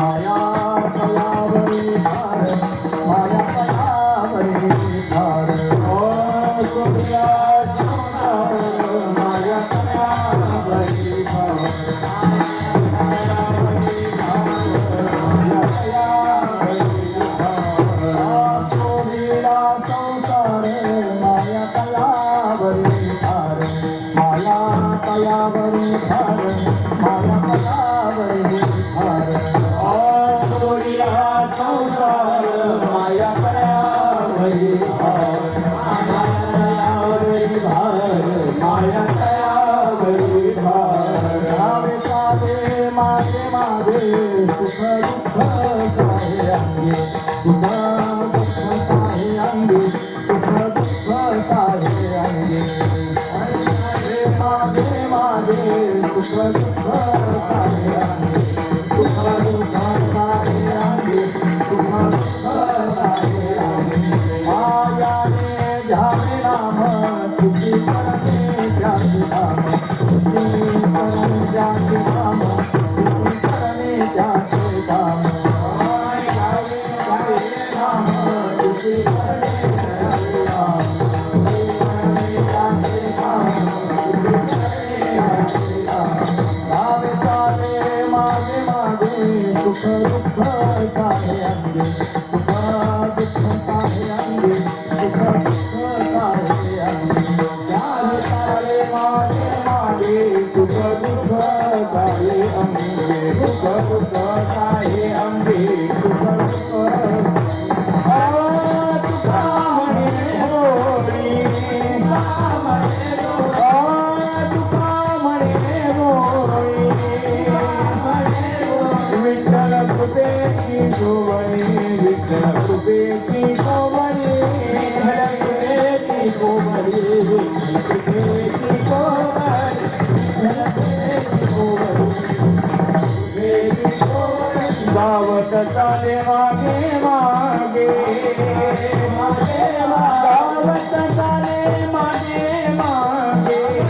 माया तयावरी भार माया तयावरी भार ओ सोनिया संसार माया तयावरी भार तयावरी भार माया तयावरी भार सोनिया संसार माया तयावरी भार तयावरी भार माया तयावरी भार धावे चाले मागे मागे सुख दुःख साहे अंगे सुख दुःख साहे अंगे सुख दुःख साहे अंगे मागे मागे सुख दुःख साहे अंगे सुख दुःख साहे अंगे सुख दुःख साहे अंगे मायाने घ्यावे नाम तुझी करणे त्याचे नाम तुझी करणे त्याचे नाम तुझी करणे त्याचे नाम घ्यावे नाम तुझी करणे त्याचे नाम तुझी करणे त्याचे नाम धावे चाले मागे मागे सुख दुःख साहे अंगे सुख दुःख साहे अंगे सुख दुःख साहे अंगे धावे चाले मागे मागे सुख दुःख साहे अंगे सुख दुःख साहे अंगे सुख दुःख गावत चाले मागे मागे गावत चाले मागे मागे सुख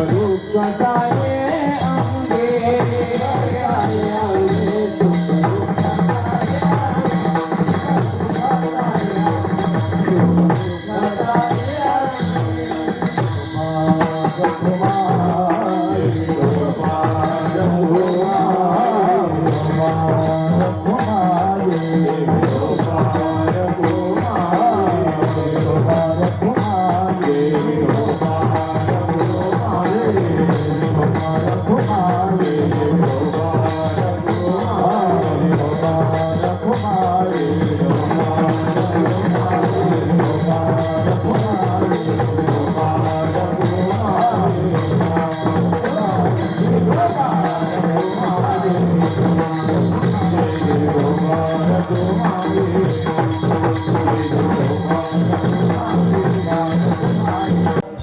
दुःख साहे अंगे सुख दुःख साहे अंगे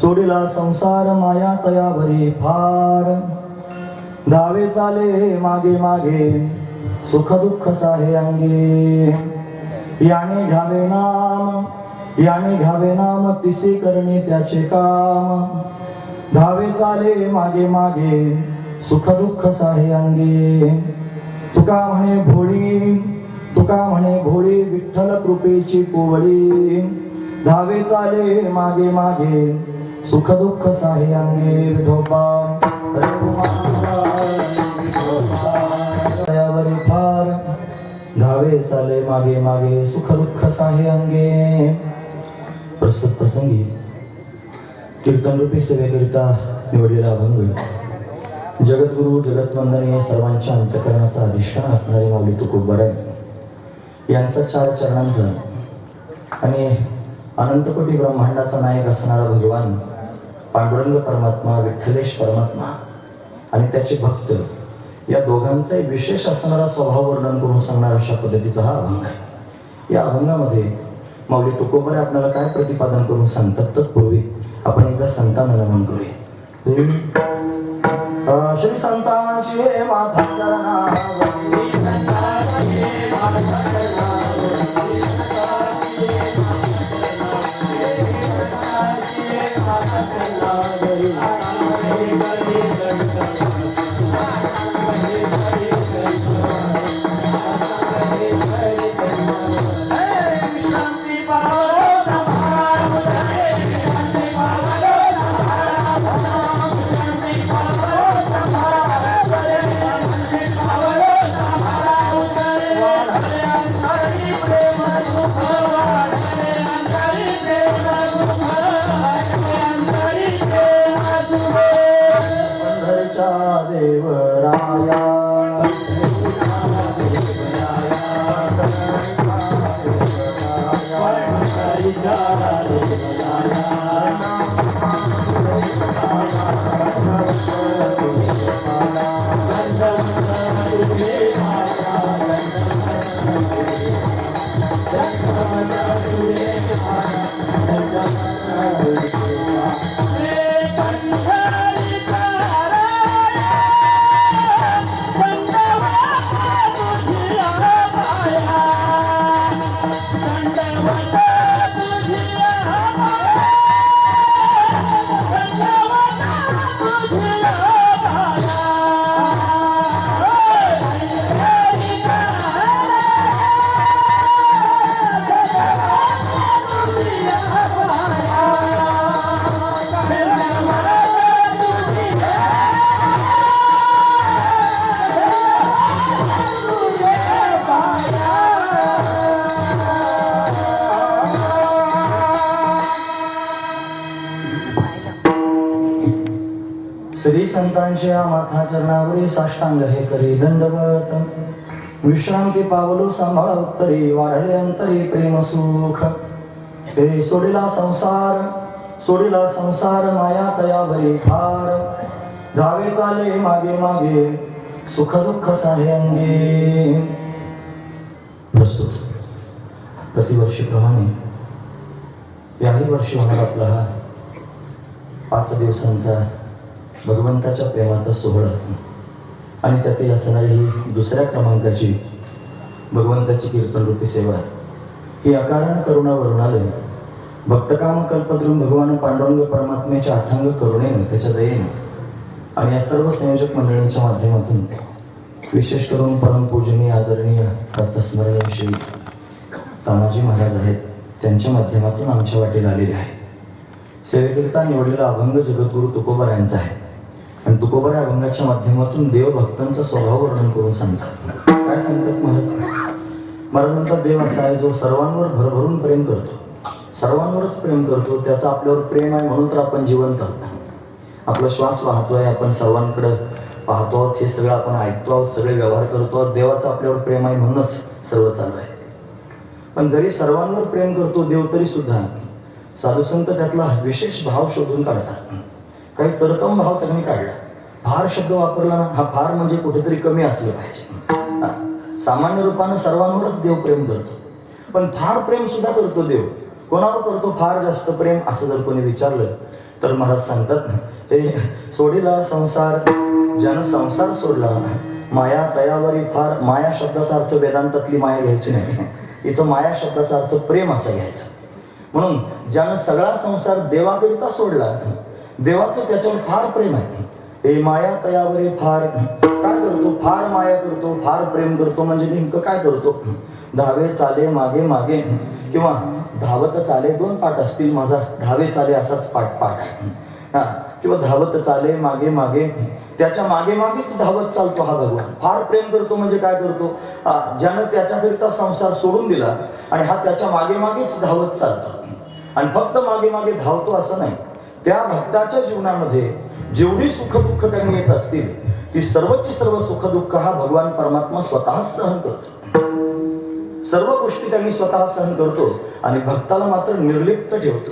सोडिला संसार माया तयावरी फार धावे चाले मागे मागे सुख दुःख साहे अंगे याने घ्यावे नाम तिसे करणे त्याचे काम धावे चाले मागे मागे सुख दुःख साहे अंगे तुका म्हणे भोळी विठ्ठल कृपेची कोवळी धावे चाले मागे मागे सुख दुःख साहे अंगे विठोबा तयावरी फार धावे चाले मागे मागे सुख दुःख साहे अंगे प्रस्तुत प्रसंगी कीर्तन रूपी सेवेकरिता निवडलेला अभंग जगद्गुरु जगतवंदनीय सर्वांच्या अंतःकरणाचा अधिष्ठान असणारे माऊली तुकोबराय यांचा 4 चरणांचा आणि अनंतकोटी ब्रह्मांडाचा नायक असणारा भगवान पांडुरंग परमात्मा विठ्ठलेश परमात्मा आणि त्याचे भक्त या दोघांचा विशेष असणारा स्वभाव वर्णन करून सांगणारा अशा पद्धतीचा हा अभंग आहे। या अभंगामध्ये माऊली तुकोबराय आपल्याला काय प्रतिपादन करून सांगतात तत्पूर्वी आपण एका संतांना नमन करूया। श्री संतांची माथा चरणावरी माया श्री संतांच्या माथा चरणावरी साष्टांग हे करी दंडवत विश्रांती पावलो सांभाळा उत्तरी वाढले अंतरी प्रेम सुख हे सोडिला संसार माया तयावरी फार धावे चाले मागे मागे सुख दुःख साहे अंगे. प्रस्तुत प्रतिवर्षीप्रमाणे याही वर्षी होणार आपला हा 5 दिवसांचा भगवंताच्या प्रेमाचा सोहळा आणि त्यातील असणारी ही दुसऱ्या क्रमांकाची भगवंताची कीर्तन रूपी सेवा ही अकारण करुणा वरुणालय भक्तकाम कल्पद्रुम भगवान पांडुरंग परमात्म्याच्या अथांग करुणेने त्याच्या दयेने आणि या सर्व संयोजक मंडळींच्या माध्यमातून विशेष करून परमपूजनीय आदरणीय प्रातस्मरणीय श्री तानाजी महाराज आहेत त्यांच्या माध्यमातून आमच्या वाटेला आलेले आहे. सेवेकरिता निवडलेला अभंग जगद्गुरु तुकोबा यांचा आहे आणि तुकोबा या अभंगाच्या माध्यमातून देव भक्तांचा स्वभाव वर्णन करून सांगतात. काय सांगतात महाराज? महाराज म्हणतात देव असा आहे जो सर्वांवर भरभरून प्रेम करतो, सर्वांवरच प्रेम करतो. त्याचा आपल्यावर प्रेम आहे म्हणून तर आपण जिवंत आहोत. आपला श्वास वाहतोय, आपण सर्वांकडे पाहतो आहोत, हे सगळं आपण ऐकतो आहोत, सगळे व्यवहार करतो आहोत. देवाचा आपल्यावर प्रेम आहे म्हणूनच सर्व चालू आहे. पण जरी सर्वांवर प्रेम करतो देव तरी सुद्धा साधुसंत त्यातला विशेष भाव शोधून काढतात. काही तरतम भाव त्यांनी काढला. फार शब्द वापरला ना, हा फार म्हणजे कुठेतरी कमी असलं पाहिजे. सामान्य रूपानं सर्वांवरच देव प्रेम करतो, पण फार प्रेम सुद्धा करतो देव. कोणावर करतो फार जास्त प्रेम असं जर कोणी विचारलं तर महाराज सांगतात हे सोडिला संसार, ज्यानं संसार सोडला माया तयावरी फार. माया शब्दाचा अर्थ वेदांतातली माया घ्यायची नाही, इथं माया शब्दाचा अर्थ प्रेम असा घ्यायचा. म्हणून ज्यानं सगळा संसार देवाकरिता सोडला, देवाचं त्याच्यावर फार प्रेम आहे. हे माया तयावरी फार. काय करतो? फार माया करतो, फार प्रेम करतो. म्हणजे नेमकं काय करतो? धावे चाले मागे मागे, किंवा धावत चाले, 2 पाठ असतील. माझा धावे चाले असाच पाठ आहे हा, किंवा धावत चाले मागे मागे, त्याच्या मागे मागेच धावत चालतो हा भगवान. फार प्रेम करतो म्हणजे काय करतो? ज्यानं त्याच्याकरिता संसार सोडून दिला आणि हा त्याच्या मागे मागेच धावत चालतो. आणि फक्त मागे मागे धावतो असं नाही, त्या भक्ताच्या जीवनामध्ये जेवढी सुख दुःख त्यांनी येत असतील ती सर्वची सर्व सुख दुःख हा भगवान परमात्मा स्वतः सहन करतो. सर्व गोष्टी त्यांनी स्वतः सहन करतो आणि भक्ताला मात्र निर्लिप्त ठेवतो.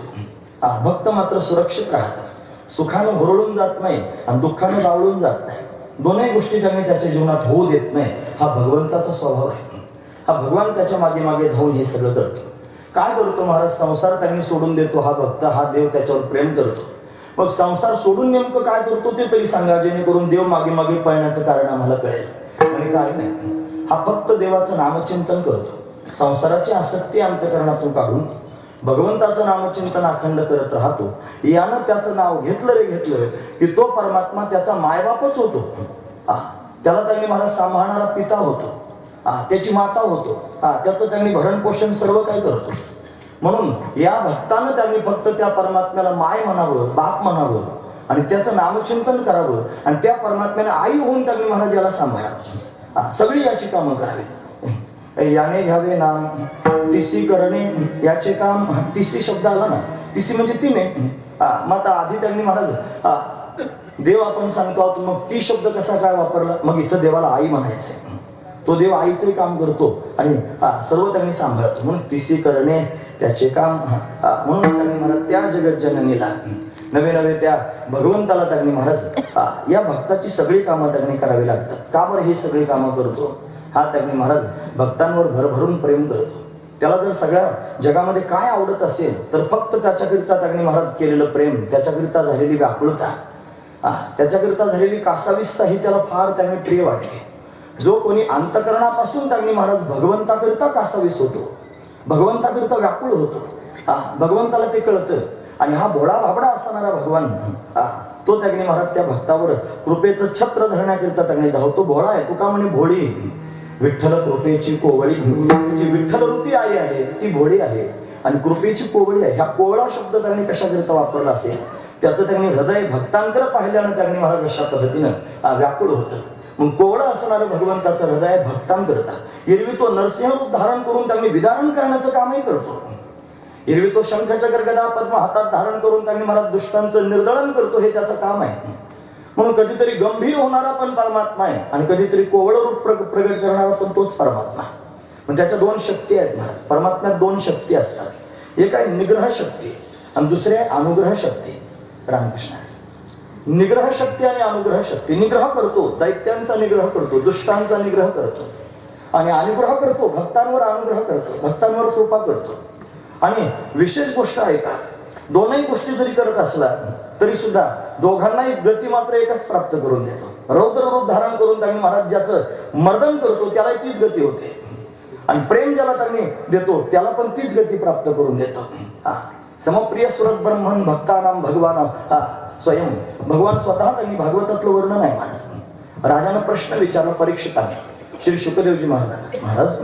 भक्त मात्र सुरक्षित राहतो, सुखानं हुरळून जात नाही आणि दुःखानं बावळून जात नाही. दोन्ही गोष्टी त्यांनी त्याच्या जीवनात होऊ देत नाही. हा भगवंताचा स्वभाव आहे. हा भगवान त्याच्या मागे मागे धावून हे सगळं करतो. काय करतो महाराज? संसार त्यांनी सोडून देतो हा भक्त, हा देव त्याच्यावर प्रेम करतो. मग संसार सोडून नेमकं काय करतो ते तरी सांगा, जेणेकरून देव मागे मागे पळण्याचं कारण आम्हाला कळेल. आणि काय नाही, हा फक्त देवाचं नामचिंतन करतो. संसाराची आसक्ती अंतःकरणातून काढून भगवंताचं नामचिंतन अखंड करत राहतो. यानं त्याचं नाव घेतलं रे घेतलं की तो परमात्मा त्याचा मायबापच होतो. त्याला त्यांनी मला सांभाळणारा पिता होतो, त्याची माता होतो, त्याचं त्यांनी भरण पोषण सर्व काही करतो. म्हणून या भक्तानं त्यांनी फक्त त्या परमात्म्याला माय म्हणावं, बाप म्हणावं आणि त्याचं नामचिंतन करावं आणि त्या परमात्म्याने आई होऊन त्यांनी महाराज याला सांभाळावं. सगळी याची कामं करावी. याने घ्यावे नाम तिसी करणे, याचे काम. तिसी शब्द आला ना, तिसी म्हणजे 3 आहे. मग आता आधी त्यांनी महाराज देव आपण सांगतो आहोत, मग ती शब्द कसा काय वापरला? मग इथं देवाला आई म्हणायचंय. तो देव आईचंही काम करतो आणि सर्व त्यांनी सांभाळतो. म्हणून तिसी करणे त्याचे काम. म्हणून त्यांनी महाराज त्या जगत जननीला नवे नवे त्या भगवंताला त्यांनी महाराज या भक्ताची सगळी कामं त्यांनी करावी लागतात. का बरं ही सगळी कामं करतो? हा त्यांनी महाराज भक्तांवर भरभरून प्रेम करतो. त्याला जर सगळ्या जगामध्ये काय आवडत असेल तर फक्त त्याच्याकरिता त्यांनी महाराज केलेलं प्रेम, त्याच्याकरिता झालेली व्याकुळता, त्याच्याकरिता झालेली कासाविस्ता ही त्याला फार त्यांनी प्रिय वाटते. जो कोणी अंतकरणापासून त्यांनी महाराज भगवंताकरिता कासावीस होतो, भगवंताकरिता व्याकुळ होतो, भगवंताला ते कळतं. आणि हा भोळा भाबडा असणारा भगवान तो त्यांनी महाराज त्या भक्तावर कृपेचं छत्र धरण्याकरिता त्यांनी धावतो. भोळा आहे, तुका म्हणे भोळी विठ्ठल कृपेची कोवळी. जी विठ्ठल रूपी आई आहे ती भोळी आहे आणि कृपेची कोवळी आहे. ह्या कोवळा शब्द त्यांनी कशाकरिता वापरला असेल? त्याचं त्यांनी हृदय भक्तांकडे पाहिल्यानं त्यांनी महाराज अशा पद्धतीनं व्याकुळ होतं. मग कोवळं असणारं भगवंताचं हृदय भक्तांकरता. एरवी तो नरसिंह रूप धारण करून त्यांनी विदारण करण्याचं कामही करतो. एरवी तो शंखचक्र गदा पद्म हातात धारण करून त्यांनी महाराज दुष्टांचं निर्दळन करतो, हे त्याचं काम आहे. म्हणून कधीतरी गंभीर होणारा पण परमात्मा आहे आणि कधीतरी कोवळ रूप प्रगट करणारा पण तोच परमात्मा. पण त्याच्या दोन शक्ती आहेत महाराज. परमात्म्यात दोन शक्ती असतात. एक आहे निग्रह शक्ती आणि दुसरी आहे अनुग्रह शक्ती. रामकृष्ण. निग्रह शक्ती आणि अनुग्रह शक्ती. निग्रह करतो, दैत्यांचा निग्रह करतो, दुष्टांचा निग्रह करतो. आणि अनुग्रह करतो, भक्तांवर अनुग्रह करतो, भक्तांवर कृपा करतो. आणि विशेष गोष्ट आहे का, दोनही गोष्टी जरी करत असला तरी सुद्धा दोघांनाही गती मात्र एकच प्राप्त करून देतो. रौद्र रूप धारण करून त्यांनी महाराज ज्याचं मर्दन करतो त्याला तीच गती होते आणि प्रेम ज्याला त्यांनी देतो त्याला पण तीच गती प्राप्त करून देतो. समप्रिय सुरत ब्रह्मण भक्तानाम भगवान स्वयं. भगवान स्वतः त्यांनी भागवतातलं वर्णन आहे महाराज. राजानं प्रश्न विचारला परीक्षिताने श्री शुकदेवजी महाराजांना, महाराज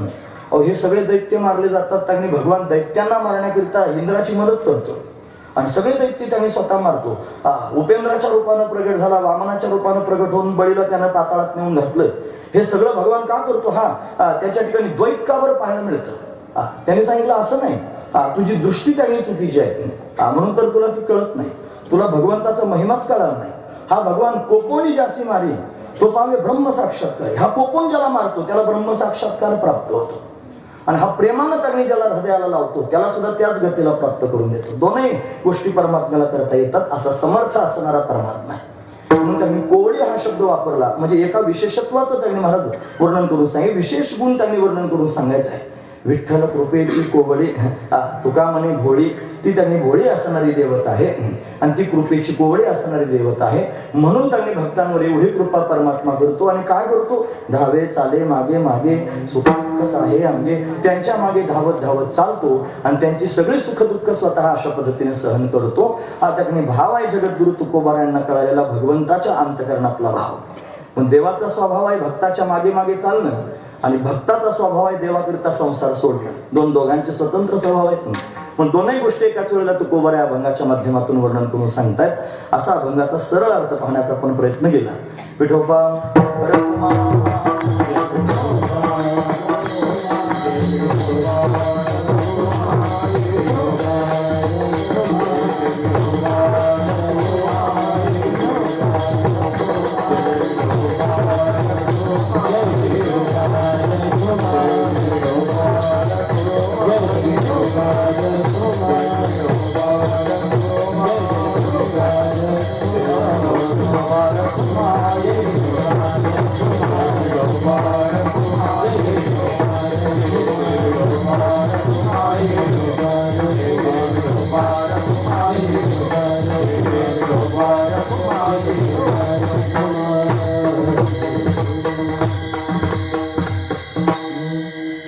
अहो हे सगळे दैत्य मारले जातात, त्यांनी भगवान दैत्यांना मारण्याकरिता इंद्राची मदत करतो आणि सगळे दैत्य त्यांनी स्वतः मारतो. उपेंद्राच्या रूपानं प्रगट झाला, वामनाच्या रूपानं प्रगट होऊन बळीला त्यानं पाताळात नेऊन घातलं. हे सगळं भगवान का करतो? त्याच्या ठिकाणी द्वैत का बरं पाहायला मिळतं? त्यांनी सांगितलं असं नाही, तुझी दृष्टी त्यांनी चुकीची आहे म्हणून तर तुला ती कळत नाही, तुला भगवंताचा महिमाच कळणार नाही. हा भगवान कोपोनी जासी मारी तो पावे ब्रह्म साक्षात्कार. हा कोपोन ज्याला मारतो त्याला ब्रह्म साक्षात्कार प्राप्त होतो आणि हा प्रेमानं त्यांनी ज्याला हृदयाला लावतो त्याला सुद्धा त्याच गतीला प्राप्त करून देतो. दोनही गोष्टी परमात्म्याला करता येतात असा समर्थ असणारा परमात्मा आहे. म्हणून त्यांनी कोवळी हा शब्द वापरला म्हणजे एका विशेषत्वाचं त्यांनी महाराज वर्णन करून सांगितलं. विशेष गुण त्यांनी वर्णन करून सांगायचं आहे. विठ्ठल कृपेची कोवळी, तुका म्हणे भोळी, ती त्यांनी भोळी असणारी देवता आहे आणि ती कृपेची कोवळी असणारी देवता आहे. म्हणून त्यांनी भक्तांवर एवढी कृपा परमात्मा करतो आणि काय करतो? धावे चाले मागे मागे सुख दुःख आहे अंगे. त्यांच्या मागे धावत धावत चालतो आणि त्यांची सगळी सुख दुःख स्वतः अशा पद्धतीने सहन करतो. त्याने भाव आहे जगद्गुरु तुकोबारायांना कळालेला भगवंताच्या अंतकरणातला भाव. पण देवाचा स्वभाव आहे भक्ताच्या मागे मागे चालणं आणि भक्ताचा स्वभाव आहे देवाकरिता संसार सोडणं. दोघांचे स्वतंत्र स्वभाव आहेत पण दोनही गोष्टी एकाच वेळेला तुकोबार या अभंगाच्या माध्यमातून वर्णन करून सांगतायत. असा अभंगाचा सरळ अर्थ पाहण्याचा आपण प्रयत्न केला. विठोबा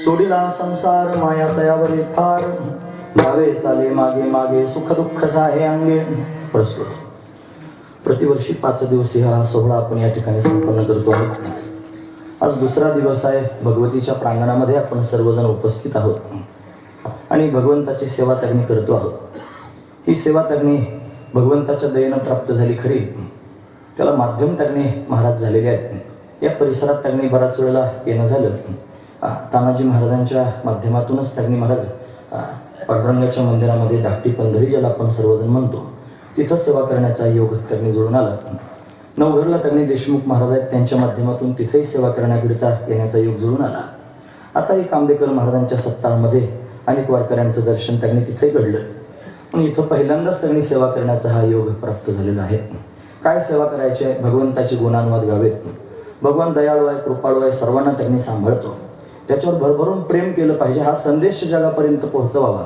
सोडिला संसार माया तयावरी फार, धावे चाले मागे मागे सुख दुःख साहे अंगे. प्रस्तुत प्रतिवर्षी 5 दिवसीय हा सोहळा आपण या ठिकाणी संपन्न करतो. आज दुसरा दिवस आहे. भगवतीच्या प्रांगणामध्ये आपण सर्वजण उपस्थित आहोत आणि भगवंताची सेवा त्यांनी करतो आहोत. ही सेवा त्यांनी भगवंताच्या दयेनं प्राप्त झाली खरी, त्याला माध्यम त्यांनी महाराज झालेले आहेत. या परिसरात त्यांनी बराच वेळेला येणं झालं. तानाजी महाराजांच्या माध्यमातूनच त्यांनी महाराज पांडुरंगाच्या मंदिरामध्ये धाकटी पंढरी ज्याला आपण सर्वजण म्हणतो तिथं सेवा करण्याचा योग त्यांनी जुळून आला. नवघरला त्यांनी देशमुख महाराज आहेत, त्यांच्या माध्यमातून तिथेही सेवा करण्याकरिता येण्याचा योग जुळून आला. आताही कांबेकर महाराजांच्या सत्तामध्ये अनेक वारकऱ्यांचं दर्शन त्यांनी तिथे घडलं. पण इथं पहिल्यांदाच त्यांनी सेवा करण्याचा हा योग प्राप्त झालेला आहे. काय सेवा करायची आहे? भगवंताचे गुणानुवाद गावेत. भगवान दयाळू आहे, कृपाळू आहे, सर्वांना त्यांनी सांभाळतो. त्याच्यावर भरभरून प्रेम केलं पाहिजे, हा संदेश जगापर्यंत पोहोचवावा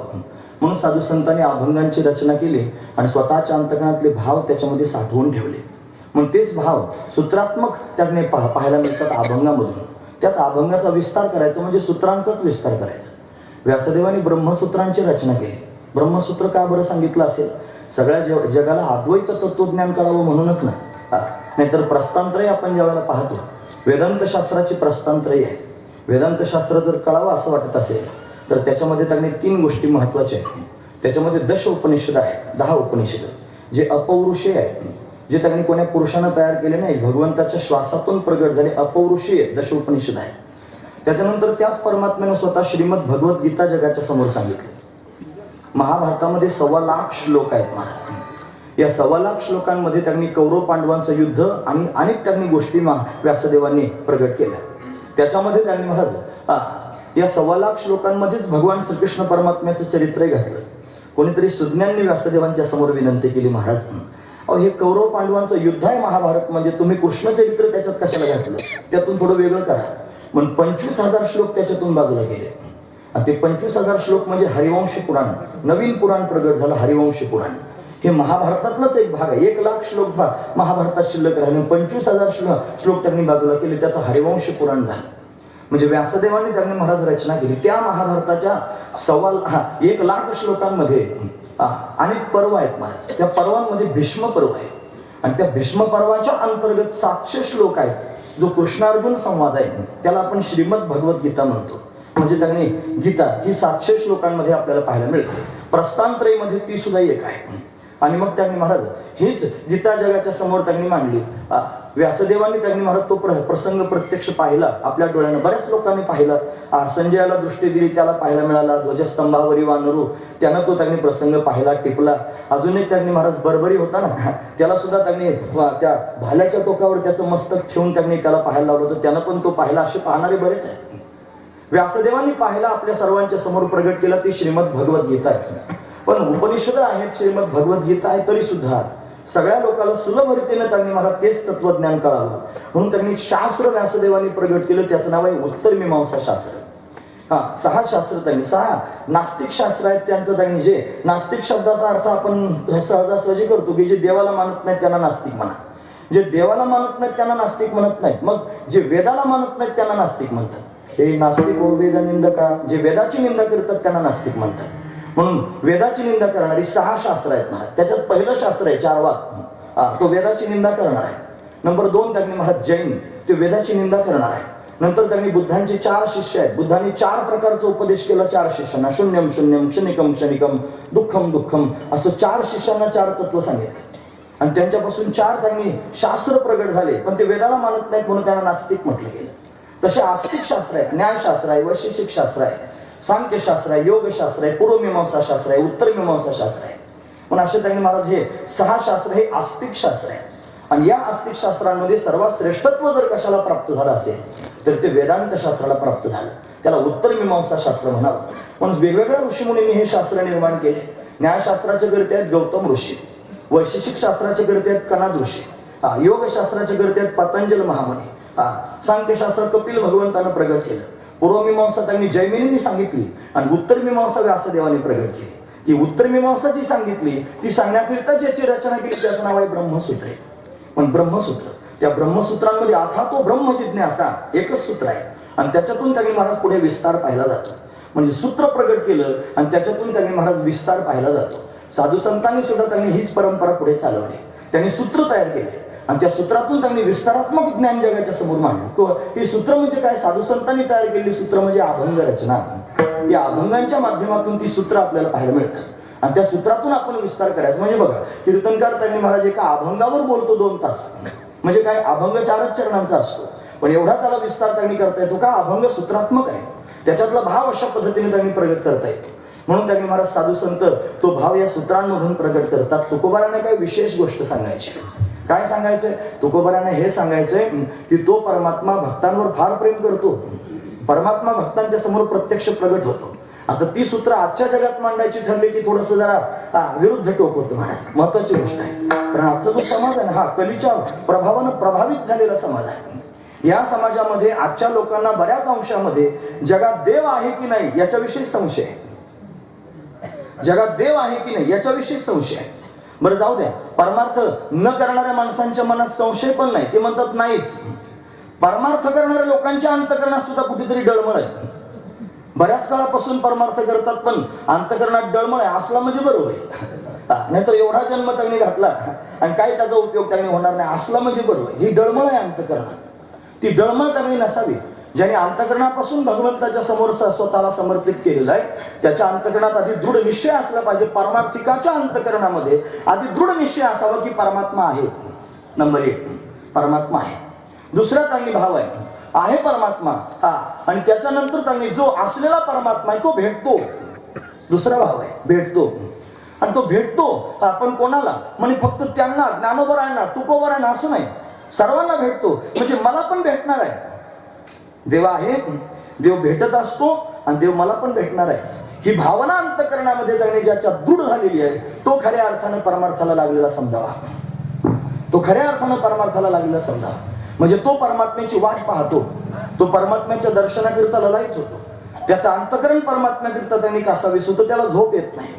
म्हणून साधू संतांनी अभंगांची रचना केली आणि स्वतःच्या अंतकरणातले भाव त्याच्यामध्ये साठवून ठेवले. मग तेच भाव सूत्रात्मक त्याने पाहायला मिळतात अभंगामधून. त्याच अभंगाचा विस्तार करायचा म्हणजे सूत्रांचाच विस्तार करायचा. व्यासदेवांनी ब्रह्मसूत्रांची रचना केली. ब्रह्मसूत्र का बरं सांगितलं असेल? सगळ्या जगाला अद्वैत तत्वज्ञान कळावं म्हणूनच नाही. नाहीतर प्रस्तांत्रही आपण ज्यावेळेला पाहतो, वेदांत शास्त्राची प्रस्तांत्रही आहे. वेदांत शास्त्र जर कळावं असं वाटत असेल तर त्याच्यामध्ये त्यांनी 3 गोष्टी महत्त्वाच्या आहेत. त्याच्यामध्ये 10 उपनिषद आहेत, 10 उपनिषद जे अपौरुषीय आहेत, जे त्यांनी कोण्या पुरुषानं तयार केले नाही, भगवंताच्या श्वासातून प्रगट झाले अपौरुषीय 10 उपनिषद आहेत. त्याच्यानंतर त्याच परमात्म्याने स्वतः श्रीमद भगवद्गीता जगाच्या समोर सांगितले. महाभारतामध्ये 1.25 लाख श्लोक आहेत महाराज. या 1.25 लाख श्लोकांमध्ये त्यांनी कौरव पांडवांचं युद्ध आणि अनेक त्यांनी गोष्टी व्यासदेवांनी प्रगट केल्या. त्याच्यामध्ये त्यांनी महाराज या 1.25 लाख श्लोकांमध्येच भगवान श्रीकृष्ण परमात्म्याचं चरित्र घातलं. कोणीतरी सुज्ञांनी व्यासदेवांच्या समोर विनंती केली, महाराज अहो हे कौरव पांडवांचं युद्ध आहे महाभारत, म्हणजे तुम्ही कृष्ण चरित्र त्याच्यात कशाला घातलं? त्यातून थोडं वेगळं करा. म्हणून 25,000 श्लोक त्याच्यातून बाजूला गेले. आणि ते 25,000 श्लोक म्हणजे हरिवंश पुराण, नवीन पुराण प्रगट झालं हरिवंश पुराण. हे महाभारतातलाच एक भाग आहे. 1 लाख श्लोक महाभारतात शिल्लक राहिले, 25,000 श्लोक त्यांनी बाजूला केले, त्याचं हरिवंश पुराण झालं. म्हणजे व्यासदेवांनी त्यांनी महाराज रचना केली. त्या महाभारताच्या 1 लाख श्लोकांमध्ये अनेक पर्व आहेत महाराज. त्या पर्वांमध्ये भीष्म पर्व आहे आणि त्या भीष्म पर्वाच्या अंतर्गत 700 श्लोक आहेत. जो कृष्णार्जुन संवाद आहे त्याला आपण श्रीमद भगवद्गीता म्हणतो. म्हणजे त्यांनी गीता ही 700 श्लोकांमध्ये आपल्याला पाहायला मिळते. प्रस्थानत्रयीमध्ये ती सुद्धा एक आहे. आणि मग त्यांनी महाराज हीच गीता जगाच्या समोर त्यांनी मांडली. व्यासदेवांनी त्यांनी महाराज तो प्रसंग प्रत्यक्ष पाहिला आपल्या डोळ्यानं. बऱ्याच लोकांनी पाहिला. संजयाला दृष्टी दिली, त्याला पाहायला मिळाला. ध्वजस्तंभावरी वानरू, त्यानं तो त्यांनी प्रसंग पाहिला, टिपला. अजून एक त्यांनी महाराज बरबरी होता ना, त्याला सुद्धा त्यांनी त्या भाल्याच्या टोकावर त्याचं मस्तक ठेवून त्यांनी त्याला पाहायला लावलं होतं, त्यानं पण तो पाहिला. असे पाहणारे बरेच आहेत. व्यासदेवांनी पाहिला, आपल्या सर्वांच्या समोर प्रगट केला, ती श्रीमद भगवद्गीता आहे. पण उपनिषद आहेत, श्रीमद भगवद्गीता आहे, तरी सुद्धा सगळ्या लोकांना सुलभरितेने त्यांनी मला तेच तत्वज्ञान कळावं म्हणून त्यांनी शास्त्र व्यासदेवांनी प्रगट केलं. त्याचं नाव आहे उत्तर मीमांसा शास्त्र. 6 शास्त्र त्यांनी, 6 नास्तिक शास्त्र आहेत. त्यांचं त्यांनी जे नास्तिक शब्दाचा अर्थ आपण सहजासहजी करतो की जे देवाला मानत नाहीत त्यांना नास्तिक म्हणा, जे देवाला मानत नाहीत त्यांना नास्तिक म्हणत नाहीत. मग जे वेदाला मानत नाहीत त्यांना नास्तिक म्हणतात. हे नास्तिक व वेद निंदका, जे वेदाची निंदा करतात त्यांना नास्तिक म्हणतात. म्हणून वेदाची निंदा करणारी 6 शास्त्र आहेत महाराज. त्याच्यात पहिलं शास्त्र आहे 4 वाक, तो वेदाची निंदा करणार आहे. नंबर 2 त्यांनी महाराज जैन, ते वेदाची निंदा करणार आहे. नंतर त्यांनी बुद्धांचे 4 शिष्य आहेत. बुद्धांनी 4 प्रकारचा उपदेश केला 4 शिष्यांना. शून्यम शून्यम, क्षणिकम क्षणिकम, दुःखम दुःखम, असं 4 शिष्यांना 4 तत्व सांगितले. आणि त्यांच्यापासून 4 त्यांनी शास्त्र प्रगट झाले. पण ते वेदाला मानत नाहीत म्हणून त्यांना नास्तिक म्हटलं गेलं. तसे आस्तिक शास्त्र आहेत, न्यायशास्त्र आहे, वैशेषिक शास्त्र आहे, सांख्यशास्त्र आहे, योगशास्त्र आहे, पूर्वमीमांसा शास्त्र आहे, उत्तर मीमांसा शास्त्र आहे. पण असे त्यांनी महाराज हे 6 शास्त्र हे आस्तिक शास्त्र आहे. आणि या आस्तिक शास्त्रांमध्ये सर्वात श्रेष्ठत्व जर कशाला प्राप्त झालं असेल तर ते वेदांत शास्त्राला प्राप्त झालं. त्याला उत्तर मीमांसा शास्त्र म्हणावं. म्हणून वेगवेगळ्या ऋषीमुनींनी हे शास्त्र निर्माण केले. न्यायशास्त्राचे करते आहेत गौतम ऋषी, वैशेषिक शास्त्राचे करते आहेत कनाद ऋषी, योगशास्त्राचे करते आहेत पतंजल महामुनी, सांख्यशास्त्र कपिल भगवंतानं प्रगट केलं. पूर्वमीमांसा त्यांनी जैमिनींनी सांगितली आणि उत्तर मीमांसा व्यासदेवांनी प्रगट केली. ती उत्तर मीमांसा जी सांगितली ती सांगण्याकरिता ज्याची रचना केली त्याचं नाव आहे ब्रह्मसूत्र. पण ब्रह्मसूत्र, त्या ब्रह्मसूत्रांमध्ये अथा तो ब्रह्म जिज्ञासा एकच सूत्र आहे आणि त्याच्यातून त्यांनी महाराज पुढे विस्तार पाहिला जातो. म्हणजे सूत्र प्रगट केलं आणि त्याच्यातून त्यांनी महाराज विस्तार पाहिला जातो. साधू संतांनी सुद्धा त्यांनी हीच परंपरा पुढे चालवली. त्यांनी सूत्र तयार केले आणि त्या सूत्रातून त्यांनी विस्तारात्मक ज्ञान जगाच्या समोर मांडलं. हे सूत्र म्हणजे काय? साधू संतांनी तयार केलेली सूत्र म्हणजे अभंग रचना. या अभंगांच्या माध्यमातून ती सूत्र आपल्याला पाहायला मिळतात आणि त्या सूत्रातून आपण विस्तार करायचा. म्हणजे बघा, कीर्तनकार त्यांनी महाराज एका अभंगावर बोलतो 2 तास. म्हणजे काय? अभंग 4च चरणांचा असतो पण एवढा त्याला विस्तार त्यांनी करता येतो का? अभंग सूत्रात्मक आहे. त्याच्यातला भाव अशा पद्धतीने त्यांनी प्रगट करता येतो. म्हणून त्यांनी महाराज साधू संत तो भाव या सूत्रांमधून प्रगट करतात. तुकोबाराने काही विशेष गोष्ट सांगायची. काय सांगायचंय? तुकोबारांना हे सांगायचंय की तो परमात्मा भक्तांवर फार प्रेम करतो. परमात्मा भक्तांच्या समोर प्रत्यक्ष प्रगट होतो. आता ती सूत्र आजच्या जगात मांडायची ठरली की थोडस जरा विरुद्ध टोक होतं महाराज. महत्वाची गोष्ट आहे. कारण आजचा जो समाज आहे ना, हा कलीच्या प्रभावानं प्रभावित झालेला समाज आहे. या समाजामध्ये आजच्या लोकांना बऱ्याच अंशामध्ये जगात देव आहे की नाही याच्याविषयी संशय आहे. जगात देव आहे की नाही याच्याविषयी संशय आहे. बरं जाऊ द्या, परमार्थ न करणाऱ्या माणसांच्या मनात संशय पण नाही, ते म्हणतात नाहीच. परमार्थ करणाऱ्या लोकांच्या अंतकरणात सुद्धा कुठेतरी डळमळ आहे. बऱ्याच काळापासून परमार्थ करतात पण अंतकरणात डळमळ आहे असला म्हणजे बरोबर आहे. नाहीतर एवढा जन्म त्यांनी घातला आणि काही त्याचा उपयोग त्यांनी होणार नाही असला म्हणजे बरोबर. ही डळमळ आहे अंतकरणात. ती डळमळ त्यांनी नसावी. ज्याने अंतकरणापासून भगवंताच्या समोर स्वतःला समर्पित केलेलं आहे त्याच्या अंतकरणात आधी दृढ निश्चय असला पाहिजे. परमार्थिकाच्या अंतकरणामध्ये आधी दृढ निश्चय असावा की परमात्मा आहे. नंबर 1 परमात्मा आहे. दुसरा त्यांनी भाव आहे परमात्मा, आणि त्याच्यानंतर त्यांनी जो असलेला परमात्मा आहे तो भेटतो. दुसरा भाव आहे भेटतो. आणि तो भेटतो पण कोणाला? म्हणजे फक्त त्यांना, ज्ञानोबरायांना, तुकोबरायांना असं नाही, सर्वांना भेटतो. म्हणजे मला पण भेटणार आहे. देव आहे, देव भेटत असतो आणि देव मला पण भेटणार आहे. ही भावना अंतकरणामध्ये त्यांनी ज्याच्या दृढ झालेली आहे तो खऱ्या अर्थानं परमार्थाला लागलेला समजावा. तो खऱ्या अर्थानं परमार्थाला लागलेला समजावा. म्हणजे तो परमात्म्याची वाट पाहतो. तो परमात्म्याच्या दर्शनाकरिता ललायत होतो. त्याचं अंतकरण परमात्म्याकरिता त्यांनी कासावीस होतं. त्याला झोप येत नाही,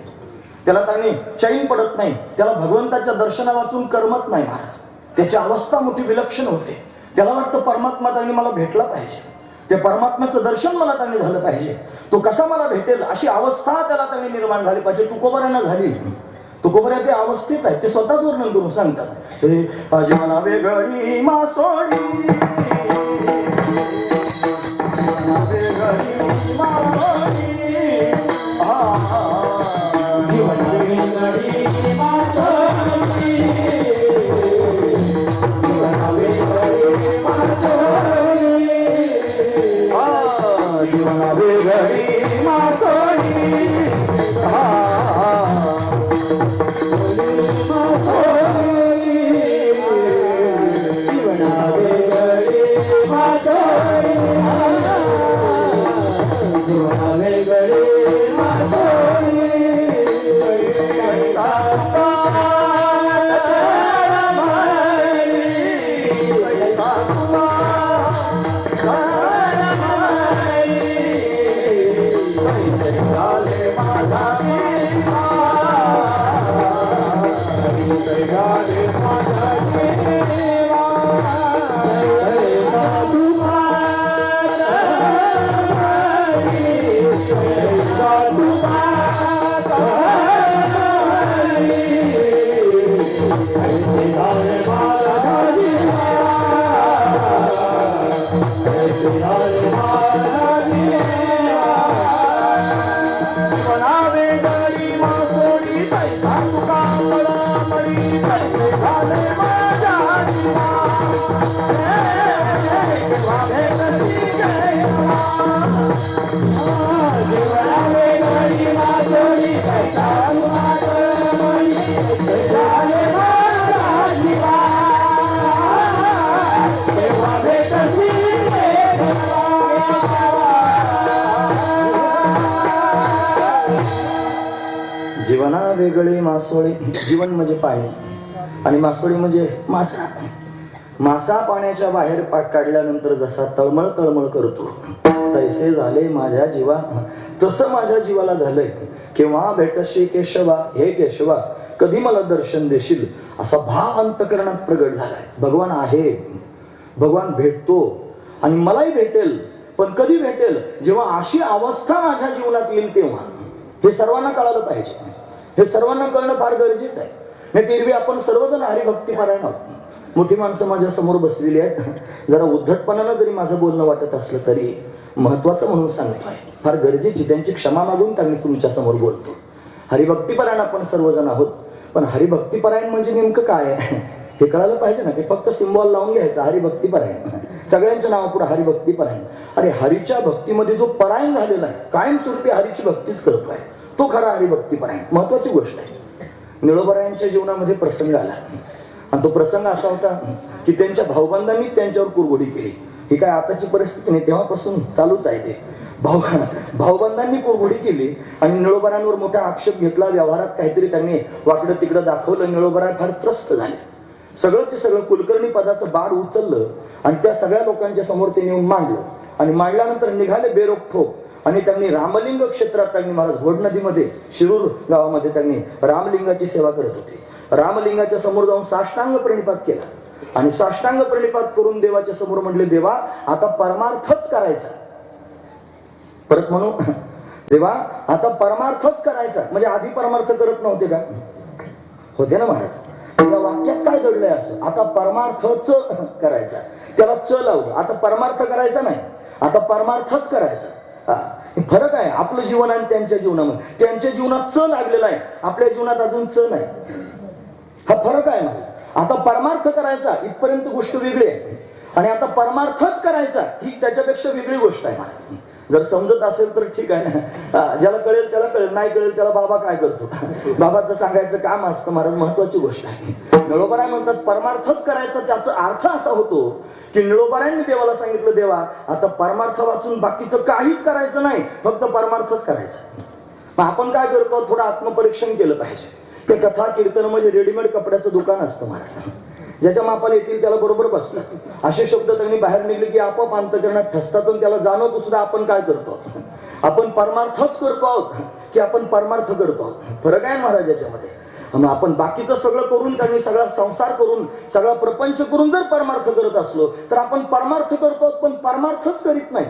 त्याला त्यांनी चैन पडत नाही, त्याला भगवंताच्या दर्शना वाचून करमत नाही महाराज. त्याची अवस्था मोठी विलक्षण होते. त्याला वाटतं परमात्मा त्यांनी मला भेटला पाहिजे, त्या परमात्म्याचं दर्शन मला त्यांनी झालं पाहिजे. तो कसा मला भेटेल अशी अवस्था त्याला त्यांनी निर्माण झाली पाहिजे. तुकोबारांना झाली. तुकोबरा ते अवस्थेत आहे, ते स्वतःच वर्णन करून सांगतात. जीवना वेगळी मासोळी, जीवना वेगळे मासोळी. जीवन म्हणजे पाणी आणि मासोळी म्हणजे मासा. मासा पाण्याच्या बाहेर काढल्यानंतर जसा तळमळ तळमळ करतो तैसे झाले माझ्या जीवा, तसं माझ्या जीवाला झालंय. केव्हा भेटशी केशवा, हे केशवा कधी मला दर्शन देशील असा भाव अंतकरणात प्रगट झालाय. भगवान आहे, भगवान भेटतो आणि मलाही भेटेल. पण कधी भेटेल? जेव्हा अशी अवस्था माझ्या जीवनात येईल तेव्हा. हे सर्वांना कळालं पाहिजे. हे सर्वांना कळणं फार गरजेचं आहे. नाही एरवी आपण सर्वजण हरिभक्तीपरायण आहोत. मोठी माणसं माझ्या समोर बसलेली आहेत. जरा उद्धटपणानं जरी माझं बोलणं वाटत असलं तरी महत्वाचं म्हणून सांगतोय, फार गरजेची. त्यांची क्षमा मागून त्यांनी तुमच्या समोर बोलतो. हरिभक्तीपरायण आपण सर्वजण आहोत. पण हरिभक्तीपरायण म्हणजे नेमकं काय आहे हे कळायला पाहिजे ना. की फक्त सिम्बॉल लावून घ्यायचा हरिभक्तीपरायण, सगळ्यांच्या नावापुढे हरिभक्तीपरायण. अरे हरीच्या भक्तीमध्ये जो परायण झालेला आहे, कायमस्वरूपी हरीची भक्तीच करतोय, तो खरा हरिभक्तीपरायण. महत्वाची गोष्ट आहे. निळोबरायांच्या जीवनामध्ये प्रसंग आला आणि तो प्रसंग असा होता की त्यांच्या भाऊबंधांनी त्यांच्यावर कुरघोडी केली. ही काय आताची परिस्थिती नाही, तेव्हापासून चालूच आहे ते. भाऊबंधांनी कुरघोडी केली आणि निळोबारांवर मोठा आक्षेप घेतला. व्यवहारात काहीतरी त्यांनी वाकडं तिकडं दाखवलं. निळोबारा फार त्रस्त झाले. सगळंच सगळं कुलकर्णी पदाचं बाळ उचललं आणि त्या सगळ्या लोकांच्या समोर ते नेऊन मांडलं आणि मांडल्यानंतर निघाले बेरोकठोक. आणि त्यांनी रामलिंग क्षेत्रात त्यांनी महाराज घोड नदीमध्ये शिरूर गावामध्ये त्यांनी रामलिंगाची सेवा करत होते. रामलिंगाच्या समोर जाऊन साष्टांग प्रणिपात केला आणि साष्टांग प्रणिपात करून देवाच्या समोर म्हटले, देवा आता परमार्थच करायचा. परत म्हणू, देवा आता परमार्थच करायचा. म्हणजे आधी परमार्थ करत नव्हते का? होते ना महाराज. त्या वाक्यात काय घडलंय असं? आता परमार्थच करायचा. त्याला च लावलं. आता परमार्थ करायचा नाही, आता परमार्थच करायचा. फरक आहे आपलं जीवन आणि त्यांच्या जीवनामध्ये. त्यांच्या जीवनात च लागलेला आहे, आपल्या जीवनात अजून च नाही. हा फरक आहे मला. आता परमार्थ करायचा इथपर्यंत गोष्ट वेगळी आहे आणि आता परमार्थच करायचा ही त्याच्यापेक्षा वेगळी गोष्ट आहे महाराज. जर समजत असेल तर ठीक आहे ना. ज्याला कळेल त्याला कळेल, नाही कळेल त्याला बाबा काय करतो, बाबाचं सांगायचं काम असतं महाराज. महत्वाची गोष्ट आहे. निळोबाराय म्हणतात परमार्थच करायचा. त्याचा अर्थ असा होतो की निळोबारायांनी देवाला सांगितलं, देवा आता परमार्थ वाचून बाकीचं काहीच करायचं नाही, फक्त परमार्थच करायचं. मग आपण काय करतो, थोडं आत्मपरीक्षण केलं पाहिजे. ते कथा कीर्तन म्हणजे रेडीमेड कपड्याचं दुकान असतं महाराज. ज्याच्या मापाला येतील त्याला बरोबर बसतात. असे शब्द त्यांनी बाहेर निघले की आपोआप अंतकरणात ठसतात आणि त्याला जाणवतो सुद्धा आपण काय करतो. आपण परमार्थच करतो आहोत की आपण परमार्थ करतो आहोत. फरक आहे महाराज याच्यामध्ये. मग आपण बाकीचं सगळं करून, त्यांनी सगळा संसार करून, सगळा प्रपंच करून जर परमार्थ करत असलो तर आपण परमार्थ करतो पण परमार्थच करीत नाही.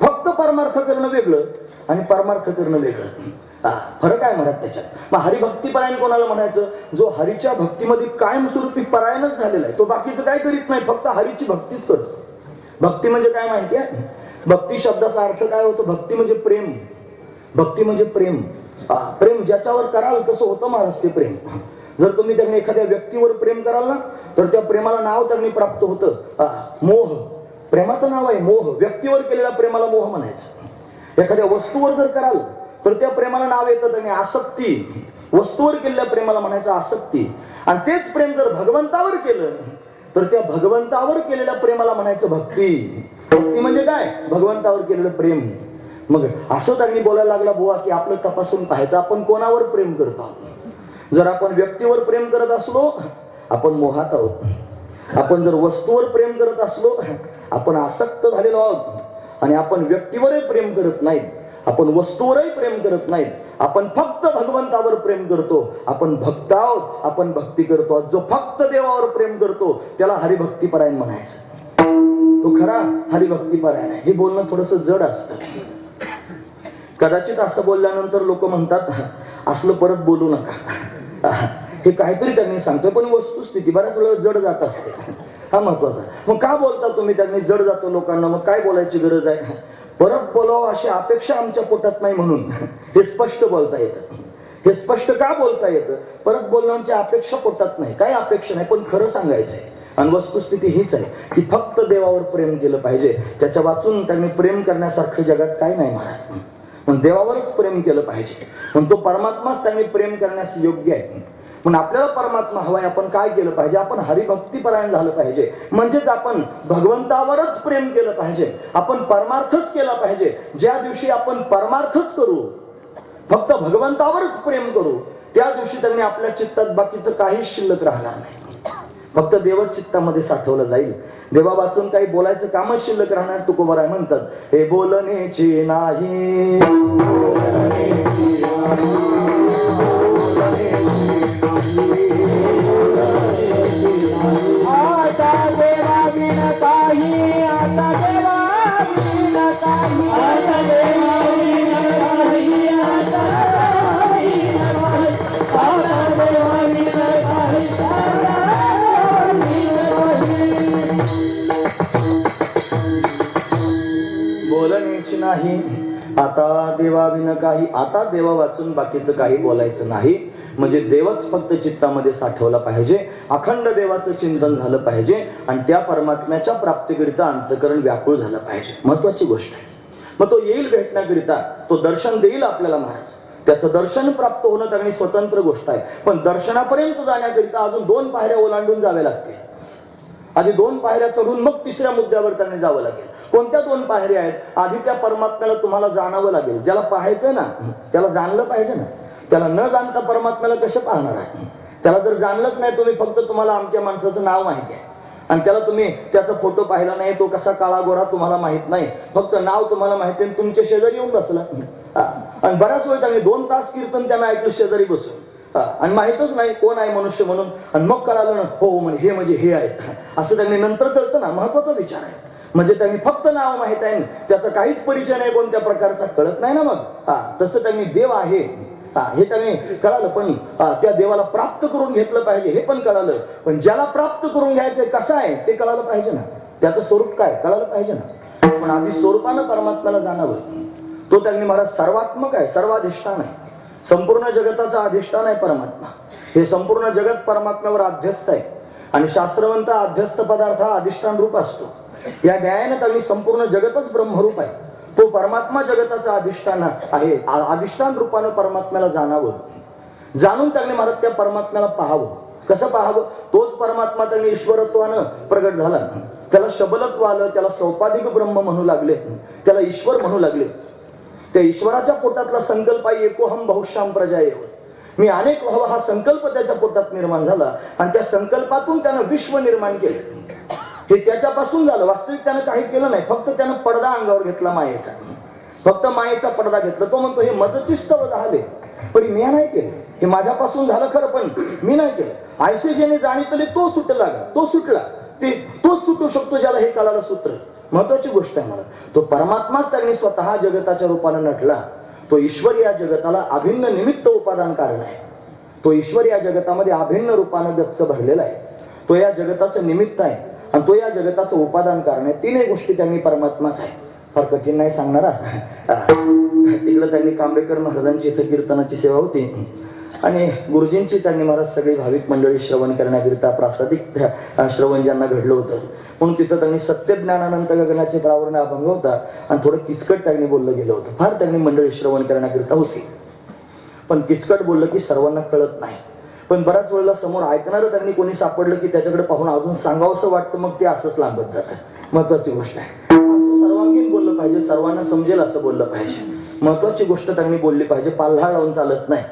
फक्त परमार्थ करणं वेगळं आणि परमार्थ करणं वेगळं. फरक आहे महाराज त्याच्यात. मग हरिभक्तीपरायण कोणाला म्हणायचं? जो हरीच्या भक्तीमध्ये कायमस्वरूपी परायणच झालेला आहे. तो बाकीचं काय करीत नाही, फक्त हरीची भक्तीच करतो. भक्ती म्हणजे काय माहिती आहे? भक्ती शब्दाचा अर्थ काय होतो? भक्ती म्हणजे प्रेम. भक्ती म्हणजे प्रेम. प्रेम ज्याच्यावर कराल तसं होतं महाराज ते प्रेम. जर तुम्ही त्यांनी एखाद्या व्यक्तीवर प्रेम कराल ना तर त्या प्रेमाला नाव त्यांनी प्राप्त होतं मोह. प्रेमाचं नाव आहे मोह. व्यक्तीवर केलेल्या प्रेमाला मोह म्हणायचं. एखाद्या वस्तूवर जर कराल तर त्या प्रेमाला नाव येतं त्यांनी आसक्ती. वस्तूवर केलेल्या प्रेमाला म्हणायचं आसक्ती. आणि तेच प्रेम जर भगवंतावर केलं तर त्या भगवंतावर केलेल्या प्रेमाला म्हणायचं भक्ती. भक्ती म्हणजे काय? भगवंतावर केलेलं प्रेम. मग असं त्यांनी बोलायला लागला बुवा की आपलं तपासून पाहायचं आपण कोणावर प्रेम करतो. जर आपण व्यक्तीवर प्रेम करत असलो आपण मोहात आहोत. आपण जर वस्तूवर प्रेम करत असलो आपण आसक्त झालेलो आहोत. आणि आपण व्यक्तीवरही प्रेम करत नाहीत, आपण वस्तूवरही प्रेम करत नाहीत, आपण फक्त भगवंतावर प्रेम करतो. आपण भक्त आहोत, आपण भक्ती करतो. जो फक्त देवावर प्रेम करतो त्याला हरिभक्तीपरायण म्हणायचं. तो खरा हरिभक्तीपरायण आहे. हे बोलणं थोडंसं जड असतं. कदाचित असं बोलल्यानंतर लोक म्हणतात असलं परत बोलू नका. हे काहीतरी त्यांनी सांगतोय पण वस्तुस्थिती बऱ्याच वेळा जड जात असते. हा महत्वाचा. मग का बोलता तुम्ही? त्यांनी जड जातो लोकांना. मग काय बोलायची गरज आहे? परत बोलावं अशी अपेक्षा आमच्या पोटात नाही म्हणून हे स्पष्ट बोलता येतं. हे स्पष्ट का बोलता येतं? परत बोलण्याची अपेक्षा पोटात नाही. काय अपेक्षा नाही, पण खरं सांगायचंय. आणि वस्तुस्थिती हीच आहे की फक्त देवावर प्रेम केलं पाहिजे. त्याच्या वाचून त्यांनी प्रेम करण्यासारखं जगात काय नाही महाराज. पण देवावरच प्रेम केलं पाहिजे. पण तो परमात्माच त्यांनी प्रेम करण्यास योग्य आहे. पण आपल्याला परमात्मा हवाय. आपण काय केलं पाहिजे? आपण हरिभक्तीपरायण झालं पाहिजे. म्हणजेच आपण भगवंतावरच प्रेम केलं पाहिजे. आपण परमार्थच केला पाहिजे. ज्या दिवशी आपण परमार्थच करू, फक्त भगवंतावरच प्रेम करू, त्या दिवशी त्यांनी आपल्या चित्तात बाकीचं काहीच शिल्लक राहणार नाही. फक्त देवच चित्तामध्ये साठवलं जाईल. देवा वाचून काही बोलायचं कामच शिल्लक राहणार. तुकोबाराय म्हणतात हे बोलण्याची नाही, आता देवा विण काही, आता देवा विण काही, आता देवा विण काही, आता देवा विण काही, बोलण्याची नाही, आता देवाविन काही. आता देवा वाचून बाकीचं काही बोलायचं नाही. म्हणजे देवच फक्त चित्तामध्ये साठवला पाहिजे. अखंड देवाचं चिंतन झालं पाहिजे आणि त्या परमात्म्याच्या प्राप्तीकरिता अंतकरण व्याकुळ झालं पाहिजे. महत्वाची गोष्ट आहे. मग तो येईल भेटण्याकरिता, तो दर्शन देईल आपल्याला महाराज. त्याचं दर्शन प्राप्त होणं त्यांनी स्वतंत्र गोष्ट आहे, पण दर्शनापर्यंत जाण्याकरिता अजून 2 पायऱ्या ओलांडून जावे लागते. आधी 2 पायऱ्या चढून मग 3ऱ्या मुद्द्यावर त्यांनी जावं लागेल. कोणत्या 2 पायऱ्या आहेत? आधी त्या परमात्म्याला तुम्हाला जाणावं लागेल. ज्याला पाहायचं ना त्याला जाणलं पाहिजे ना. त्याला न जाणता परमात्म्याला कसं पाहणार आहे? त्याला जर जाणलंच नाही तुम्ही, फक्त तुम्हाला आमच्या माणसाचं नाव माहिती आहे आणि त्याला तुम्ही त्याचा फोटो पाहिला नाही, तो कसा काळा गोरा तुम्हाला माहित नाही, फक्त नाव तुम्हाला माहिती आहे, तुमच्या शेजारी येऊन बसला आणि बराच वेळ त्यांनी 2 तास कीर्तन त्यांना ऐकलं शेजारी बसून आणि माहितच नाही कोण आहे मनुष्य म्हणून. आणि मग कळालं ना, हो हे म्हणजे हे आहेत असं त्यांनी नंतर कळतं ना. महत्वाचा विचार आहे. म्हणजे त्यांनी फक्त नाव माहित आहे, त्याचा काहीच परिचय नाही कोणत्या प्रकारचा, कळत नाही ना. मग तसं त्यांनी देव आहे हे त्यांनी कळालं, पण त्या देवाला प्राप्त करून घेतलं पाहिजे हे पण कळालं. पण ज्याला प्राप्त करून घ्यायचंय कसं आहे ते कळालं पाहिजे ना. त्याचं स्वरूप काय कळालं पाहिजे ना. पण आधी स्वरूपानं परमात्म्याला जाणावं. तो त्यांनी महाराज सर्वात्मक आहे, सर्वाधिष्ठान आहे, संपूर्ण जगताचा अधिष्ठान आहे परमात्मा. हे संपूर्ण जगत परमात्म्यावर अध्यस्त आहे आणि शास्त्रवंत अध्यस्त पदार्थ हा अधिष्ठान रूप असतो. या न्यायाने त्यांनी संपूर्ण जगतच ब्रह्मरूप आहे. तो परमात्मा जगताचा अधिष्ठान आहे. अधिष्ठान रूपानं परमात्म्याला जाणावं. जाणून त्यांनी महाराज त्या परमात्म्याला पाहावं. कसं पाहावं? तोच परमात्मा त्यांनी ईश्वरत्वानं प्रगट झाला. त्याला शबलत्व आलं, त्याला सौपाधिक ब्रह्म म्हणू लागले, त्याला ईश्वर म्हणू लागले. त्या ईश्वराच्या पोटातला संकल्प आहे एकोहम बहुश्याम प्रजाएव, मी अनेक व्हावा हा संकल्प त्याच्या पोटात निर्माण झाला आणि त्या संकल्पातून त्यानं विश्व निर्माण केलं. हे त्याच्यापासून झालं. वास्तविक त्यानं काही केलं नाही, फक्त त्यानं पडदा अंगावर घेतला मायेचा, फक्त मायेचा पडदा घेतला. तो म्हणतो हे मजची स्तव झाले पण मी नाही केलं, हे माझ्यापासून झालं खरं पण मी नाही केलं. आयसे ज्याने जाणीतले तो सुटला, तो सुटला, तोच सुटू शकतो ज्याला हे कळालं सूत्र. महत्वाची गोष्ट आहे मला. तो परमात्माच त्यांनी स्वतः जगताच्या रूपानं नटला. तो ईश्वर या जगताला अभिन्न निमित्त उपादान कारण आहे. तो ईश्वर या जगतामध्ये अभिन्न रूपानं गच्च भरलेला आहे. तो या जगताचं निमित्त आहे आणि तो या जगताचं उपादान कारण आहे. 3 गोष्टी त्यांनी परमात्माच आहे. फार कठीण नाही सांगणारा. तिकडं त्यांनी कांबेकर महाराजांची इथं कीर्तनाची सेवा होती आणि गुरुजींची त्यांनी महाराज सगळी भाविक मंडळी श्रवण करण्याकरिता प्रासादिक श्रवण ज्यांना घडलं होतं म्हणून तिथं त्यांनी सत्यज्ञानानंत गगनाचे प्रावरण अभंग होता आणि थोडं किचकट त्यांनी बोललं गेलं होतं. फार त्यांनी मंडळी श्रवण करण्याकरिता होती, पण किचकट बोललं की सर्वांना कळत नाही. पण बऱ्याच वेळेला समोर ऐकणारं त्यांनी कोणी सापडलं की त्याच्याकडे पाहून अजून सांगावंसं वाटतं, मग ते असंच लांबत जातं. महत्वाची गोष्ट आहे. असं सर्वांगीण बोललं पाहिजे, सर्वांना समजेल असं बोललं पाहिजे. महत्वाची गोष्ट त्यांनी बोलली पाहिजे, पाल्हाळ लावून चालत नाही.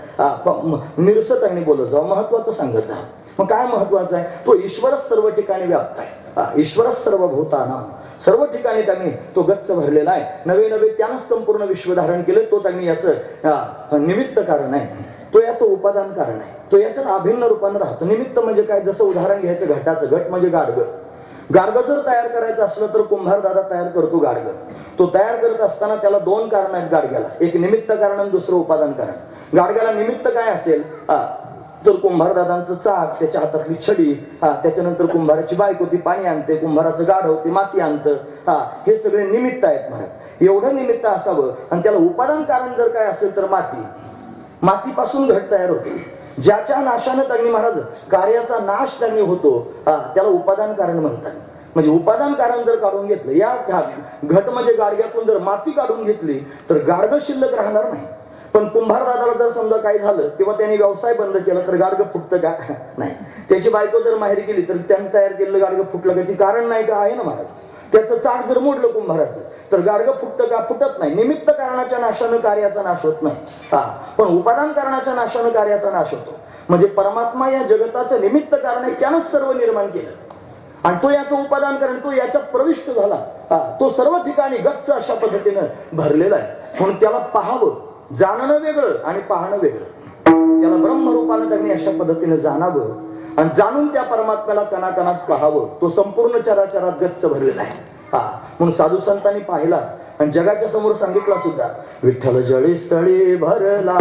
निरसं त्यांनी बोलत जावं, महत्वाचं सांगत जावं. मग काय महत्वाचं आहे? तो ईश्वरच सर्व ठिकाणी व्याप्त आहे. ईश्वरच सर्व भूतानां, सर्व ठिकाणी त्यांनी तो गच्च भरलेला आहे. नवे नवे त्यानंच संपूर्ण विश्व धारण केलं. तो त्यांनी याचं निमित्त कारण आहे, तो याचं उपादान कारण आहे. तो याच्यात अभिन्न रूपानं राहतो. निमित्त म्हणजे काय? जसं उदाहरण घ्यायचं घटाचं. घट म्हणजे गाडगं. गाडगं जर तयार करायचं असलं तर कुंभार दादा तयार करतो गाडगं. तो तयार करत असताना त्याला 2 कारण आहेत गाडग्याला, एक निमित्त कारण आणि दुसरं उपादान कारण. गाडग्याला निमित्त काय असेल तर कुंभारदादांचं चाक, त्याच्या हातातली छडी, त्याच्यानंतर कुंभाराची बायको ती पाणी आणते, कुंभाराचं गाढव ते माती आणतं, हे सगळे निमित्त आहेत महाराज. एवढं निमित्त असावं. आणि त्याला उपादान कारण जर काय असेल तर माती, मातीपासून घट तयार होते. ज्याच्या नाशानं त्यांनी महाराज कार्याचा नाश त्यांनी होतो त्याला उपादान कारण म्हणतात. म्हणजे उपादान कारण जर काढून घेतलं, या घट म्हणजे गाडग्यातून जर माती काढून घेतली तर गाडगं शिल्लक राहणार नाही. पण कुंभार दादाला जर समजा काही झालं तेव्हा त्यांनी व्यवसाय बंद केला तर गाडगं फुटतं का? नाही. त्याची बायको जर माहेरी गेली तर त्यांनी तयार केलेलं गाडगं फुटलं का? ती कारण नाही का? आहे ना महाराज. त्याचं चाक जर मोडलं कुंभाराचं तर गाडगं फुटतं का? फुटत नाही. निमित्त कारणाच्या नाशानं कार्याचा नाश होत नाही, पण उपादान कारणाच्या नाशानं कार्याचा नाश होतो. म्हणजे परमात्मा या जगताचं निमित्त कारण आहे, त्यानंच सर्व निर्माण केलं आणि तो याचं उपादान कारण, तो याच्यात प्रविष्ट झाला. तो सर्व ठिकाणी गच्च अशा पद्धतीनं भरलेला आहे. म्हणून त्याला पाहावं, जाणणं वेगळं आणि पाहणं वेगळं. त्याला ब्रह्मरूपानं त्यांनी अशा पद्धतीने जाणावं आणि जाणून त्या परमात्म्याला कणाकणात पाहावं. तो संपूर्ण चराचरात गच्च भरलेला आहे. म्हणून साधू संतांनी पाहिला आणि जगाच्या समोर सांगितला सुद्धा, विठ्ठल जळी स्थळी भरला,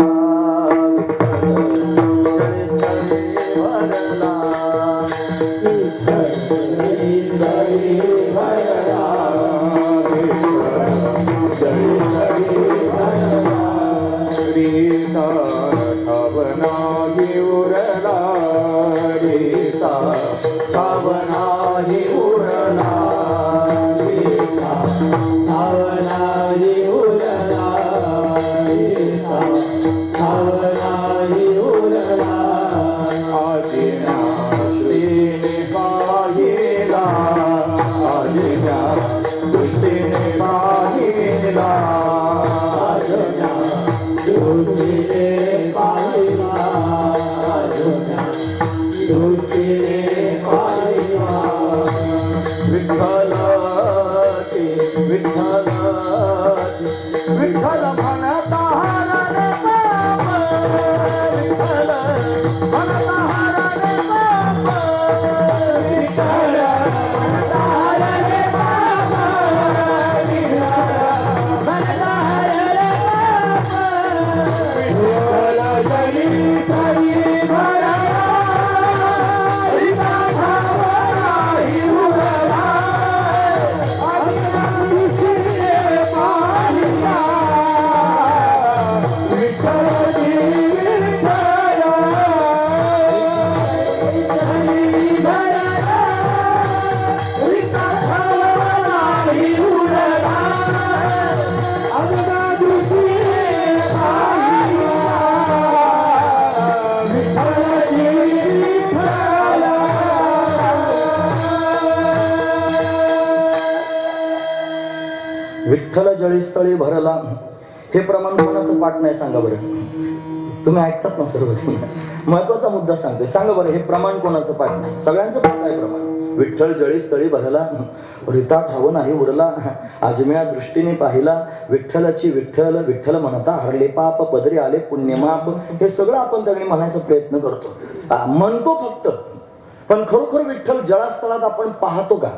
दृष्टीने पाहिला विठ्ठलाची विठ्ठलाची विठ्ठल म्हणता हरण बाप विठ्ठल म्हणता हरण बाप विठ्ठल म्हणता हरण बाप विठ्ठल म्हणता हरण बाप विठ्ठल जरी काही भरला हरिता भावनाही उरला आदिना दृष्टीने पाहिला विठ्ठलाची विठ्ठल जरी भरला हरिता भावनाही उरला आदिना दृष्टीने पाहिला विठ्ठलाची विठ्ठल विठ्ठल जळीस्थळी भरला हे प्रमाण कोणाचं पाठ नाही सांगा बरं. तुम्ही ऐकतात ना सर्वजण. महत्वाचा मुद्दा सांगतोय, सांगा बरं हे प्रमाण कोणाचं पाठ नाही? सगळ्यांचं पाठ आहे प्रमाण. विठ्ठल जळीस्थळी भरला रीता ठाव नाही उरला आजम्या दृष्टीने पाहिला विठ्ठलाची विठ्ठल विठ्ठल म्हणता हरले पाप पदरी आले पुण्यमाप. हे सगळं आपण त्यावेळी म्हणायचा प्रयत्न करतो, म्हणतो फक्त. पण खरोखर विठ्ठल जळास्थळात आपण पाहतो का?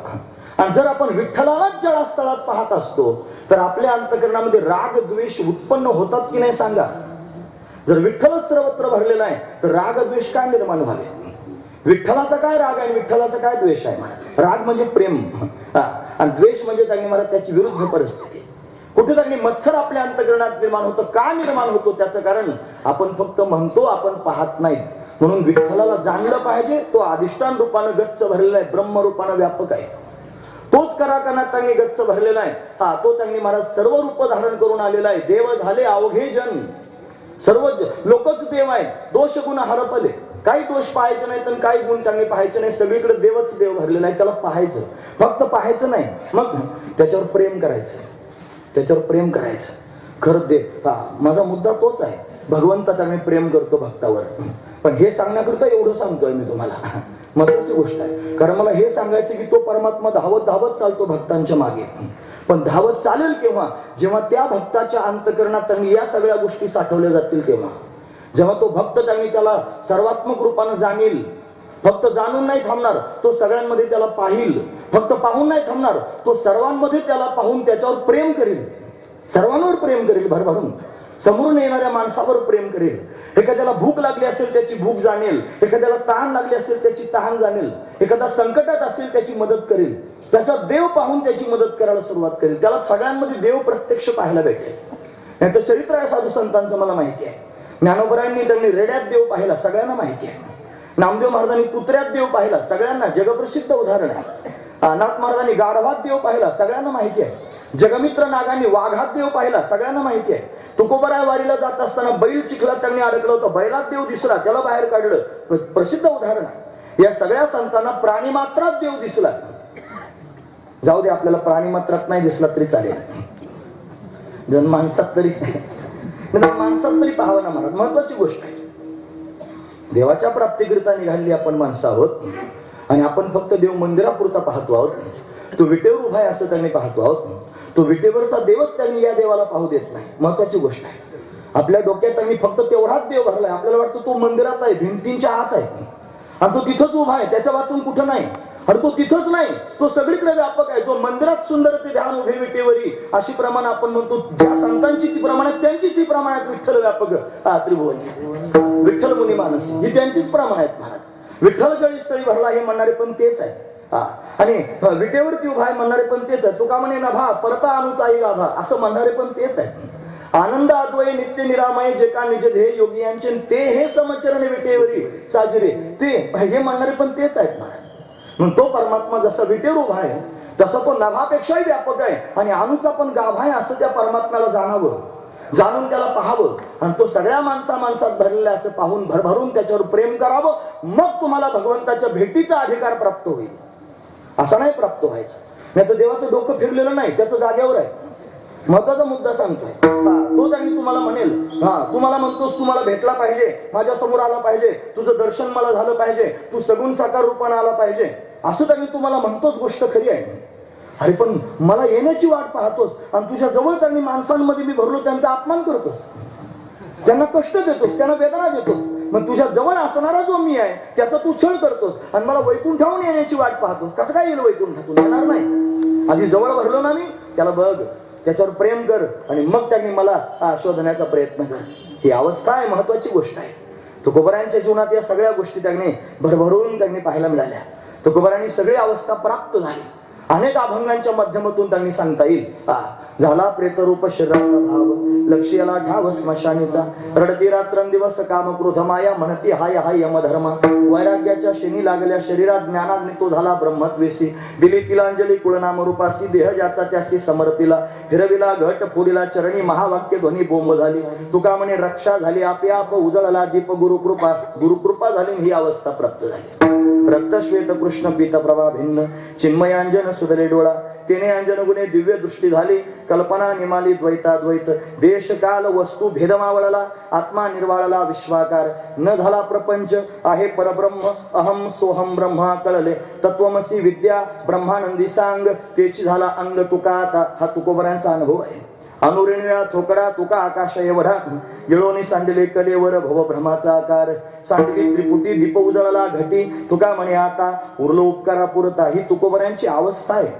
आणि जर आपण विठ्ठलालाच जळास्थळात पाहत असतो तर आपल्या अंतःकरणामध्ये राग द्वेष उत्पन्न होतात की नाही सांगा? जर विठ्ठलच सर्वत्र भरलेला आहे तर राग द्वेष काय निर्माण व्हावे? विठ्ठलाचा काय राग आहे, विठ्ठलाचा काय द्वेष आहे? राग म्हणजे प्रेम आणि द्वेष म्हणजे त्यांनी मला त्याची विरुद्ध परिस्थिती. कुठे त्यांनी मत्सर आपल्या अंतःकरणात निर्माण होतं. का निर्माण होतो? त्याचं कारण आपण फक्त म्हणतो, आपण पाहत नाही. म्हणून विठ्ठलाला जाणलं पाहिजे. तो अधिष्ठान रूपानं गच्च भरलेला आहे, ब्रह्म रूपानं व्यापक आहे. तोच कराकणात त्यांनी गच्च भरलेला आहे. तो त्यांनी महाराज सर्व रूप धारण करून आलेला आहे. देव झाले अवघे जन, सर्व लोकच देव आहे. दोष गुण हरपले, काही दोष पाहायचे नाही तर काही गुण त्यांनी पाहायचे नाही. सगळीकडे देवच देव भरलेला आहे. त्याला पाहायचं, फक्त पाहायचं नाही, मग त्याच्यावर प्रेम करायचं, त्याच्यावर प्रेम करायचं. खरं देव माझा मुद्दा तोच आहे. भगवंता त्यांनी प्रेम करतो भक्तावर. पण हे सांगण्याकरिता एवढं सांगतोय मी तुम्हाला, महत्वाची गोष्ट आहे. कारण मला हे सांगायचं की तो परमात्मा धावत धावत चालतो भक्तांच्या मागे. पण धावत चालेल केव्हा? जेव्हा त्या भक्ताच्या अंतःकरणात त्यांनी या सगळ्या गोष्टी साठवल्या जातील तेव्हा. जेव्हा तो भक्त त्यांनी त्याला सर्वात्मक रूपानं जाणील. फक्त जाणून नाही थांबणार, तो सगळ्यांमध्ये त्याला पाहिल. फक्त पाहून नाही थांबणार, तो सर्वांमध्ये त्याला पाहून त्याच्यावर प्रेम करील. सर्वांवर प्रेम करील भरभरून. समोरून येणाऱ्या माणसावर प्रेम करेल. एखाद्याला भूक लागली असेल त्याची भूक जाणेल. एखाद्याला तहान लागली असेल त्याची तहान जाणेल. एखादा संकटात असेल त्याची मदत करेल. त्याचा देव पाहून त्याची मदत करायला सुरुवात करेल. त्याला सगळ्यांमध्ये देव प्रत्यक्ष पाहायला भेटेल. याचं चरित्र आहे साधू संतांचं मला माहिती आहे. ज्ञानोबरायांनी त्यांनी रेड्यात देव पाहिला, सगळ्यांना माहिती आहे. नामदेव महाराजांनी कुत्र्यात देव पाहिला, सगळ्यांना जगप्रसिद्ध उदाहरण आहे. नाथ महाराजांनी गाढवात देव पाहिला, सगळ्यांना माहिती आहे. जगमित्र नागांनी वाघात देव पाहिला, सगळ्यांना माहिती आहे. तुकोबराय वारीला जात असताना बैल चिखलात त्यांनी अडकलं होतं, बैलात देव दिसला, त्याला बाहेर काढलं, प्रसिद्ध उदाहरण आहे. या सगळ्या संतांना प्राणी मात्रात देव दिसला. जाऊ दे, आपल्याला प्राणी मात्रात नाही दिसला तरी चालेल, जण माणसात तरी माणसात तरी पाहावं ना महाराज. महत्वाची गोष्ट आहे. देवाच्या प्राप्तीकरिता निघालेली आपण माणसं आहोत आणि आपण फक्त देव मंदिरापुरता पाहतो आहोत. तो विटेवर उभा आहे असं त्यांनी पाहतो आहोत. तो विटेवरचा देवच त्यांनी या देवाला पाहू देत नाही. महत्वाची गोष्ट आहे. आपल्या डोक्यात त्यांनी फक्त तेवढाच देव भरलाय. आपल्याला वाटतं तो मंदिरात आहे, भिंतींच्या आत आहे आणि तो तिथंच उभा आहे, त्याच्या वाचून कुठं नाही. अरे तो तिथंच नाही, तो सगळीकडे व्यापक आहे. जो मंदिरात सुंदर ते ध्यान उभे विटेवरी, अशी प्रमाण आपण म्हणतो. ज्या संतांची ती प्रमाणात त्यांचीच ही प्रमाणात विठ्ठल व्यापक त्रिभुवनी, विठ्ठल मुनी मानसी ही त्यांचीच प्रमाण आहेत महाराज. विठ्ठल जळीस्थळी भरला हे म्हणणारे पण तेच आहे. आणि विटेवरती उभा आहे म्हणणारे पण तेच आहे. तुका म्हणे नभा परता अनुचाई गाभा असं म्हणणारे पण तेच आहे. आनंद अद्वय नित्य निरामय जे का निज ध्येय योगी यांचे ते हे समचरण विटेवरी साजिरे ते हे म्हणणारे पण तेच आहेत महाराज. म्हणून तो परमात्मा जसा विटेवर उभा आहे तसा तो नभापेक्षाही व्यापक आहे आणि अणूचा पण गाभा आहे असं त्या परमात्म्याला जाणावं, जाणून त्याला पाहावं आणि तो सगळ्या माणसात भरलेला असं पाहून भरभरून त्याच्यावर प्रेम करावं. मग तुम्हाला भगवंताच्या भेटीचा अधिकार प्राप्त होईल. असं नाही प्राप्त व्हायचं. नाही तर देवाचं डोकं फिरलेलं नाही, त्याचं जागेवर आहे. महत्वाचा मुद्दा सांगतोय. तो त्यांनी तुम्हाला म्हणेल, तुम्हाला म्हणतोस तू मला भेटला पाहिजे, माझ्या समोर आला पाहिजे, तुझं दर्शन मला झालं पाहिजे, तू सगुण साकार रूपाने आला पाहिजे, असं त्यांनी तुम्हाला म्हणतोच. गोष्ट खरी आहे. अरे पण मला येण्याची वाट पाहतोस आणि तुझ्या जवळ त्यांनी माणसांमध्ये मी भरलो, त्यांचा अपमान करतोस, त्यांना कष्ट देतोस, त्यांना वेदना देतोस. मग तुझ्या जवळ असणारा जो मी आहे त्याचा तू छळ करतोस आणि मला वैकुंठाहून येण्याची वाट पाहतोस. कसं काय येईल वैकुंठातून? येणार नाही. आधी जवळ भरलो ना मी, त्याला बघ, त्याच्यावर प्रेम कर आणि मग त्यांनी मला शोधण्याचा प्रयत्न कर. ही अवस्था आहे, महत्वाची गोष्ट आहे. तुकोबारायांच्या जीवनात या सगळ्या गोष्टी त्यांनी भरभरून त्यांनी पाहायला मिळाल्या. तुकोबारांनी सगळी अवस्था प्राप्त झाली. अनेक अभंगांच्या माध्यमातून त्यांनी सांगता येईल. झाला प्रेतरूप शरीराचा भाव, लक्ष्याला ठाव स्मशानीचा, रडती रात्रंदिवस काम क्रोध माया, म्हणती हाय हाय यमधर्मा, वैराग्याच्या शेनी लागल्या शरीरात, ज्ञानाग्नी तो झाला ब्रह्मत्वेसी, दिली तिलांजली कुळनाम रूपासी, देह ज्याचा त्यासी समर्पिला, फिरविला घट फोडिला चरणी, महावाक्य ध्वनी बोंब झाली, तुका म्हणे रक्षा झाली, आपे आप उजळला दीप, गुरुकृपा झाली. ही अवस्था प्राप्त झाली. रक्त श्वेत कृष्ण पीत प्रभा भिन्न, चिन्मयांजन सुधले डोळा, तेने अंजन गुणे दिव्य दृष्टी झाली, कल्पना निमाली द्वैताद्वैत, देश काल वस्तू भेद मावळला, आत्मा निर्वाळला विश्वाकार, न झाला प्रपंच आहे परब्रह्म, अहम सोहम ब्रह्मा कळले, तत्वमसी विद्या ब्रह्मानंदी सांग, तेची झाला अंग तुका आता. हा तुकोबरांचा अनुभव आहे. अनुरेणव्या थोकडा तुका आकाश एवढा, येळोनी सांडले कलेवर भव भ्रमाचा आकार, सांडली त्रिपुटी दीप उजळला घटी, तुका म्हणे आता उरलो उपकारा पुरता. ही तुकोबरांची अवस्था आहे.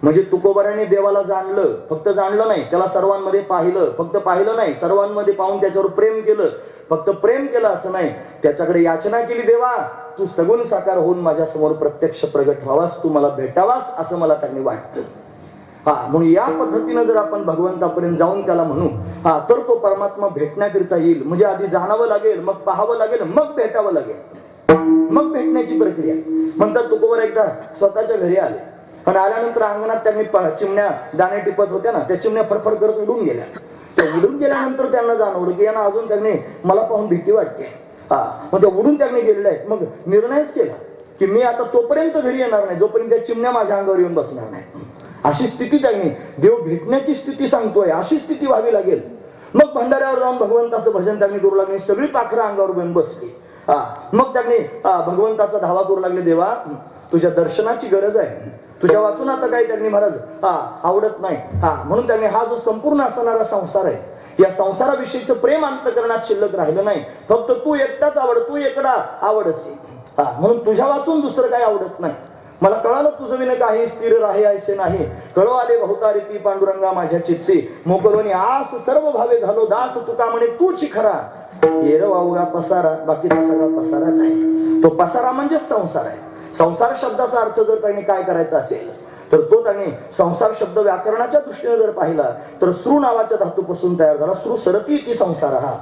म्हणजे तुकोबारांनी देवाला जाणलं, फक्त जाणलं नाही, त्याला सर्वांमध्ये पाहिलं, फक्त पाहिलं नाही, सर्वांमध्ये पाहून त्याच्यावर प्रेम केलं, फक्त प्रेम केलं असं नाही, त्याच्याकडे याचना केली, देवा तू सगुण साकार होऊन माझ्या समोर प्रत्यक्ष प्रगट व्हावास, तू मला भेटावास असं मला त्यांनी वाटतं. म्हणून या पद्धतीनं जर आपण भगवंतापर्यंत जाऊन त्याला म्हणू, तर तो परमात्मा भेटण्याकरिता येईल. म्हणजे आधी जाणावं लागेल, मग पाहावं लागेल, मग भेटावं लागेल, मग भेटण्याची प्रक्रिया. म्हणतात तुकोबर एकदा स्वतःच्या घरी आले आणि आल्यानंतर अंगणात त्यांनी चिमण्या दाणे टिपत होत्या ना, त्या चिमण्या फडफड करत उडून गेल्या. त्या उडून गेल्यानंतर त्यांना जाणवलं की यांना अजून त्यांनी मला पाहून भीती वाटते. मग त्या उडून त्यांनी गेलेल्या आहेत. मग निर्णयच केला की मी आता तोपर्यंत घरी येणार नाही जोपर्यंत त्या चिमण्या माझ्या अंगावर येऊन बसणार नाही. अशी स्थिती त्यांनी, देव भेटण्याची स्थिती सांगतोय, अशी स्थिती व्हावी लागेल. मग भंडाऱ्यावर जाऊन भगवंताचं भजन त्यांनी करू लागले. सगळी पाखरं अंगावर येऊन बसली. मग त्यांनी भगवंताचा धावा करू लागले, देवा तुझ्या दर्शनाची गरज आहे, तुझ्या वाचून आता काही त्यांनी महाराज आवडत नाही. म्हणून त्यांनी हा जो संपूर्ण असणारा संसार आहे, या संसाराविषयीचं प्रेम अंतकरणात शिल्लक राहिलं नाही. फक्त तू एकटाच आवड, तू एकटा आवडसी. म्हणून तुझ्या वाचून दुसरं काही आवडत नाही. मला कळालं तुझं विन काही स्थिर राहे ऐसे नाही, कळो आले बहुतारिती पांडुरंगा माझ्या चित्ते, मोकलोनी आस सर्व भावे झालो दास, तुका म्हणे तूच खरा, येर वावगा पसारा. बाकीचा सगळा पसाराच आहे. तो पसारा म्हणजे संसार आहे. संसार शब्दाचा अर्थ जर त्यांनी काय करायचा असेल तर तो त्यांनी संसार शब्द व्याकरणाच्या दृष्टीने जर पाहिला तर श्रू नावाच्या धातूपासून तयार झाला. श्रू सरती इति संसार, हा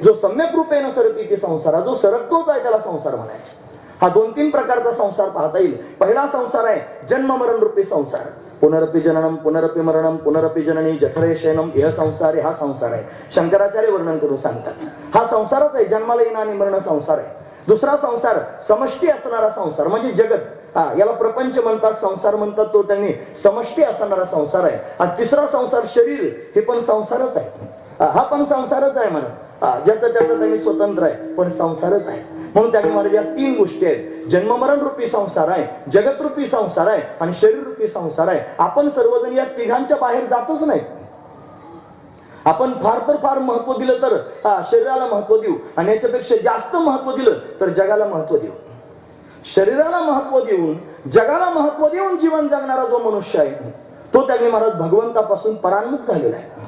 जो सम्यक रूपेने सरती इति संसार, जो सरकतोच आहे त्याला संसार म्हणायचं. हा 2-3 प्रकारचा संसार पाहता येईल. पहिला संसार आहे जन्म मरण रूपी संसार. पुनरपि जननम पुनरपि मरणम पुनरपि जननी जठरे शयनम, यह संसार. हा संसार आहे. शंकराचार्य वर्णन करून सांगतात हा संसारच आहे, जन्माला येणं आणि मरण संसार आहे. दुसरा संसार समष्टी असणारा संसार म्हणजे जगत, याला प्रपंच म्हणतात, संसार म्हणतात, तो त्यांनी समष्टी असणारा संसार आहे. आणि तिसरा संसार शरीर, हे पण संसारच आहे. हा पण संसारच आहे म्हणत, ज्याचं त्याचं त्यांनी स्वतंत्र आहे पण संसारच आहे. म्हणून त्यांनी मला या 3 गोष्टी आहेत, जन्ममरण रूपी संसार आहे, जगत रूपी संसार आहे आणि शरीर रूपी संसार आहे. आपण सर्वजण या तिघांच्या बाहेर जातच नाही. आपण फार तर फार महत्व दिलं तर शरीराला महत्व देऊ आणि याच्यापेक्षा जास्त महत्व दिलं तर जगाला महत्व देऊ. शरीराला महत्व देऊन जगाला महत्व देऊन जीवन जगणारा जो मनुष्य आहे तो त्यांनी महाराज भगवंतापासून परान्मुख झालेला आहे.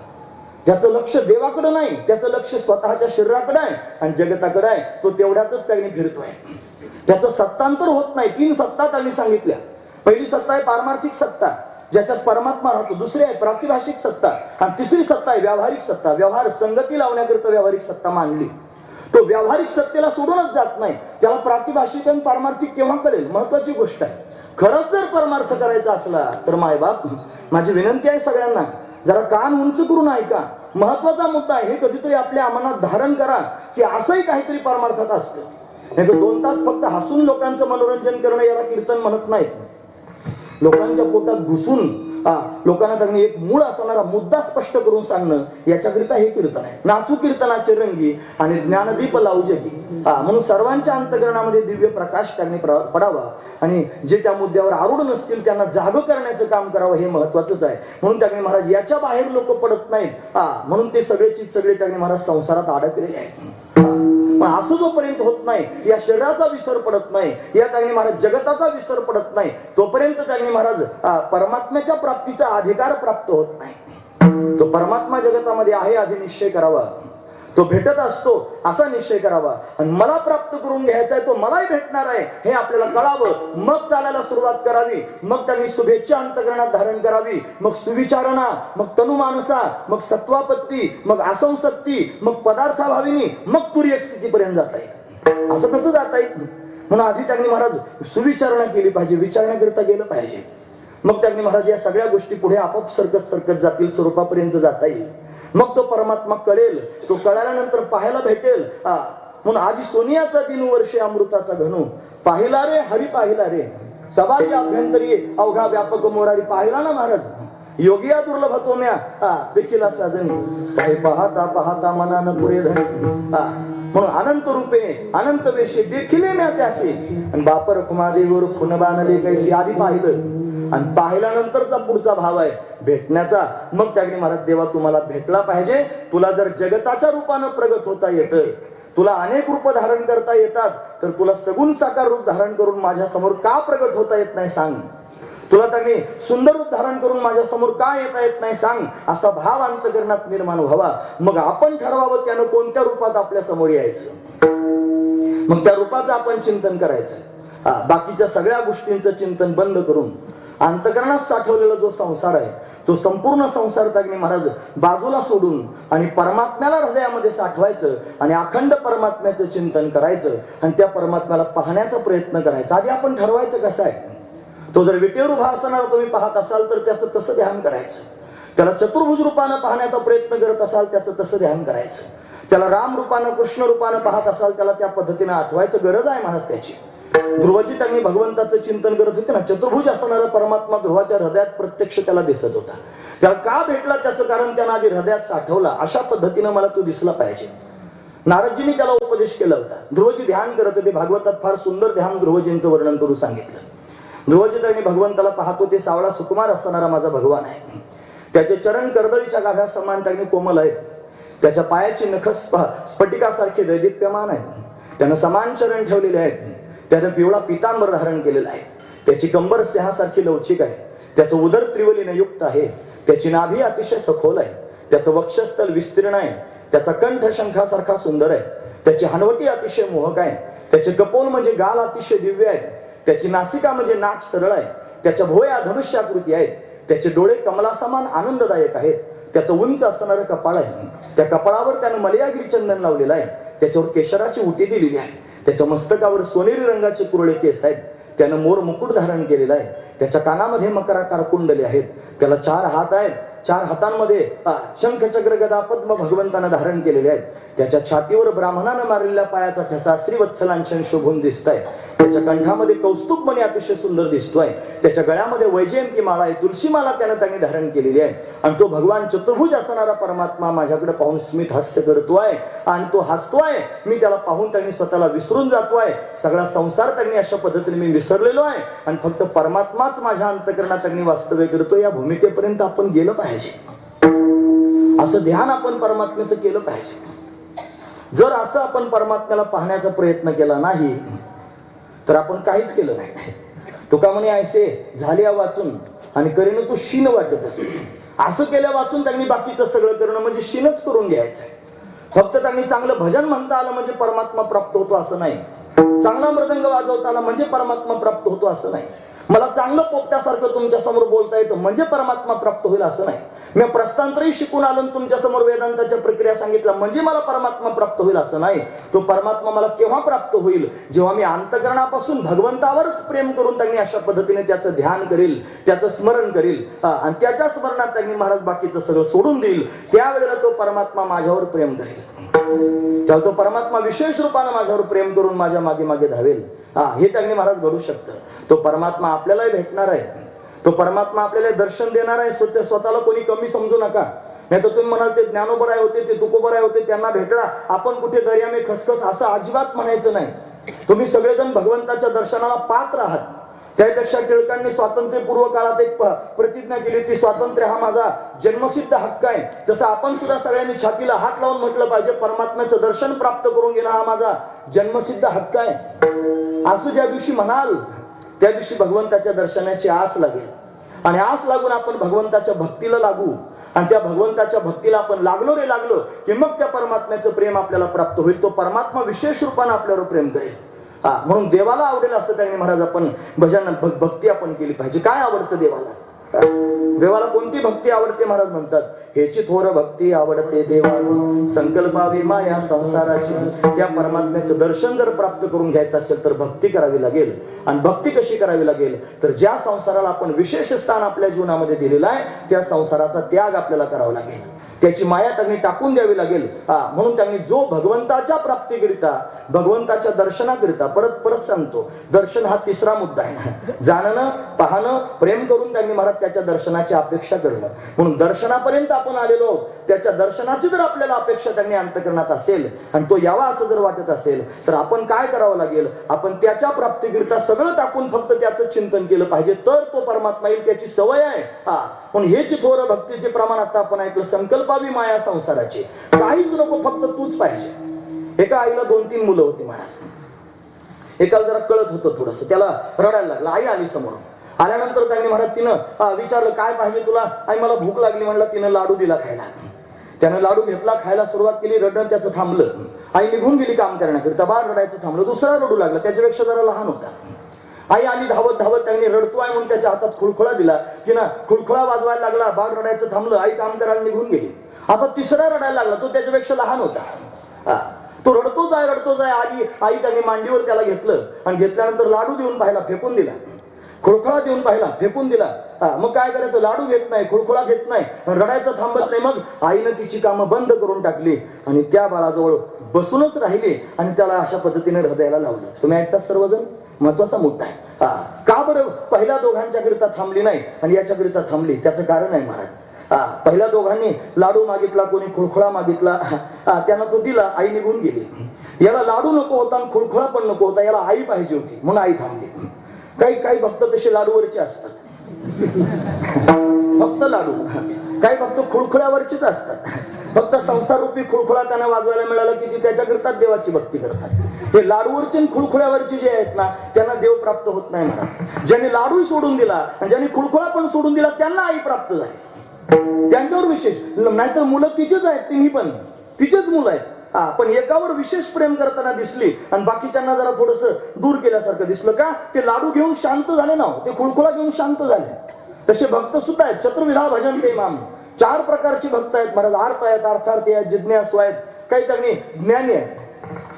त्याचं लक्ष देवाकडे नाही, त्याचं लक्ष स्वतःच्या शरीराकडे आहे आणि जगताकडे आहे. तो तेवढ्यातच त्यांनी फिरतोय. त्याचं सत्तांतर होत नाही. 3 सत्ता त्यांनी सांगितल्या. पहिली सत्ता आहे पारमार्थिक सत्ता, ज्याच्यात परमात्मा राहतो. दुसरी आहे प्रातिभाषिक सत्ता आणि तिसरी सत्ता आहे व्यावहारिक सत्ता. व्यवहार संगती लावण्याकरिता व्यावहारिक सत्ता मानली. तो व्यावहारिक सत्तेला सोडूनच जात नाही. त्याला प्रातिभाषिक आणि पारमार्थिक केव्हा कळेल? महत्वाची गोष्ट आहे. खरंच जर परमार्थ करायचा असला तर मायबाप, माझी विनंती आहे सगळ्यांना, जरा कान उंच करून ऐका. महत्वाचा मुद्दा आहे. हे कधीतरी आपल्या मनात धारण करा की असंही काहीतरी परमार्थात असतं. नाही तर 2 तास फक्त हसून लोकांचं मनोरंजन करणं याला कीर्तन म्हणत नाहीत. लोकांच्या पोटात घुसून लोकांना त्यांनी एक मूळ असणारा मुद्दा स्पष्ट करून सांगणं, याच्याकरिता हे कीर्तन आहे. नाचू कीर्तनाचे रंगी आणि ज्ञानदीप लावू जगी. म्हणून सर्वांच्या अंतकरणामध्ये दिव्य प्रकाश त्यांनी पडावा आणि जे त्या मुद्द्यावर आरूढ नसतील त्यांना जाग करण्याचं काम करावं, हे महत्वाचंच आहे. म्हणून त्यांनी महाराज याच्या बाहेर लोक पडत नाहीत. म्हणून ते सगळे त्यांनी महाराज संसारात अडकलेले आहेत. पण असं जोपर्यंत होत नाही, या शरीराचा विसर पडत नाही, या त्यांनी महाराज जगताचा विसर पडत नाही, तोपर्यंत त्यांनी महाराज परमात्म्याच्या प्राप्तीचा अधिकार प्राप्त होत नाही. तो परमात्मा जगतामध्ये आहे आधी निश्चय करावा, तो भेटत असतो असा निश्चय करावा आणि मला प्राप्त करून घ्यायचा आहे, तो मलाही भेटणार आहे हे आपल्याला कळावं. मग चालायला सुरुवात करावी, मग त्यांनी शुभेच्छा अंतकरणात धारण करावी, मग सुविचारणा, मग तनुमानसा, मग सत्वापत्ती, मग असंसक्ती, मग पदार्थाभाविनी, मग तुर्यक स्थितीपर्यंत जाता येईल. असं कसं जाता येईल? म्हणून आधी त्यांनी महाराज सुविचारणा केली पाहिजे, विचारण्याकरिता गेलं पाहिजे. मग त्यांनी महाराज या सगळ्या गोष्टी पुढे आपोआप सरकत जातील, स्वरूपापर्यंत जाता येईल. मग तो परमात्मा कळेल, तो कळाल्यानंतर पाहायला भेटेल. म्हणून आधी सोनियाचा दिन वर्षे अमृताचा घनू, पाहिला रे हरी पाहिला रे, सबाई अभ्यंतरी अवघा व्यापक मोरारी. पाहिला ना महाराज, योगिया दुर्लभ तो म्या देखील साजनी, काही पाहता पाहता मनानं पुरे धनी. म्हणून अनंत रूपे अनंत वेशे देखिले म्या त्यासे, आणि बापर कुमादेवीवर खुन बाणले कैसे. आधी पाहिलं आणि पाहिल्यानंतरचा पुढचा भाव आहे भेटण्याचा. मग त्याने महाराज देवा तुम्हाला भेटला पाहिजे. तुला जर जगताच्या रूपानं प्रगट होता येतं, तुला अनेक रूप धारण करता येतात, तर तुला सगुण साकार रूप धारण करून माझ्या समोर का प्रगट होता येत नाही सांग. तुला त्यांनी सुंदर रूप धारण करून माझ्या समोर का येता येत नाही सांग. असा भाव अंतकरणात निर्माण व्हावा. मग आपण ठरवावं त्यानं कोणत्या रूपात आपल्या समोर यायचं, मग त्या रूपाचं आपण चिंतन करायचं. बाकीच्या सगळ्या गोष्टींचं चिंतन बंद करून अंतकरणात साठवलेला जो संसार आहे, तो संपूर्ण संसार त्यांनी महाराज बाजूला सोडून आणि परमात्म्याला हृदयामध्ये साठवायचं आणि अखंड परमात्म्याचं चिंतन करायचं आणि त्या परमात्म्याला पाहण्याचा प्रयत्न करायचा. आधी आपण ठरवायचं कसं आहे. तो जर विटेवर उभा असणार तुम्ही पाहत असाल तर त्याचं तसं ध्यान करायचं. त्याला चतुर्भुज रूपानं पाहण्याचा प्रयत्न करत असाल त्याचं तसं ध्यान करायचं. त्याला राम रूपानं कृष्ण रूपानं पाहत असाल त्याला त्या पद्धतीने आठवायचं. गरज आहे महाराज त्याची. ध्रुवाची त्यांनी भगवंताचं चिंतन करत होते ना, चतुर्भुज असणारा परमात्मा ध्रुवाच्या हृदयात प्रत्यक्ष त्याला दिसत होता. त्याला का भेटला त्याचं कारण त्यानं आधी हृदयात साठवला. अशा पद्धतीनं मला तो दिसला पाहिजे. नारदजींनी त्याला उपदेश केला होता. ध्रुवजी ध्यान करत होते. भागवतात फार सुंदर ध्यान ध्रुवजींचं वर्णन करून सांगितलं. ध्रुवजी त्यांनी भगवंताला पाहतो ते सावळा सुकुमार असणारा माझा भगवान आहे. त्याचे चरण कर्दळीच्या गाभ्या समान त्यांनी कोमल आहेत. त्याच्या पायाची नख स्फटिकासारखे दैदिप्यमान आहेत. त्यानं समान चरण ठेवलेले आहेत. त्यानं पिवळा पितांबर धारण केलेला आहे. त्याची कंबर सिंहासारखी लवचिक आहे. त्याचं उदर त्रिवलीने युक्त आहे. त्याची नाभी अतिशय सखोल आहे. त्याचं वक्षस्थल विस्तीर्ण आहे. त्याचा कंठ शंखासारखा सुंदर आहे. त्याची हनवटी अतिशय मोहक आहे. त्याचे कपोल म्हणजे गाल अतिशय दिव्य आहेत. त्याची नासिका म्हणजे नाक सरळ आहे. त्याच्या भोया धनुष्याकृती आहेत. त्याचे डोळे कमलासमान आनंददायक आहेत. त्याचं उंच असणारं कपाळ आहे. त्या कपाळावर त्यानं मलयागिरी चंदन लावलेलं आहे. त्याच्यावर केशराची उटी दिलेली आहे. त्याच्या मस्तकावर सोनेरी रंगाचे कुरळे केस आहेत. त्यानं मोर मुकुट धारण केलेला आहे. त्याच्या कानामध्ये मकराकार कुंडले आहेत. त्याला 4 हात आहेत. 4 हातांमध्ये शंख चक्र गदा पद्म भगवंतानं धारण केलेले आहेत. त्याच्या छातीवर ब्राह्मणानं मारलेल्या पायाचा ठसा श्रीवत्सलांशन शोभून दिसतोय. त्याच्या कंठामध्ये कौस्तुभ मणी अतिशय सुंदर दिसतोय. त्याच्या गळ्यामध्ये वैजयंती माळा आहे. तुलसी माला त्यांनी धारण केलेली आहे. आणि तो भगवान चतुर्भुज असणारा परमात्मा माझ्याकडे पाहून स्मित हास्य करतोय आणि तो हसतोय. मी त्याला पाहून त्यांनी स्वतःला विसरून जातोय. सगळा संसार त्यांनी अशा पद्धतीने मी विसरलेलो आहे आणि फक्त परमात्माच माझ्या अंतकरणात त्यांनी वास्तव्य करतो. या भूमिकेपर्यंत आपण गेलं पाहिजे. असं ध्यान आपण परमात्म्याचं केलं पाहिजे. जर असं आपण परमात्म्याला पाहण्याचा प्रयत्न केला नाही तर आपण काहीच केलं नाही. तुका म्हणे ऐसे झाल्या वाचून आणि करीन तू शीन वाटत असेल. असं केल्या वाचून त्यांनी बाकीचं सगळं करणं म्हणजे शीनच करून घ्यायचं. फक्त त्यांनी चांगलं भजन म्हणता आलं म्हणजे परमात्मा प्राप्त होतो असं नाही. चांगला मृदंग वाजवता आला म्हणजे परमात्मा प्राप्त होतो असं नाही. मला चांगलं पोपट्यासारखं तुमच्या समोर बोलता येतं म्हणजे परमात्मा प्राप्त होईल असं नाही. मी प्रस्थांतरही शिकून आलो तुमच्या समोर वेदांताच्या प्रक्रिया सांगितल्या म्हणजे मला परमात्मा प्राप्त होईल असं नाही. तो परमात्मा मला केव्हा प्राप्त होईल जेव्हा मी अंतकरणापासून भगवंतावरच प्रेम करून त्यांनी अशा पद्धतीने त्याचं ध्यान करेल, त्याचं स्मरण करेल आणि त्याच्या स्मरणात त्यांनी महाराज बाकीचं सगळं सोडून देईल. त्यावेळेला तो परमात्मा माझ्यावर प्रेम करेल. तेव्हा तो परमात्मा विशेष रूपाने माझ्यावर प्रेम करून माझ्या मागे मागे धावेल. हे त्यांनी महाराज घडू शकतं. तो परमात्मा आपल्यालाही भेटणार आहे. तो परमात्मा आपल्याला दर्शन देणार आहे. स्वतःला कोणी कमी समजू नका. नाही तर तुम्ही म्हणाल ते ज्ञानोबराय होते, ते तुकोबराय होते, त्यांना भेटला, आपण कुठे दर्यामे खसखस, असं अजिबात म्हणायचं नाही. तुम्ही सगळेजण भगवंताच्या दर्शनाला पात्र आहात. त्यापेक्षा टिळकांनी स्वातंत्र्यपूर्व काळात एक प्रतिज्ञा केली, ती स्वातंत्र्य हा माझा जन्मसिद्ध हक्क आहे. तसं आपण सुद्धा सगळ्यांनी छातीला हात लावून म्हटलं पाहिजे, परमात्म्याचं दर्शन प्राप्त करून घेणं हा माझा जन्मसिद्ध हक्क आहे. असं ज्या दिवशी म्हणाल त्या दिवशी भगवंताच्या दर्शनाची आस लागेल. आणि आस लागून आपण भगवंताच्या भक्तीला लागू. आणि त्या भगवंताच्या भक्तीला आपण लागलो की मग त्या परमात्म्याचं प्रेम आपल्याला प्राप्त होईल. तो परमात्मा विशेष रूपाने आपल्यावर प्रेम करेल. म्हणून देवाला आवडेल असं त्यांनी महाराज आपण भजन भक्ती आपण केली पाहिजे. काय आवडतं देवाला? देवाला कोणती भक्ती आवडते? महाराज म्हणतात, हेची थोर भक्ती आवडते देवाला, संकल्पावी माया संसाराची. त्या परमात्म्याचं दर्शन जर प्राप्त करून घ्यायचं असेल तर भक्ती करावी लागेल. आणि भक्ती कशी करावी लागेल? तर ज्या संसाराला आपण विशेष स्थान आपल्या जीवनामध्ये दिलेलं आहे त्या संसाराचा त्याग आपल्याला करावा लागेल. त्याची माया त्यांनी टाकून द्यावी लागेल. म्हणून त्यांनी जो भगवंताच्या प्राप्तीकरिता, भगवंताच्या दर्शनाकरिता, परत सांगतो, दर्शन हा तिसरा मुद्दा आहे. जाणणं, पाहणं, प्रेम करून त्यांनी महाराज त्याच्या दर्शनाची अपेक्षा करणं. म्हणून दर्शनापर्यंत आपण आलेलो, त्याच्या दर्शनाची जर आपल्याला अपेक्षा त्यांनी अंतःकरणात असेल आणि तो यावा असं जर वाटत असेल तर आपण काय करावं लागेल? आपण त्याच्या प्राप्तीकरिता सगळं टाकून फक्त त्याचं चिंतन केलं पाहिजे, तर तो परमात्मा येईल. त्याची सवय आहे. पण हेच थोर भक्तीचे प्रमाण आता आपण ऐकलं, संकल्पावी माया संसाराची. काहीच नको, फक्त तूच पाहिजे. एका आईला 2-3 मुलं होती महाराज. एकाला जरा कळत होतं थोडस, त्याला रडायला लागला. आई आली समोर. आल्यानंतर त्यांनी महाराज तिनं विचारलं, काय पाहिजे तुला? आई मला भूक लागली म्हणलं. तिनं लाडू दिला खायला. त्यानं लाडू घेतला, खायला सुरुवात केली. रडणं त्याचं थांबलं. आई निघून गेली काम करण्याकरिता. बाळ रडायचं थांबलं. दुसरा रडू लागला, त्याच्यापेक्षा जरा लहान होता. आई आली धावत धावत. त्यांनी रडतोय म्हणून त्याच्या हातात खुळखुळा दिला. की ना खुळखुळा वाजवायला लागला. बाळ रडायचं थांबलं. आई काम करायला निघून गेली. आता तिसरा रडायला लागला. तो त्याच्यापेक्षा लहान होता. तो रडतोच आहे. आली आई, त्यांनी मांडीवर त्याला घेतलं आणि घेतल्यानंतर लाडू देऊन पाहिला, फेकून दिला. खुळखुळा देऊन पाहिला, फेकून दिला. मग काय करायचं? लाडू घेत नाही, खुळखुळा घेत नाही, रडायचं थांबत नाही. मग आईनं तिची कामं बंद करून टाकली आणि त्या बाळाजवळ बसूनच राहिली आणि त्याला अशा पद्धतीने हृदयाला लावलं. तुम्ही ऐकता सर्वजण? महत्वाचा मुद्दा आहे. का बरं पहिल्या दोघांच्या करिता थांबली नाही आणि याच्या करिता थांबली? त्याचं कारण आहे महाराज. पहिल्या दोघांनी लाडू मागितला, कोणी खुळखुळा मागितला. त्यानं तो दिला, आई निघून गेली. याला लाडू नको होता आणि खुळखुळा पण नको होता, याला आई पाहिजे होती म्हणून आई थांबली. काही भक्त तसे लाडूवरचे असतात, फक्त लाडू. काही भक्त खुळखुळ्यावरचेच असतात. फक्त संसाररूपी खुळखुळा त्यांना वाजवायला मिळाला की ती त्याच्याकरिताच देवाची भक्ती करतात. हे लाडूवरचे आणि खुळखुळ्यावरचे जे आहेत ना, त्यांना देव प्राप्त होत नाही महाराज. ज्यांनी लाडू सोडून दिला आणि ज्यांनी खुळखुळा पण सोडून दिला त्यांना आई प्राप्त झाली. त्यांच्यावर विशेष. नाहीतर मुलं तिचेच आहेत, तिन्ही पण तिचेच मुलं आहेत. पण एकावर विशेष प्रेम करताना दिसली आणि बाकीच्यांना जरा थोडस दूर केल्यासारखं दिसलं. का? ते लाडू घेऊन शांत झाले ना, ते खुळखुळा घेऊन शांत झाले. तसे भक्त सुद्धा आहेत. चतुर्विधा भजन ते माम. 4 प्रकारचे भक्त आहेत महाराज. अर्थ आहेत, अर्थार्थी आहेत, जिज्ञासू आहेत, काही त्यांनी ज्ञानी आहेत.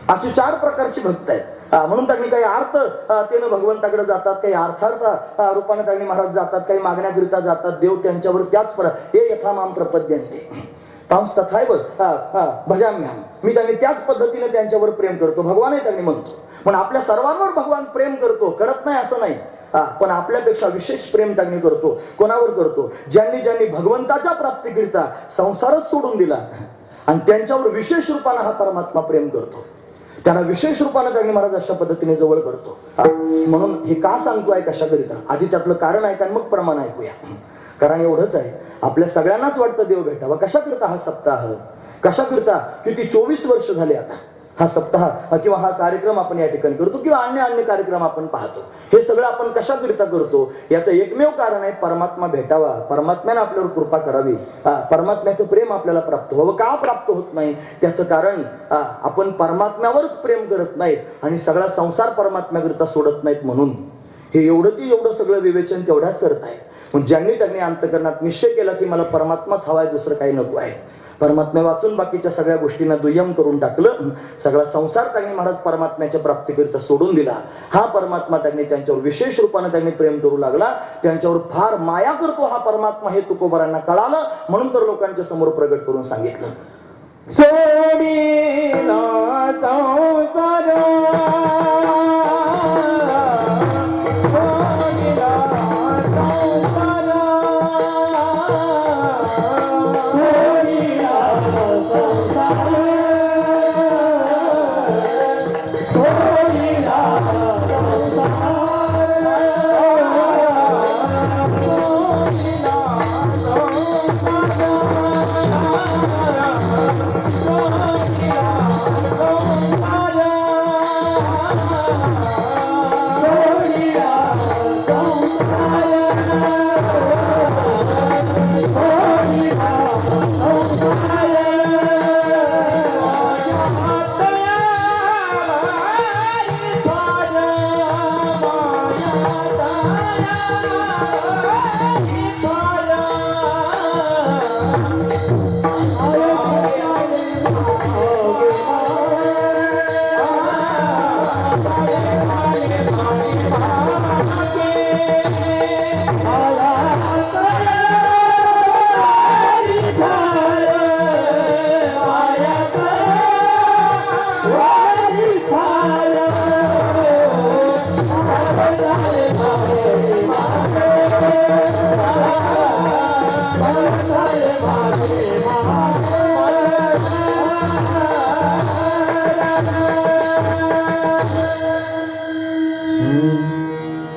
असे 4 प्रकारचे भक्त आहेत. म्हणून त्यांनी काही अर्थ त्यानं भगवंताकडे जातात, काही अर्थार्थ रूपाने त्यांनी महाराज जातात, काही मागण्याकरिता जातात. देव त्यांच्यावर त्याच हे यथा माम प्रपद्यन्ते तांस तथैव भजाम्यहम्. मी त्यांनी त्याच पद्धतीने त्यांच्यावर प्रेम करतो. भगवानही त्यांनी म्हणतो. पण आपल्या सर्वांवर भगवान प्रेम करतो, करत नाही असं नाही. पण आपल्यापेक्षा विशेष प्रेम त्यांनी करतो. कोणावर करतो? ज्यांनी भगवंताच्या प्राप्तीकरिता संसारच सोडून दिला आणि त्यांच्यावर विशेष रूपाने हा परमात्मा प्रेम करतो. त्यांना विशेष रूपाने त्यांनी महाराज अशा पद्धतीने जवळ करतो. म्हणून हे का सांगतोय, कशाकरिता? आधी त्यातलं कारण ऐका, मग प्रमाण ऐकूया. कारण एवढंच आहे, आपल्या सगळ्यांनाच वाटतं देव भेटावा. कशाकरिता हा सप्ताह? कशाकरिता? किती 24 वर्ष झाले आता हा सप्ताह किंवा हा कार्यक्रम आपण या ठिकाणी करतो किंवा अन्य कार्यक्रम आपण पाहतो. हे सगळं आपण कशाकरिता करतो? याचं एकमेव कारण आहे, परमात्मा भेटावा, परमात्म्याने आपल्यावर कृपा करावी, परमात्म्याचं प्रेम आपल्याला प्राप्त व्हावं. का प्राप्त होत नाही? त्याचं कारण आपण परमात्म्यावरच प्रेम करत नाहीत आणि सगळा संसार परमात्म्याकरिता सोडत नाहीत. म्हणून हे एवढं सगळं विवेचन तेवढ्याच करत आहे. ज्यांनी त्यांनी अंतःकरणात निश्चय केला की मला परमात्माच हवाय, दुसरं काही नको आहे. परमात्म्या वाचून बाकीच्या सगळ्या गोष्टींना दुय्यम करून टाकलं. सगळा संसार त्यांनी महाराज परमात्म्याच्या प्राप्तीकरिता सोडून दिला. हा परमात्मा त्यांनी त्यांच्यावर विशेष रूपाने त्यांनी प्रेम करू लागला. त्यांच्यावर फार माया करतो हा परमात्मा. हे तुकोबारांना कळालं, म्हणून तर लोकांच्या समोर प्रगट करून सांगितलं. सोडीला संसार सोडीला संसार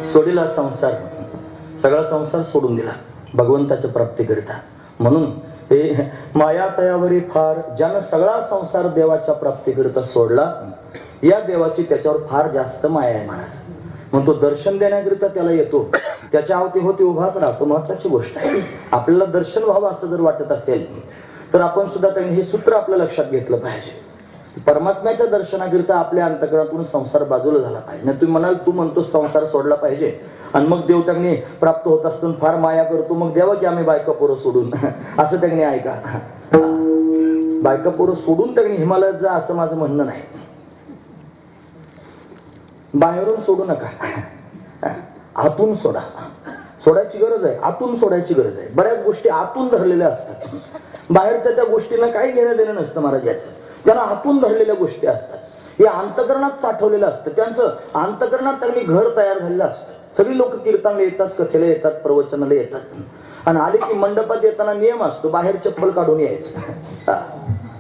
सोडीला संसार, सगळा संसार सोडून दिला भगवंताच्या प्राप्तीकरिता. म्हणून हे माया तयावरी फार, ज्यानं सगळा संसार देवाच्या प्राप्तीकरिता सोडला, या देवाची त्याच्यावर फार जास्त माया आहे महाराज. म्हणून तो दर्शन देण्याकरिता त्याला येतो, त्याच्या अवतीभोवती उभाच राहतो. महत्वाची गोष्ट आहे, आपल्याला दर्शन व्हावं असं जर वाटत असेल तर आपण सुद्धा त्यांनी हे सूत्र आपल्या लक्षात घेतलं पाहिजे. परमात्म्याच्या दर्शनाकरिता आपल्या अंतःकरणातून संसार बाजूला झाला पाहिजे. नाही तुम्ही म्हणाल तू म्हणतो संसार सोडला पाहिजे आणि मग देव त्यांनी प्राप्त होत असतो फार माया करतो, मग देवा की आम्ही बायका पोरं सोडून असं त्यांनी ऐका. बायका पोरं सोडून त्यांनी हिमालयात जा असं माझं म्हणणं नाही. बाहेरून सोडू नका, आतून सोडा. सोडायची गरज आहे, आतून सोडायची गरज आहे. बऱ्याच गोष्टी आतून धरलेल्या असतात, बाहेरच्या त्या गोष्टींना काही घेणं देणं नसतं महाराज. याचं त्यांना आतून धरलेल्या गोष्टी असतात, हे अंतकरणात साठवलेलं असतं. त्यांचं अंतकरणात त्यांनी घर तयार झालेलं असतं. सगळी लोक कीर्तनाला येतात, कथेला येतात, प्रवचनाला येतात आणि आले की मंडपात येताना नियम असतो बाहेर चप्पल काढून यायचं.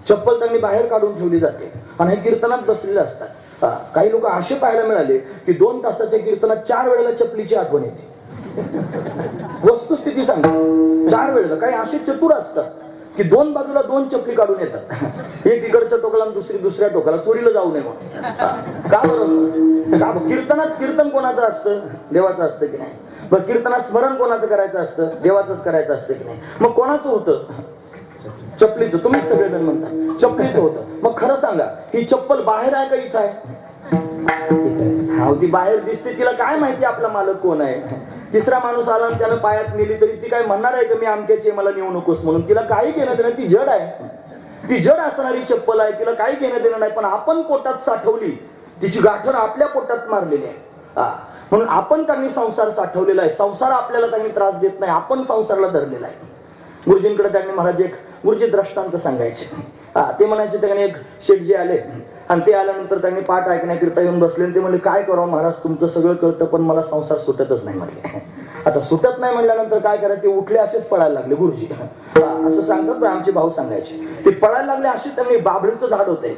चप्पल त्यांनी बाहेर काढून ठेवली जाते आणि हे कीर्तनात बसलेले असतात. काही लोक असे पाहायला मिळाले की 2 तासाच्या कीर्तनात 4 वेळेला चपलीची आठवण येते. वस्तुस्थिती सांगते, 4 वेळेला. काही असे चतुर असतात की 2 बाजूला 2 चपली काढून येतात, एक इकडच्या टोकाला दुसरी दुसऱ्या टोकाला, चोरीला जाऊ नये म्हणून. का बरं? का कीर्तनात कीर्तन कोणाचं असतं? देवाचं असतं की नाही? मग कीर्तनात स्मरण कोणाचं करायचं असतं? देवाचंच करायचं असतं की नाही? मग कोणाचं होतं? चपलीचं. तुम्हीच सगळेजण म्हणता चपलीचं होतं. मग खरं सांगा, ही चप्पल बाहेर आहे का इथं आहे? ती बाहेर दिसते, तिला काय माहिती आपला मालक कोण आहे? तिसरा माणूस आला आणि त्यानं पायात नेली तरी ती काय म्हणणार आहे का मी आमक्याची मला नेऊ नकोस म्हणून? तिला काही घेणं देणं, ती जड आहे, ती जड असणारी चप्पल आहे, तिला काही घेणं देणं नाही. पण आपण पोटात साठवली, तिची गाठण आपल्या पोटात मारलेली आहे. म्हणून आपण त्यांनी संसार साठवलेला आहे. संसार आपल्याला त्यांनी त्रास देत नाही, आपण संसाराला धरलेला आहे. गुरुजींकडे त्यांनी महाराज एक गुरुजी दृष्टांत सांगायचे. ते म्हणायचे, त्याने एक शेठजी आले आणि ते आल्यानंतर त्यांनी पाठ ऐकण्याकरिता येऊन बसले आणि ते म्हणले, काय करावं महाराज, तुमचं सगळं कळतं पण मला संसार सुटतच नाही म्हणले. आता सुटत नाही म्हणल्यानंतर काय करायचं? ते उठले असेच पळायला लागले गुरुजी. असं सांगतात पण आमचे भाऊ सांगायचे. ते पळायला लागले असे, त्यांनी बाभळीचं झाड होते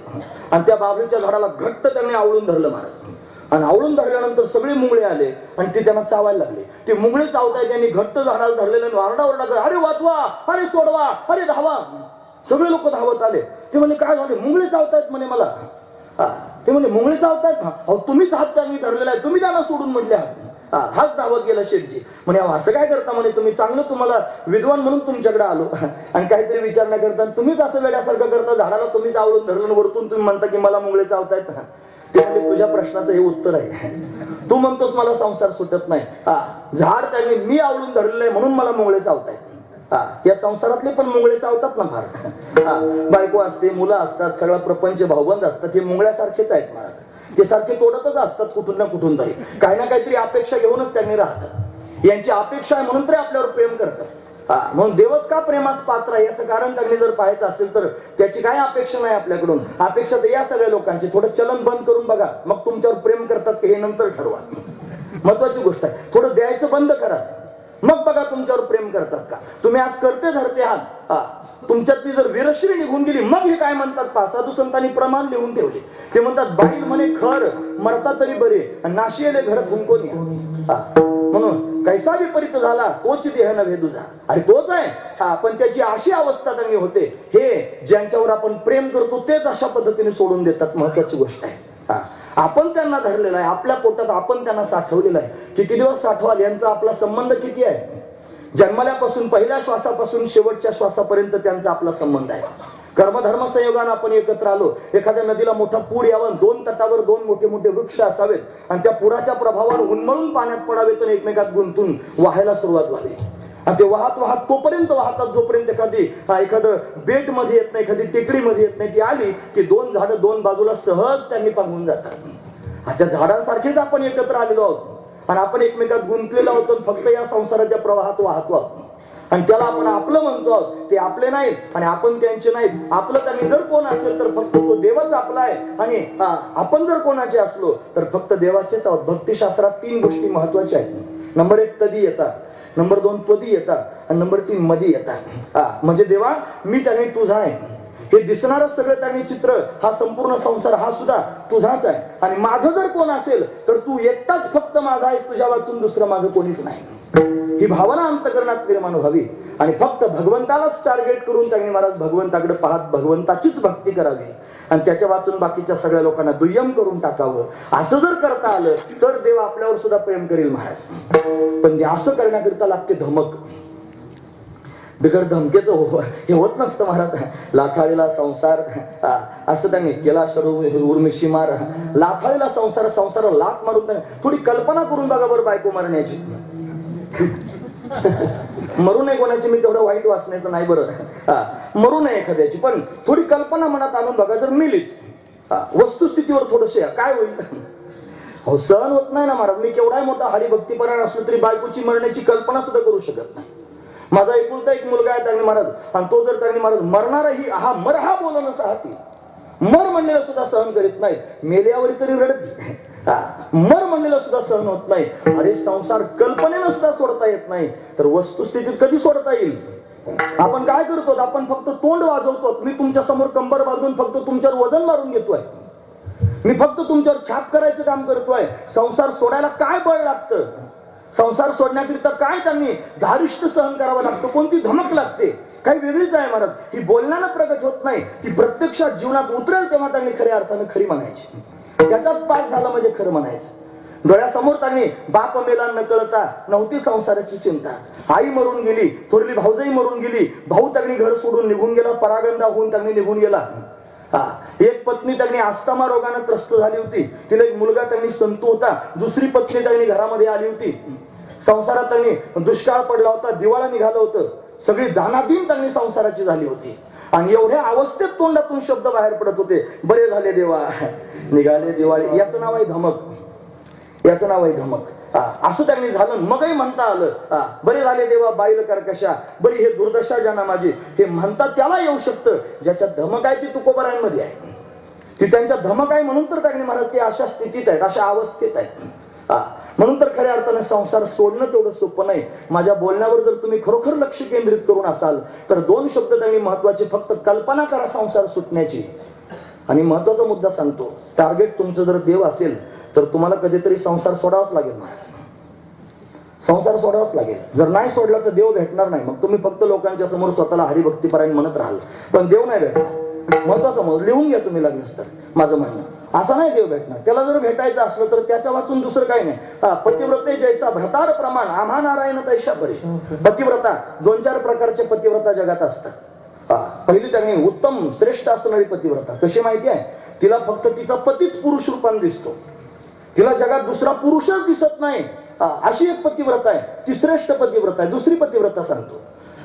आणि त्या बाभळीच्या झाडाला घट्ट त्यांनी आवळून धरलं महाराज. आणि आवळून धरल्यानंतर सगळे मुंगळे आले आणि ते त्यांना चावायला लागले. ते मुंगळे चावताय, त्यांनी घट्ट झाडाला धरलेलं आरडाओरडा कर, अरे वाचवा, अरे सोडवा, अरे धावा. सगळे लोक धावत आले. ते म्हणे काय झाले? मुंगळे चावतायत म्हणे मला. ते म्हणे मुंगळे चावतायत? अहो तुम्हीच हात त्यांनी धरलेला आहे, तुम्ही त्यांना सोडून म्हटले आहात. हाच धावत गेला शेठजी. म्हणे असं काय करता म्हणे तुम्ही? चांगलं तुम्हाला विद्वान म्हणून तुमच्याकडे आलो आणि काहीतरी विचार नाही करता, तुम्हीच असं वेड्यासारखं करता, झाडाला तुम्हीच आवळून धरलं, वरतून तुम्ही म्हणता की मला मुंगळे चावतायत. ते म्हणजे तुझ्या प्रश्नाचं हे उत्तर आहे. तू म्हणतोस मला संसार सुटत नाही, झाड त्यांनी मी आवळून धरलेलं आहे म्हणून मला मुंगळे चावतायत. या संसारातले पण मुंगळे चावतात ना फार. बायको असते, मुलं असतात, सगळा प्रपंच भाऊबंद असतात, हे मुंगळ्यासारखेच आहेत महाराज. ते सारखे तोडतच असतात कुठून ना कुठून तरी, काही ना काहीतरी अपेक्षा घेऊनच त्यांनी राहतात. यांची अपेक्षा आहे म्हणून तरी आपल्यावर प्रेम करतात. म्हणून देवच का प्रेमास पात्र आहे याचं कारण त्यांनी जर पाहायचं असेल तर त्याची काय अपेक्षा नाही आपल्याकडून. अपेक्षा तर या सगळ्या लोकांची. थोडं चलन बंद करून बघा, मग तुमच्यावर प्रेम करतात की हे नंतर ठरवा. महत्वाची गोष्ट आहे. थोडं द्यायचं बंद करा, मग बघा तुमच्यावर प्रेम करतात का. तुम्ही आज करते धरते आहात, तुमच्यातली जर वीरश्री निघून गेली मग हे काय म्हणतात, साधू संतांनी प्रमाण लिहून ठेवले. ते म्हणतात बाईल म्हणे खर मरता तरी बरे, नाशियले घरात हुंकोनी. म्हणून कैसा विपरीत झाला तोच देह नव्हे तुझा. अरे तोच आहे, पण त्याची अशी अवस्था त्यांनी होते. हे ज्यांच्यावर आपण प्रेम करतो तेच अशा पद्धतीने सोडून देतात. महत्वाची गोष्ट आहे. आपण त्यांना धरलेला आहे, आपल्या पोटात आपण त्यांना साठवलेलं आहे. किती दिवस साठवाल यांचा आपला संबंध किती आहे? जन्मल्यापासून पहिल्या श्वासापासून शेवटच्या श्वासापर्यंत त्यांचा आपला संबंध आहे. कर्मधर्म संयोगाने आपण एकत्र आलो. एखाद्या नदीला मोठा पूर यावा, दोन तटावर दोन मोठे मोठे वृक्ष असावेत आणि त्या पुराच्या प्रभावाने उन्मळून पाण्यात पडावेत आणि एकमेकात गुंतून वाहायला सुरुवात व्हावी. आणि ते वाहत वाहत तोपर्यंत वाहतात जोपर्यंत एखादं बेट मध्ये येत नाही, एखादी टेकडी मध्ये येत नाही. ती आली की दोन झाडं दोन बाजूला सहज त्यांनी पांगून जातात. त्या झाडांसारखेच आपण एकत्र आलेलो आहोत आणि आपण एकमेकात गुंतलेलो आहोत. फक्त या संसाराच्या प्रवाहात वाहतो आहोत आणि त्याला आपण आपलं म्हणतो आहोत. ते आपले नाहीत आणि आपण त्यांचे नाहीत. आपलं त्यांनी जर कोण असेल तर फक्त तो देवच आपला आहे आणि आपण जर कोणाचे असलो तर फक्त देवाचेच आहोत. भक्तिशास्त्रात 3 गोष्टी महत्वाच्या आहेत. नंबर 1 तदी येतात, नंबर 2 पदी येतात आणि नंबर 3 मदी येतात. म्हणजे देवा मी त्यांनी तुझा आहे. हे दिसणारं सगळं त्यांनी चित्र, हा संपूर्ण संसार हा सुद्धा तुझाच आहे आणि माझं जर कोण असेल तर तू एकटाच फक्त माझा आहेस, तुझ्या वाचून दुसरं माझं कोणीच नाही. ही भावना अंतकरणात निर्माण व्हावी आणि फक्त भगवंतालाच टार्गेट करून त्यांनी महाराज भगवंताकडे पाहत भगवंताचीच भक्ती करावी आणि त्याच्या वाचून बाकीच्या सगळ्या लोकांना दुय्यम करून टाकावं. असं जर करता आलं तर देव आपल्यावर सुद्धा प्रेम करेल महाराज. पण ते असं करण्याकरिता लागते धमक. बिगर धमकेचं हे होत नसतं महाराज. लाथाळीला संसार असं त्यांनी केला, उर्मिशी मार लाथाळीला संसार, संसार लाथ मारून थोडी कल्पना करून बघा बरं बायको मारण्याची. मरू नये कोणाची, मी तेवढं वाईट वाचण्याचं नाही बरं. मरू नये एखाद्याची, पण थोडी कल्पना मनात आणून बघा. जर मिलीच वस्तुस्थितीवर थोडंसं काय होईल. हो सहन होत नाही ना महाराज. मी केवढाही मोठा हरिभक्तीपरायण असलो तरी बायकोची मरण्याची कल्पना सुद्धा करू शकत नाही. माझा एकुलता एक मुलगा आहे त्यांनी महाराज आणि तो जर त्यांनी महाराज मरणारही हा बोलणं साहती मर म्हणलेलं सुद्धा सहन करीत नाही. मेल्यावर तरी रडती, मर म्हणलेलं सुद्धा सहन होत नाही. अरे संसार कल्पनेनं सुद्धा सोडता येत नाही तर वस्तुस्थितीत कधी सोडता येईल. आपण काय करतो, आपण फक्त तोंड वाजवतो. मी तुमच्या समोर कंबर बांधून फक्त तुमच्यावर वजन मारून घेतोय. मी फक्त तुमच्यावर छाप करायचं काम करतोय. संसार सोडायला काय बळ लागतं, संसार सोडण्याकरिता काय त्यांनी धारिष्ट सहन करावं लागतं, कोणती धमक लागते, काही वेगळीच आहे महाराज. ही बोलण्यानं प्रगट होत नाही, ती प्रत्यक्षात जीवनात उतरेल तेव्हा त्यांनी खऱ्या अर्थानं खरी म्हणायची. त्याच्यात पास झालं म्हणजे खरं म्हणायचं. डोळ्यासमोर त्यांनी बाप मेला न कळता नव्हती संसाराची चिंता. आई मरून गेली, थोरली भाऊजाई मरून गेली, भाऊ त्यांनी घर सोडून निघून गेला, परागंदा होऊन त्यांनी निघून गेला. एक पत्नी त्यांनी अस्थमा रोगाने त्रस्त झाली होती, तिला एक मुलगा त्यांनी संतू होता. दुसरी पत्नी त्यांनी घरामध्ये आली होती. संसारात त्यांनी दुष्काळ पडला होता, दिवाळा निघालं होतं, सगळी दानादीन त्यांनी संसाराची झाली होती आणि एवढ्या अवस्थेत तोंडातून शब्द बाहेर पडत होते, बरे झाले देवा निघाले दिवाळी. याचं नाव आहे धमक, याचं नाव आहे धमक. असं त्यांनी झालं. मगही म्हणता आलं, बरे झाले देवा बाईल कर्कशा, बरी हे दुर्दशा ज्यांना माझी, हे म्हणता त्याला येऊ शकतं ज्याच्या धमक आहे ती तुकोबारांमध्ये आहे. ती त्यांच्या धमक आहे म्हणून तर त्यांनी महाराज ते अशा स्थितीत आहेत, अशा अवस्थेत आहेत. म्हणून तर खऱ्या अर्थाने संसार सोडणं तेवढं सोपं नाही. माझ्या बोलण्यावर जर तुम्ही खरोखर लक्ष केंद्रित करून असाल तर 2 शब्द त्यांनी महत्वाचे. फक्त कल्पना करा संसार सुटण्याची. आणि महत्वाचा मुद्दा सांगतो, टार्गेट तुमचं जर देव असेल तर तुम्हाला कधीतरी संसार सोडावाच लागेल महाराज. संसार सोडावाच लागेल. जर नाही सोडला तर देव भेटणार नाही. मग तुम्ही फक्त लोकांच्या समोर स्वतःला हरिभक्तीपरायण म्हणत राहाल पण देव नाही भेटणार. महत्वाचं लिहून घ्या तुम्ही लागलीच तर माझं म्हणणं. असं नाही देव भेटणार. त्याला जर भेटायचं असलं तर त्याच्या वाचून दुसरं काही नाही. पतिव्रते जैसा भ्रतार प्रमाण आम्हा नारायण तैशा परी. पतिव्रता 2-4 प्रकारचे पतिव्रता जगात असतात. पहिली त्यांनी उत्तम श्रेष्ठ असणारी पतिव्रता कशी माहिती आहे, तिला फक्त तिचा पतीच पुरुष रूपाने दिसतो, तिला जगात दुसरा पुरुषच दिसत नाही, अशी एक पतिव्रता आहे. ती श्रेष्ठ पतिव्रता आहे. दुसरी पतिव्रता सांगतो,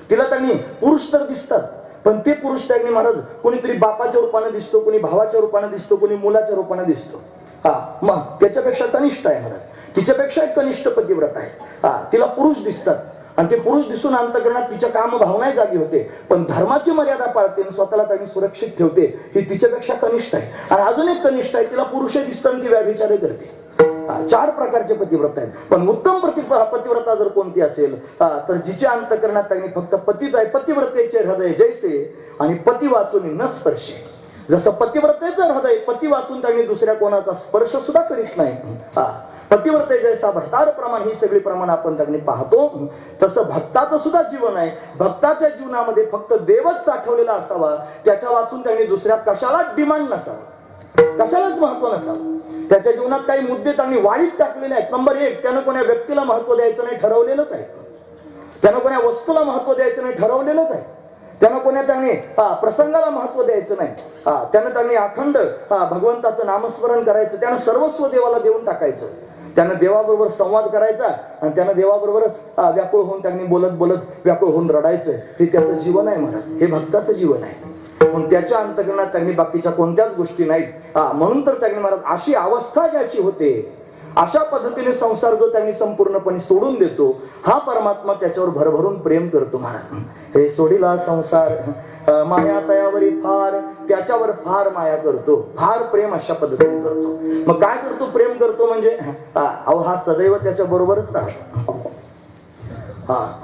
तिला त्यांनी पुरुष तर दिसतात पण ते पुरुष त्यांनी महाराज कोणीतरी बापाच्या रूपाने दिसतो, कोणी भावाच्या रूपाने दिसतो, कोणी मुलाच्या रूपाने दिसतो. मग त्याच्यापेक्षा कनिष्ठ आहे महाराज, तिच्यापेक्षा एक कनिष्ठ पतिव्रता आहे. तिला पुरुष दिसतात आणि ते पुरुष दिसून अंतकरणात तिच्या काम भावना जागी होते, पण धर्माची मर्यादा पाळते आणि स्वतःला त्यांनी सुरक्षित ठेवते. ही तिच्यापेक्षा कनिष्ठ आहे. आणि अजून एक कनिष्ठ आहे, तिला पुरुष दिसतात ती व्याभिचार करते. 4 प्रकारचे पतिव्रता आहेत. पण उत्तम पतिव्रता जर कोणती असेल तर जिच्या अंतकरणात त्यांनी फक्त पतीच आहे. पतिव्रतेचे हृदय जैसे आणि पती वाचून न स्पर्शे. जसं पतिव्रतेचं हृदय पती वाचून त्यांनी दुसऱ्या कोणाचा स्पर्श सुद्धा करीत नाही. पतिव्रते जैसा भक्तार प्रमाण, ही सगळी प्रमाण आपण त्यांनी पाहतो. तसं भक्ताचं सुद्धा जीवन आहे. भक्ताच्या जीवनामध्ये फक्त देवच साठवलेला असावा, त्याच्या वाचून त्यांनी दुसऱ्या कशालाच डिमांड नसावं, कशालाच महत्व नसावं. त्याच्या जीवनात काही मुद्दे त्यांनी वाढीत टाकलेले आहेत. नंबर 1, त्यानं कोण्या व्यक्तीला महत्व द्यायचं नाही ठरवलेलंच आहे. त्यानं कोण्या वस्तूला महत्व द्यायचं नाही ठरवलेलंच आहे. त्यांना कोण्या त्यांनी प्रसंगाला महत्व द्यायचं नाही. त्यानं त्यांनी अखंड भगवंताचं नामस्मरण करायचं, त्यानं सर्वस्व देवाला देऊन टाकायचं, त्यानं देवाबरोबर संवाद करायचा आणि त्यानं देवाबरोबरच व्याकुळ होऊन त्यांनी बोलत बोलत व्याकुळ होऊन रडायचं. हे त्याचं जीवन आहे महाराज, हे भक्ताचं जीवन आहे. पण त्याच्या अंतकरणात त्यांनी बाकीच्या कोणत्याच गोष्टी नाहीत. म्हणून तर त्यांनी महाराज अशी अवस्था ज्याची होते, अशा पद्धतीने संसार जो त्यांनी संपूर्णपणे सोडून देतो, हा परमात्मा त्याच्यावर भरभरून प्रेम करतो महाराज. हे सोडिला संसार माया तयावरी फार, त्याच्यावर फार माया करतो, फार प्रेम अशा पद्धतीने करतो. मग काय करतो? प्रेम करतो म्हणजे हा सदैव त्याच्या बरोबरच राहतो,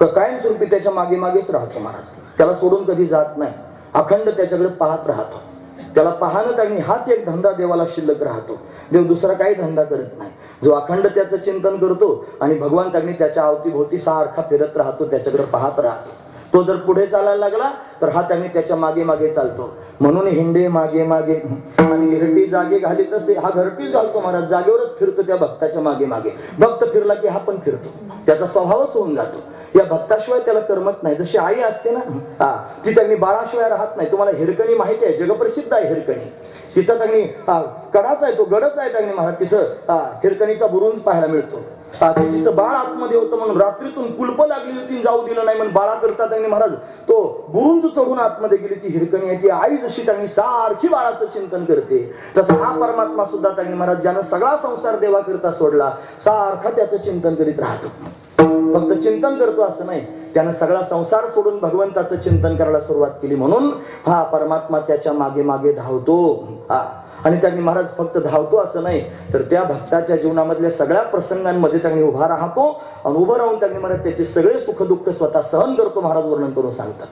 कायमस्वरूपी त्याच्या मागे मागेच राहतो महाराज. त्याला सोडून कधी जात नाही, अखंड त्याच्याकडे पाहत राहतो. त्याला पाहणं त्यांनी हाच एक धंदा देवाला शिल्लक राहतो. देव दुसरा काही धंदा करत नाही. जो अखंड त्याचं चिंतन करतो आणि भगवान त्यांनी त्याच्या अवतीभोवती सारखा फिरत राहतो, त्याच्याकडे पाहत राहतो. तो जर पुढे चालायला लागला तर हा त्यांनी त्याच्या मागे मागे चालतो. म्हणून हिंडे मागे मागे आणि घरटी जागे घाली तसे हा घरटीच घालतो महाराज, जागेवरच फिरतो त्या भक्ताच्या मागे मागे. भक्त फिरला की हा पण फिरतो, त्याचा स्वभावच होऊन जातो. या भक्ताशिवाय त्याला करमत नाही. जशी आई असते ना, ती त्यांनी बाळाशिवाय राहत नाही. तुम्हाला हिरकणी माहिती आहे, जगप्रसिद्ध आहे हिरकणी. तिचा त्यांनी कडाच आहे, तो गडच आहे त्यांनी महाराज. तिथं हिरकणीचा बुरुंज पाहायला मिळतो. तिचं बाळ आतमध्ये होतं म्हणून रात्रीतून कुलप लागली होती, जाऊ दिलं नाही म्हणून बाळा करता त्यांनी महाराज तो बुरुंज चढून आतमध्ये गेली. ती हिरकणी आहे, ती आई जशी त्यांनी सारखी बाळाचं चिंतन करते, तसं हा परमात्मा सुद्धा त्यांनी महाराज ज्यानं सगळा संसार देवा करता सोडला, सारखा त्याचं चिंतन करीत राहतो. फक्त चिंतन करतो असं नाही, त्यानं सगळा संसार सोडून भगवंताचं चिंतन करायला सुरुवात केली. म्हणून हा परमात्मा त्याच्या मागे मागे धावतो. आणि त्यांनी महाराज फक्त धावतो असं नाही, तर त्या भक्ताच्या जीवनामधल्या सगळ्या प्रसंगांमध्ये त्यांनी उभा राहतो आणि उभं राहून त्यांनी महाराज त्याचे सगळे सुख दुःख स्वतः सहन करतो. महाराज वर्णन करून सांगतात.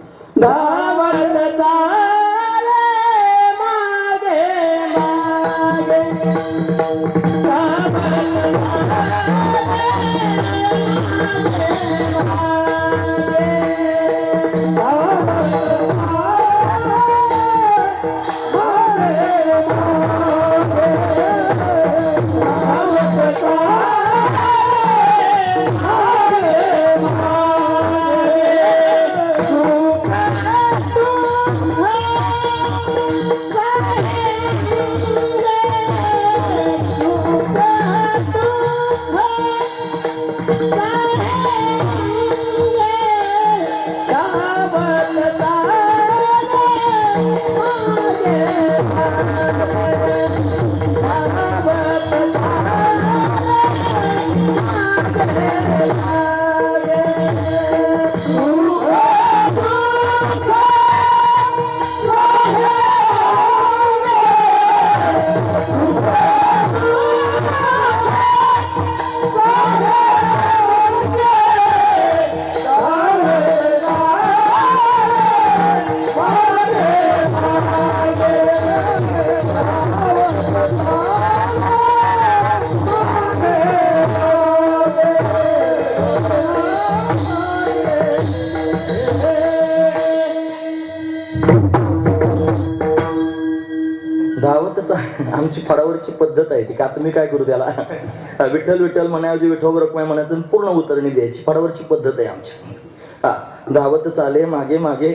आमची फडावरची पद्धत आहे ती. का तुम्ही काय करू त्याला, विठ्ठल विठ्ठल म्हणायची विठोबा रखुमाई म्हणायचं, पूर्ण उतरणी द्यायची. फडावरची पद्धत आहे आमची. धावत चाले मागे मागे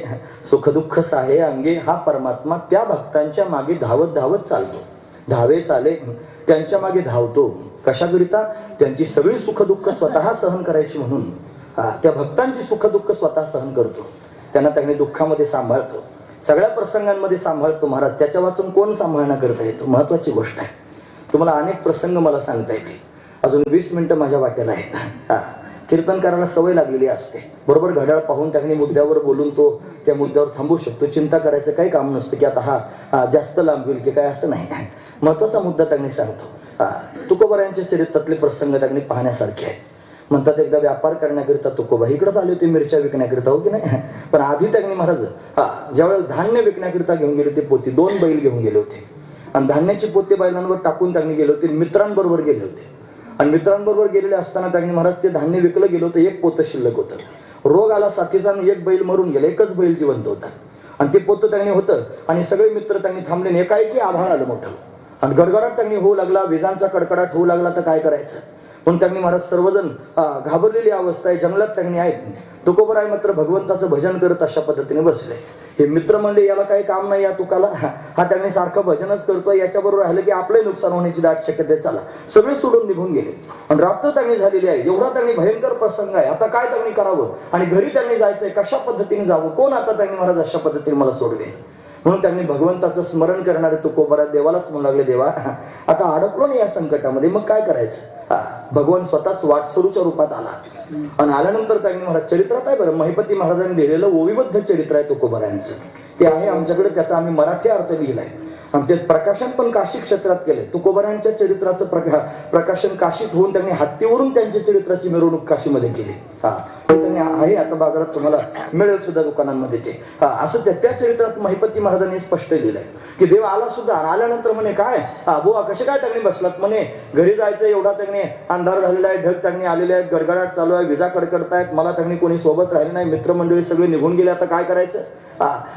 सुखदुःख साहे अंगे, हा परमात्मा त्या भक्तांच्या मागे धावत धावत चालतो. धावे चाले त्यांच्या मागे धावतो. कशाकरिता? त्यांची सगळी सुखदुःख स्वतः सहन करायची म्हणून. त्या भक्तांची सुखदुःख स्वतः सहन करतो, त्यांना त्यांनी दुःखामध्ये सांभाळतो, सगळ्या प्रसंगांमध्ये सांभाळतो महाराज. त्याच्या वाचून कोण सांभाळणं करता येतो? महत्वाची गोष्ट आहे. तुम्हाला अनेक प्रसंग मला सांगता येते. अजून 20 मिनिटं माझ्या वाट्याला आहेत. कीर्तन करायला सवय लागलेली असते. बरोबर घड्याळ पाहून त्यांनी मुद्द्यावर बोलून तो त्या मुद्द्यावर थांबू शकतो. चिंता करायचं काही काम नसतं की आता हा जास्त लांब होईल की काय, असं नाही. महत्वाचा मुद्दा त्यांनी सांगतो. तुकोबारायांच्या चरित्रातले प्रसंग त्यांनी पाहण्यासारखे आहेत. म्हणतात एकदा व्यापार करण्याकरिता तुकोबा इकडेच आले होते, मिरच्या विकण्याकरिता, हो की नाही. पण आधी त्यांनी महाराज ज्यावेळेला धान्य विकण्याकरिता घेऊन गेले होते पोती, 2 बैल घेऊन गेले होते आणि धान्याची पोते बैलांवर टाकून त्यांनी गेले होते. मित्रांबरोबर गेले होते आणि मित्रांबरोबर गेलेले असताना त्यांनी महाराज ते धान्य विकलं गेलं होतं. 1 पोतं शिल्लक होतं. रोग आला साथीचा आणि 1 बैल मरून गेला, 1च बैल जिवंत होता आणि ते पोतं त्यांनी होतं. आणि सगळे मित्र त्यांनी थांबले. एकाएकी आभाळ आलं मोठं आणि गडगडाट त्यांनी होऊ लागला, विजांचा कडकडाट होऊ लागला. तर काय करायचं? म्हणून त्यांनी महाराज सर्वजण घाबरलेली अवस्था आहे, जंगलात त्यांनी आहेत. तुकोबराय मात्र भगवंताचं भजन करत अशा पद्धतीने बसले. हे मित्रमंडळी याला काही काम नाही, या तुकाला हा त्यांनी सारखं भजनच करतोय, याच्याबरोबर राहिलं की आपलंही नुकसान होण्याची दाट शक्यता आहे. चला सगळे सोडून निघून गेले आणि रात्र त्यांनी झालेली आहे. एवढा त्यांनी भयंकर प्रसंग आहे. आता काय त्यांनी करावं आणि घरी त्यांनी जायचंय, कशा पद्धतीने जावं, कोण आता त्यांनी महाराज अशा पद्धतीने मला सोडवे. म्हणून त्यांनी भगवंताचं स्मरण करणारे तुकोबराय देवालाच म्हणू लागले, देवा आता अडकलो नाही या संकटामध्ये, मग काय करायचं. भगवान स्वतःच वाटसरूच्या रूपात आला आणि आल्यानंतर त्यांनी महाराज चरित्रात आहे बरं, महिपती महाराजांनी लिहिलेलं ओविबद्ध चरित्र आहे तुकोबरायांचं, ते आहे आमच्याकडे. त्याचा आम्ही मराठी अर्थ लिहिलाय आणि ते प्रकाशन पण काशी क्षेत्रात केले. तुकोबरायांच्या चरित्राचं प्रकाशन काशीत होऊन त्यांनी हत्तीवरून त्यांच्या चरित्राची मिरवणूक काशीमध्ये केली. त्यांनी आहे आता बाजारात तुम्हाला मिळेल सुद्धा दुकानांमध्ये ते. असं त्या चरित्रात महिपती महाराजांनी स्पष्ट लिहिलंय की देव आला सुद्धा. आल्यानंतर म्हणे काय बुवा कसे काय त्यांनी बसलात, म्हणे घरी जायचं एवढा त्यांनी अंधार झालेला आहे, ढग त्यांनी आलेले आहेत, गडगडाट चालू आहे, विजा कडकडतायत, मला त्यांनी कोणी सोबत राहिले नाही, मित्रमंडळी सगळे निघून गेले, आता काय करायचं.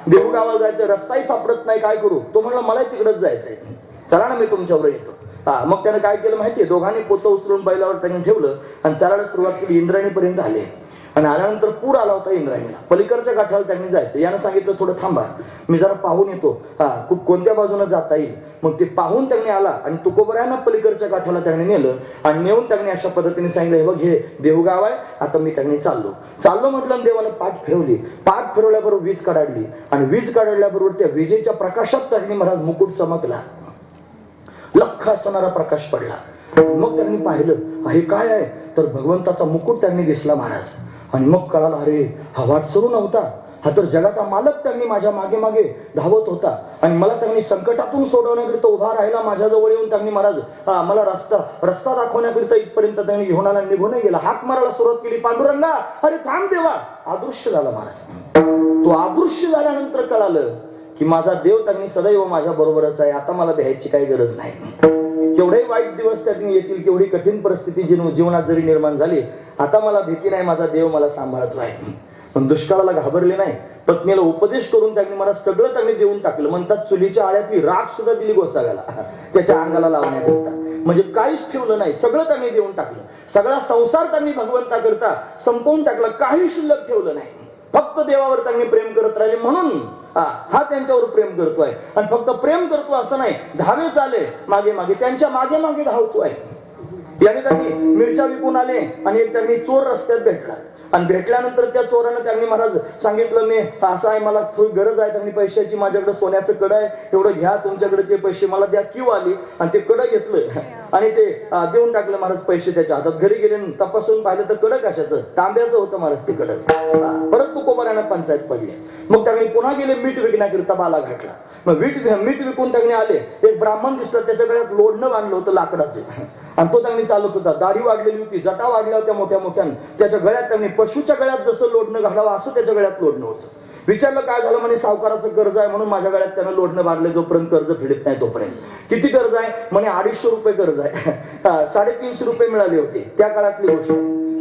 देहूगावाला जायचं, रस्ताही सापडत नाही, काय करू. तो म्हणला मलाही तिकडेच जायचंय, चला ना मी तुमच्यावर येतो. मग त्याने काय केलं माहितीये, दोघांनी पोतं उचलून बैलावर त्यांनी ठेवलं आणि चालायला सुरुवात केली. इंद्रायणीपर्यंत आले आणि आल्यानंतर पूर आला होता इंद्रायणीला. पलीकडच्या काठाला त्यांनी जायचं. यानं सांगितलं थोडं थांबा, मी जरा पाहून येतो कोणत्या बाजूने जाता येईल. मग ते पाहून त्यांनी आला आणि तुकोबरायांना पलीकडच्या काठाला त्यांनी नेलं आणि नेऊन त्यांनी अशा पद्धतीने सांगितलं, हे बघ हे देहूगाव आहे, आता मी त्यांनी चाललो म्हटलं. देवानं पाठ फिरवली. पाठ फिरवल्याबरोबर वीज काढली आणि वीज काढल्याबरोबर त्या विजेच्या प्रकाशात त्यांनी महाराज मुकुट चमकला, लख असणारा प्रकाश पडला. मग त्यांनी पाहिलं हे काय आहे, तर भगवंताचा मुकुट त्यांनी दिसला महाराज. आणि मग कळालं, अरे हा वाटसरू नव्हता, हा तर जगाचा मालक त्यांनी माझ्या मागे मागे धावत होता आणि मला त्यांनी संकटातून सोडवण्याकरिता उभा राहिला. माझ्याजवळ येऊन त्यांनी महाराज मला रस्ता दाखवण्याकरिता इथपर्यंत त्यांनी घेऊन आला, निघून गेला. हाक मारायला सुरुवात केली, पांडुरंगा अरे थांब देवा. अदृश्य झाला महाराज. तो अदृश्य झाल्यानंतर कळालं की माझा देव त्यांनी सदैव माझ्या बरोबरच आहे, आता मला भ्यायची काही गरज नाही. केवढे वाईट दिवस त्यांनी येतील, केवढी कठीण परिस्थिती जीवनात जरी निर्माण झाली, आता मला भीती नाही, माझा देव मला सांभाळतो आहे. पण दुष्काळाला घाबरले नाही. पत्नीला उपदेश करून त्यांनी मला सगळं त्यांनी देऊन टाकलं. म्हणतात चुलीच्या आळ्यातली राख सुद्धा दिली गोसाव्याला त्याच्या अंगाला लावण्याकरिता. म्हणजे काहीच ठेवलं नाही, सगळं त्यांनी देऊन टाकलं. सगळा संसार त्यांनी भगवंताकरिता संपवून टाकला, काही शिल्लक ठेवलं नाही. फक्त देवावर त्यांनी प्रेम करत राहिले, म्हणून हा त्यांच्यावर प्रेम करतोय. आणि फक्त प्रेम करतो असं नाही, धावे चाले मागे मागे, त्यांच्या मागे मागे धावतोय. याने त्यांनी मिरच्या विकून आले आणि एक त्यांनी चोर रस्त्यात भेटला आणि भेटल्यानंतर त्या चोरानं त्यांनी महाराज सांगितलं, मी असं आहे, मला थोडी गरज आहे त्यांनी पैशाची, माझ्याकडे सोन्याचं कडं आहे, एवढं घ्या, तुमच्याकडेचे पैसे मला द्या. किंवा आली आणि ते कडं घेतलं आणि ते देऊन टाकलं महाराज पैसे त्याच्या हातात. घरी गेले तपासून पाहिलं तर कडं कशाचं, तांब्याचं होतं महाराज ते कडं. परत तुकोबरायांना पंचायत पडली. मग त्यांनी पुन्हा गेले मीठ विकण्याकरिता बाला घातला. मग मीठ विकून त्यांनी आले. एक ब्राह्मण दिसला, त्याच्या गळ्यात लोढणं बांधलं होतं लाकडाचं आणि तो त्यांनी चालत होता. दाढी वाढलेली होती, जटा वाढल्या होत्या मोठ्या मोठ्या. त्याच्या गळ्यात त्यांनी पशुच्या गळ्यात जसं लोढणं घालावं असं त्याच्या गळ्यात लोढणं होतं. विचारलं काय झालं, म्हणे सावकाराचं कर्ज आहे म्हणून माझ्या गळ्यात त्यानं लोढणं बांधलं, जोपर्यंत कर्ज फेडत नाही तोपर्यंत. किती कर्ज आहे, म्हणे 250 रुपये कर्ज आहे. 350 रुपये मिळाले होते त्या काळातली गोष्ट.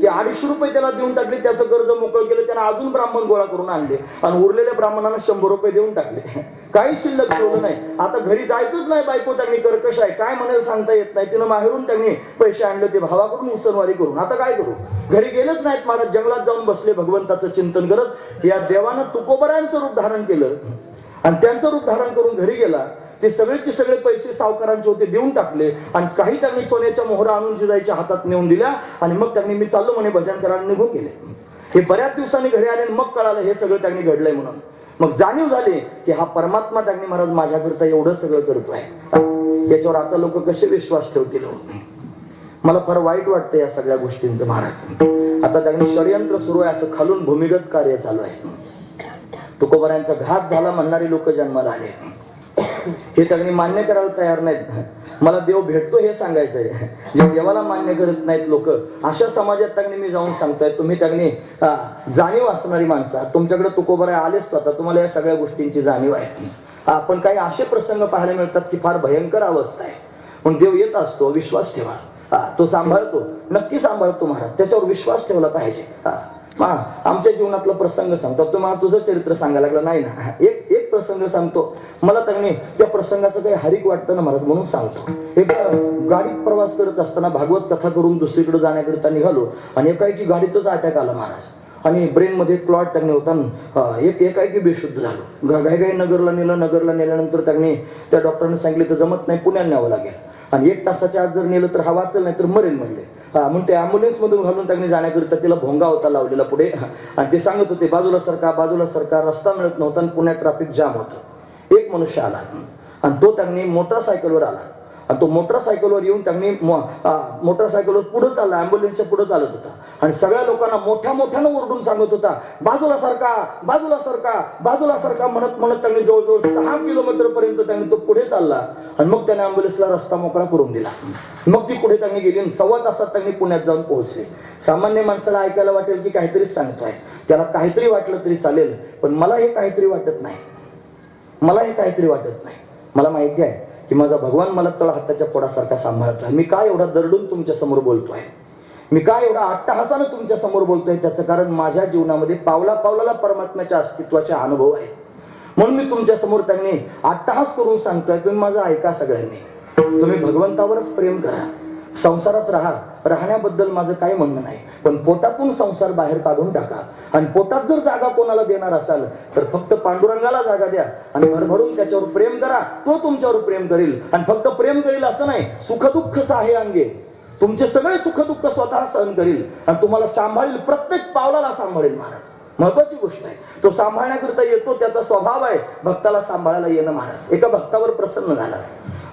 ते 250 रुपये त्याला देऊन टाकले, त्याचं कर्ज मोकळं केलं. त्यानं अजून ब्राह्मण गोळा करून आणले आणि उरलेल्या ब्राह्मणांना 100 रुपये देऊन टाकले. काही शिल्लक ठेवलं नाही. आता घरी जायचंच नाही, बायको त्यांनी कर्कश आहे, काय म्हणायला सांगता येत नाही. तिनं माहेरून त्यांनी पैसे आणले ते भावाकडून उसनवारी करून. आता काय करू, घरी गेलंच नाहीत महाराज. जंगलात जाऊन बसले भगवंताचं चिंतन करत. या देवानं तुकोबरायांचं रूप धारण केलं आणि त्यांचं रूप धारण करून घरी गेला. ते सगळेचे सगळे पैसे सावकारांचे होते देऊन टाकले आणि काही त्यांनी सोन्याच्या मोहरा आणून जिजाईच्या हातात नेऊन दिल्या आणि मग त्यांनी मी चाललो म्हणे भजन करायला निघून गेले. हे बऱ्याच दिवसांनी घरी आले आणि मग कळालं हे सगळं त्यांनी घडलंय म्हणून. मग जाणीव झाली की हा परमात्मा त्यांनी महाराज माझ्याकरता एवढं सगळं करतोय. याच्यावर आता लोक कसे विश्वास ठेवतील. मला फार वाईट वाटतं या सगळ्या गोष्टींचं महाराज. आता त्यांनी षडयंत्र सुरू आहे, असं खालून भूमिगत कार्य चालू आहे. तुकोबरायांचा घात झाला म्हणणारी लोक जन्माला आले. हे त्यांनी मान्य करायला तयार नाहीत. मला देव भेटतो हे सांगायचंय. जे देवाला मान्य करत नाहीत लोक, अशा समाजात त्यांनी मी जाऊन सांगतोय, तुम्ही त्यांनी जाणीव असणारी माणसं, तुमच्याकडे तुकोबराय आलेच स्वतः, तुम्हाला या सगळ्या गोष्टींची जाणीव आहे. पण काही असे प्रसंग पाहायला मिळतात की फार भयंकर अवस्था आहे. पण देव येत असतो, विश्वास ठेवा. तो सांभाळतो, नक्की सांभाळतो महाराज, त्याच्यावर विश्वास ठेवला पाहिजे. आमच्या जीवनातला प्रसंग सांगतो. तुम्हाला तुझं चरित्र सांगायला लागलं नाही ना. एक प्रसंग सांगतो. मला त्यांनी त्या प्रसंगाचं काही हारिक वाटतं ना महाराज, म्हणून सांगतो. एक गाडीत प्रवास करत असताना भागवत कथा करून दुसरीकडे जाण्याकरिता निघालो आणि एकाएकी गाडीतच अटॅक आला महाराज. आणि ब्रेन मध्ये क्लॉट त्यांनी होता. एकाएकी बेशुद्ध झालो. घाई नगरला नेल्यानंतर त्यांनी त्या डॉक्टरने सांगितले तर जमत नाही, पुण्याला न्यावं लागेल आणि 1 तासाच्या आत जर नेलं तर हा वाचल, नाही तर मरेल म्हणले. म्हणून ते ॲम्ब्युलन्स मधून घालून त्यांनी जाण्याकरिता तिला भोंगा होता लावलेला पुढे. आणि ते सांगत होते बाजूला सरका, रस्ता मिळत नव्हता आणि पुण्यात ट्रॅफिक जाम होतं. एक मनुष्य आला आणि तो त्यांनी मोटरसायकलवर आला आणि तो मोटरसायकलवर येऊन त्यांनी मोटरसायकलवर पुढे चालला, ॲम्ब्युलन्सच्या पुढे चालत होता आणि सगळ्या लोकांना मोठ्यानं ओरडून सांगत होता बाजूला सरका म्हणत त्यांनी जवळजवळ 6 किलोमीटर पर्यंत त्यांनी तो पुढे चालला आणि मग त्याने ॲम्ब्युलन्सला रस्ता मोकळा करून दिला. मग ती पुढे त्यांनी गेली आणि 1.25 तासात त्यांनी पुण्यात जाऊन पोहोचले. सामान्य माणसाला ऐकायला वाटेल की काहीतरीच सांगतोय, त्याला काहीतरी वाटलं तरी चालेल, पण मला हे काहीतरी वाटत नाही. मला माहिती आहे की माझा भगवान मला तळ हाताच्या पोटासारखा सांभाळतोय. मी काय एवढा दरडून तुमच्या समोर बोलतोय, मी काय एवढा अट्टहासानं तुमच्या समोर बोलतोय, त्याचं कारण माझ्या जीवनामध्ये पावला परमात्म्याच्या अस्तित्वाचा अनुभव आहे. म्हणून मी तुमच्या समोर त्यांनी अट्टहास करून सांगतोय, तुम्ही माझं ऐका सगळ्यांनी. तुम्ही भगवंतावरच प्रेम करा, संसारात राहण्याबद्दल माझं काही म्हणणं नाही, पण पोटातून संसार बाहेर काढून टाका. आणि पोटात जर जागा कोणाला देणार असाल तर फक्त पांडुरंगाला जागा द्या आणि भरभरून त्याच्यावर प्रेम करा, तो तुमच्यावर प्रेम करील. आणि फक्त प्रेम करील असं नाही, सुखदुःख साहे अंगे, तुमचे सगळे सुखदुःख स्वतः सहन करील आणि तुम्हाला सांभाळेल, प्रत्येक पावलाला सांभाळेल. महाराज महत्वाची गोष्ट आहे, तो सांभाळण्याकरिता येतो, त्याचा स्वभाव आहे भक्ताला सांभाळायला येणं. महाराज एका भक्तावर प्रसन्न झाला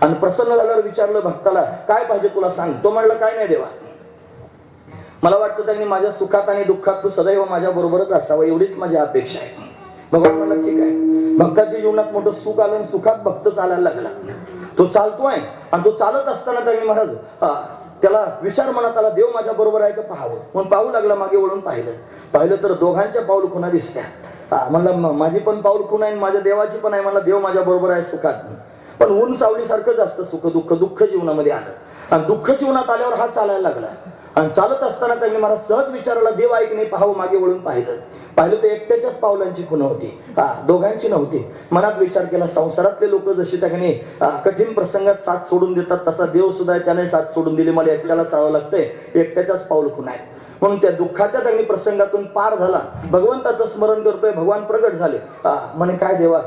आणि प्रसन्न झाल्यावर विचारलं भक्ताला काय पाहिजे तुला सांग. तो म्हणला काय नाही देवा, मला वाटतं त्यांनी माझ्या सुखात आणि दुःखात तू सदैव माझ्या बरोबरच असावं, एवढीच माझी अपेक्षा आहे. भगवान म्हणला ठीक आहे. भक्ताच्या जीवनात मोठं सुख आलं आणि सुखात भक्त चालायला लागला. तो चालतोय आणि तो चालत असताना त्यांनी महाराज त्याला विचार मनात आला देव माझ्या बरोबर आहे का पाहावं. म्हणून पाहू लागला, मागे वळून पाहिलं तर दोघांच्या पाऊल खुणा दिसत्या. म्हणला माझी पण पाऊल खुण आहे माझ्या देवाची पण आहे. म्हणला देव माझ्या बरोबर आहे सुखात, पण ऊन सावलीसारखंच असतं सुख दुःख जीवनामध्ये आलं आणि दुःख जीवनात आल्यावर हा चालायला लागला. आणि चालत असताना त्यांनी मला सहज विचारला देव ऐक नाही पाहावं. मागे वळून पाहिलं तर एकट्याच्याच पावलांची खुण होती, दोघांची नव्हती. मनात विचार केला संसारातले लोक जशी त्यांनी कठीण प्रसंगात साथ सोडून देतात तसा देव सुद्धा त्याने साथ सोडून दिली. मला एकट्याला चालावं लागतंय, एकट्याच्याच पाऊल खुण आहे. म्हणून त्या दुःखाच्या त्यांनी प्रसंगातून पार झाला, भगवंताचं स्मरण करतोय, भगवान प्रगट झाले. म्हणे काय देवा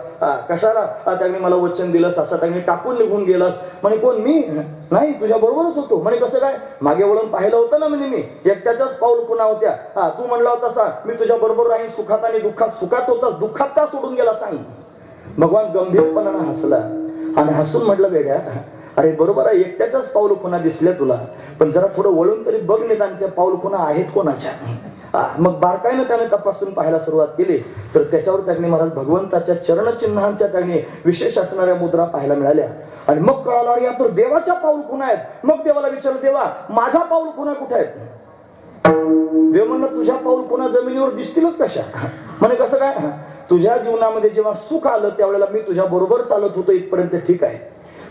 कशाला त्यांनी मला वचन दिलंस, असं त्यांनी टाकून निघून गेलास. म्हणे कोण मी नाही, तुझ्या बरोबरच होतो. म्हणे कसं काय, मागे वळून पाहिलं होतं ना म्हणे मी, एकट्याच्याच पाऊल खुणा होत्या. तू म्हणला होता मी तुझ्या बरोबर राहीन सुखात आणि दुःखात. सुखात होतास, दुःखात का सोडून गेला सांग. भगवान गंभीरपणानं हसला आणि हसून म्हटलं वेड्या अरे बरोबर आहे, एकट्याच्याच पाऊल खुणा दिसल्या तुला, पण जरा थोडं वळून तरी बघ निदान त्या पाऊल खुणा आहेत कोणाच्या. मग बारकाईनं त्याने तपासून पाहायला सुरुवात केली तर त्याच्यावर त्यांनी महाराज भगवंताच्या चरणचिन्हांच्या त्यांनी विशेष असणाऱ्या मुद्रा पाहायला मिळाल्या. आणि मग कळालं अरे या तर देवाच्या पाऊल खुणा आहेत. मग देवाला विचारलं देवा माझ्या पाऊल खुणा कुठे आहेत. देव म्हणलं तुझ्या पाऊल खुणा जमिनीवर दिसतीलच कशा. म्हणे कसं काय, तुझ्या जीवनामध्ये जेव्हा सुख आलं त्यावेळेला मी तुझ्या बरोबर चालत होतो इथपर्यंत ठीक आहे,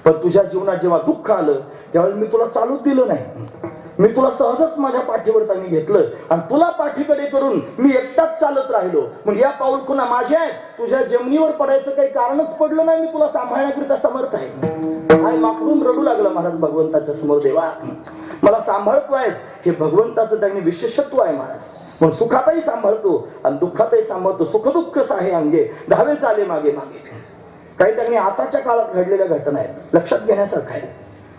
पण तुझ्या जीवनात जेव्हा दुःख आलं त्यावेळेला मी तुला चालूच दिलं नाही. मी तुला सहजच माझ्या पाठीवर त्यांनी घेतलं आणि तुला पाठीकडे करून मी एकटाच चालत राहिलो. म्हणजे या पाऊल खुणा माझ्या आहेत, तुझ्या जमिनीवर पडायचं काही कारणच पडलं नाही. मी तुला सांभाळण्याकरिता समर्थ आहे. काय माकडून रडू लागला महाराज भगवंताच्या समोर. देवा मला सांभाळतोयस, हे भगवंताचं त्यांनी विशेषत्व आहे महाराज. म्हणून सुखातही सांभाळतो आणि दुःखातही सांभाळतो. सुखदुःख साहे अंगे धावे चाले मागे मागे. काही त्यांनी आताच्या काळात घडलेल्या घटना आहेत, लक्षात घेण्यासारखं आहे.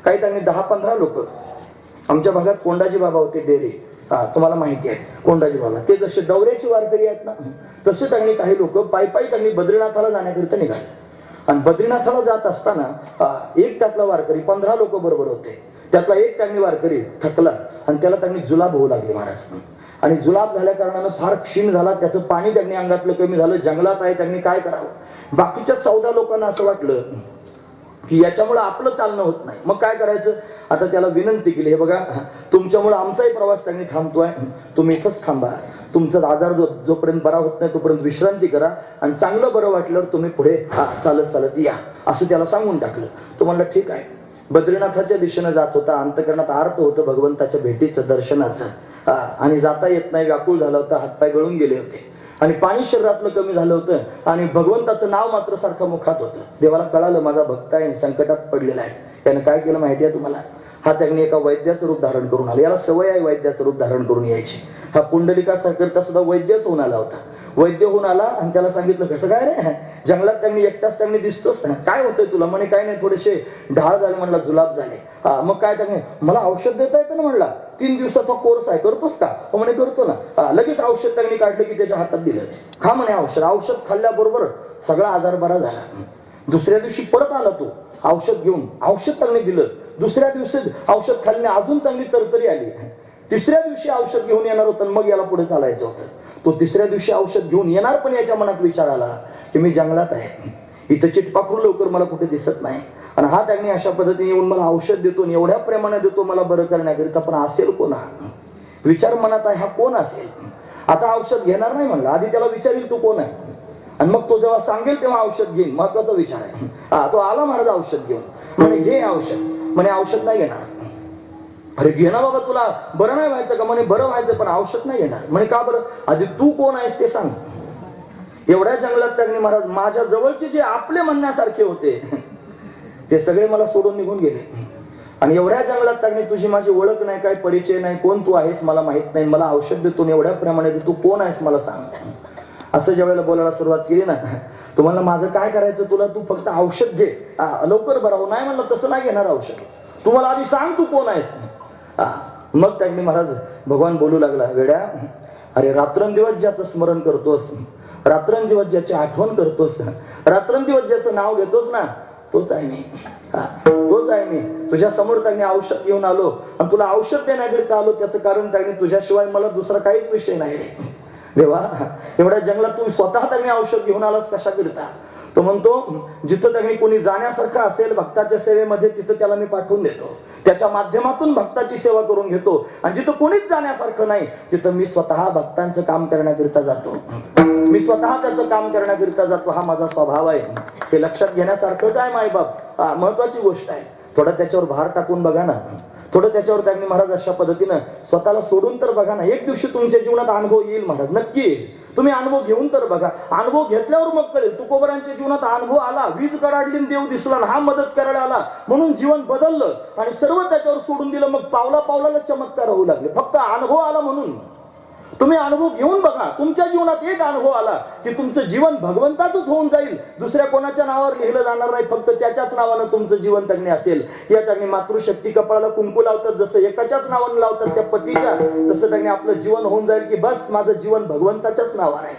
काही त्यांनी 10-15 लोक आमच्या भागात कोंडाजी बाबा होते डेरे, तुम्हाला माहिती आहे कोंडाजी बाबा, ते जसे दौऱ्याची वारकरी आहेत ना तसे त्यांनी काही लोक पायी त्यांनी बद्रीनाथाला जाण्याकरिता निघाले. आणि बद्रीनाथाला जात असताना एक त्यातला वारकरी 15 लोक बरोबर होते, त्यातला एक त्यांनी वारकरी थकला आणि त्याला त्यांनी जुलाब होऊ लागले महाराज. आणि जुलाब झाल्या कारणानं फार क्षीण झाला, त्याचं पाणी त्यांनी अंगातलं कमी झालं, जंगलात आहे, त्यांनी काय करावं. बाकीच्या 14 लोकांना असं वाटलं की याच्यामुळे आपलं चालणं होत नाही, मग काय करायचं. आता त्याला विनंती केली, हे बघा तुमच्यामुळे आमचाही प्रवास त्यांनी थांबतोय, तुम्ही इथंच थांबा, तुमचा आजार जोपर्यंत बरा होत नाही तोपर्यंत विश्रांती करा आणि चांगलं बरं वाटल्यावर तुम्ही पुढे चालत या, असं त्याला सांगून टाकलं. तो म्हणला ठीक आहे. बद्रीनाथाच्या दिशेनं जात होता, अंतकरणात आर्त होतं भगवंताच्या भेटीचं दर्शनाचं, आणि जाता येत नाही, व्याकुळ झाला होता, हातपाय गळून गेले होते. आणि पाणी शरीरातलं कमी झालं होतं आणि भगवंताचं नाव मात्र सारखं मुखात होतं. देवाला कळालं माझा भक्त आहे संकटात पडलेला आहे. त्यानं काय केलं माहिती आहे तुम्हाला? हा त्याने एका वैद्याचं रूप धारण करून आला. याला सवय आहे वैद्याचं रूप धारण करून यायची. हा पुंडलिकासारखा सुद्धा वैद्यच होऊन आला होता. वैद्य होऊन आला आणि त्याला सांगितलं कसं काय रे जंगलात त्यांनी एकटाच त्यांनी दिसतोस ना, काय होतंय तुला? म्हणे काय नाही, थोडेसे ढाळ झाले, म्हणला जुलाब झाले. हा मग काय त्याने मला औषध देता येतं ना, म्हणला 3 दिवसाचा कोर्स आहे, करतोस का? म्हणे करतो ना. लगेच औषध त्यांनी काढलं की त्याच्या हातात दिलं. खा म्हणे औषध. औषध खाल्ल्याबरोबर सगळा आजार बरा झाला. दुसऱ्या दिवशी परत आला तो औषध घेऊन. औषध त्यांनी दिलं. दुसऱ्या दिवशी औषध खाल्ल्याने अजून चांगली तरतरी आली. तिसऱ्या दिवशी औषध घेऊन येणार होतं, मग याला पुढे चालायचं होतं. तो तिसऱ्या दिवशी औषध घेऊन येणार, पण याच्या मनात विचार आला की मी जंगलात आहे, इथं चिटपाखरू लवकर मला कुठे दिसत नाही, आणि हा त्यांनी अशा पद्धतीने येऊन मला औषध देतो, एवढ्या प्रेमाने देतो मला बरं करण्याकरिता, पण असेल कोण हा? विचार मनात आहे, हा कोण असेल? आता औषध घेणार नाही म्हणला, आधी त्याला विचारील तू कोण आहे, आणि मग तो जेव्हा सांगेल तेव्हा औषध घेईन. महत्वाचा विचार आहे. तो आला महाराज औषध घेऊन. म्हणे घे औषध. म्हणे औषध नाही घेणार. अरे घे ना बाबा, तुला बरं नाही व्हायचं का? म्हणे बरं व्हायचं, पण औषध नाही घेणार. म्हणे का बरं? आधी तू कोण आहेस ते सांग. एवढ्या जंगलात त्यांनी महाराज माझ्या जवळचे जे आपले म्हणण्यासारखे होते ते सगळे मला सोडून निघून गेले. आणि एवढ्या जंगलात त्यांनी तुझी माझी ओळख नाही, काय परिचय नाही, कोण तू आहेस मला माहित नाही, मला औषध देतो एवढ्या प्रमाणे तू कोण आहेस मला सांग. असं ज्या वेळेला बोलायला सुरुवात केली ना, तुम्हाला माझं काय करायचं, तुला तू फक्त औषध घे, लवकर बरं हो. नाही म्हणलं तसं नाही घेणार औषध, तुम्हाला आधी सांग तू कोण आहेस. मग त्यांनी महाराज भगवान बोलू लागला, वेड्या, अरे रात्रंदिवस ज्याचं स्मरण करतोस, रात्रंदिवस ज्याची आठवण करतोस, रात्रंदिवस ज्याचं नाव घेतोस ना, तोच आहे मी. तोच आहे मी. तुझ्या समोर त्यांनी औषध घेऊन आलो आणि तुला औषध देण्याकरिता आलो. त्याचं कारण त्यांनी तुझ्याशिवाय मला दुसरा काहीच विषय नाही रे देवा. एवढ्या जंगलात तू स्वतः त्यांनी औषध घेऊन आलास कशा करता? तो म्हणतो जिथं त्यांनी कोणी जाण्यासारखं असेल भक्ताच्या सेवेमध्ये, तिथं त्याला मी पाठवून देतो, त्याच्या माध्यमातून भक्ताची सेवा करून घेतो. आणि जिथं कोणीच जाण्यासारखं नाही तिथं मी स्वतः भक्तांचं काम करण्याकरिता जातो. मी स्वतः त्याचं काम करण्याकरिता जातो. हा माझा स्वभाव आहे. हे लक्षात घेण्यासारखंच आहे मायबाप. महत्वाची गोष्ट आहे. थोडा त्याच्यावर भार टाकून बघा ना, थोडं त्याच्यावर त्यांनी महाराज अशा पद्धतीनं स्वतःला सोडून तर बघा ना. एक दिवशी तुमच्या जीवनात अनुभव येईल महाराज, नक्की येईल. तुम्ही अनुभव घेऊन तर बघा. अनुभव घेतल्यावर मग कळेल. तुकोबरांच्या जीवनात अनुभव आला, वीज कडाडली देव दिसला, हा मदत करायला आला म्हणून जीवन बदललं आणि सर्व त्याच्यावर सोडून दिलं. मग पावला पावलाला चमत्कार होऊ लागले. फक्त अनुभव आला म्हणून तुम्ही अनुभव घेऊन बघा. तुमच्या जीवनात एक अनुभव आला की तुमचं जीवन भगवंताचंच होऊन जाईल. दुसऱ्या कोणाच्या नावावर लिहिलं जाणार नाही. फक्त त्याच्याच नावानं तुमचं जीवन तज्ञ असेल. या त्यांनी मातृशक्ती कपाळाला कुंकू लावतात, जसं एकाच्याच नावानं लावतात त्या पतीच्या, तसं त्यांनी आपलं जीवन होऊन जाईल की बस माझं जीवन भगवंताच्याच नावावर आहे.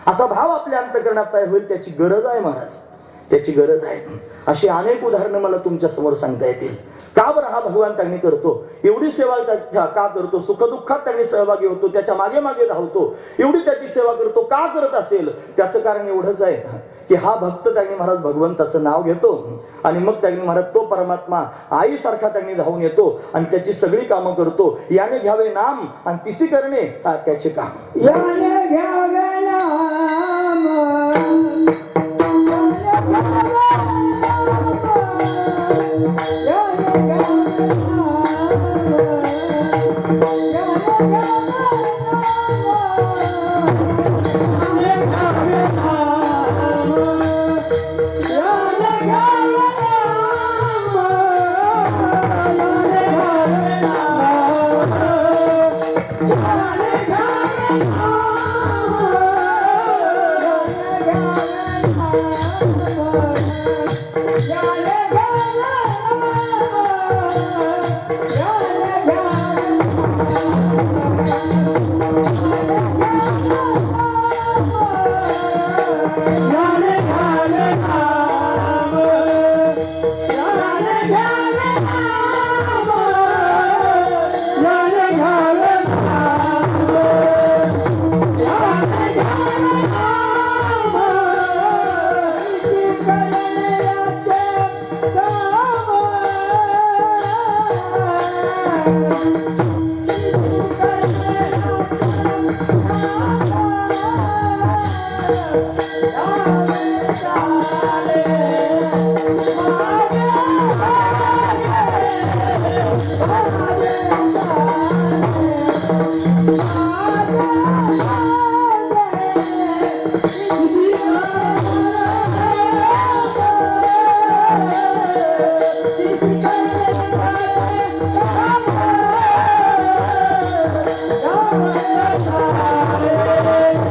असा भाव आपल्या अंतःकरणात तयार होईल. त्याची गरज आहे महाराज, त्याची गरज आहे. अशी अनेक उदाहरणं मला तुमच्या समोर सांगता येतील. का बरं हा भगवान त्यांनी करतो? एवढी सेवा का करतो? सुखदुःखात त्यांनी सहभागी होतो, त्याच्या मागे मागे धावतो, एवढी त्याची सेवा करतो. का करत असेल? त्याचं कारण एवढंच आहे की हा भक्त त्यांनी महाराज भगवंताचं नाव घेतो आणि मग त्यांनी महाराज तो परमात्मा आईसारखा त्यांनी धावून येतो आणि त्याची सगळी कामं करतो. याने घ्यावे नाम आणि तिसी करणे त्याचे काम. याने घ्यावे नाम,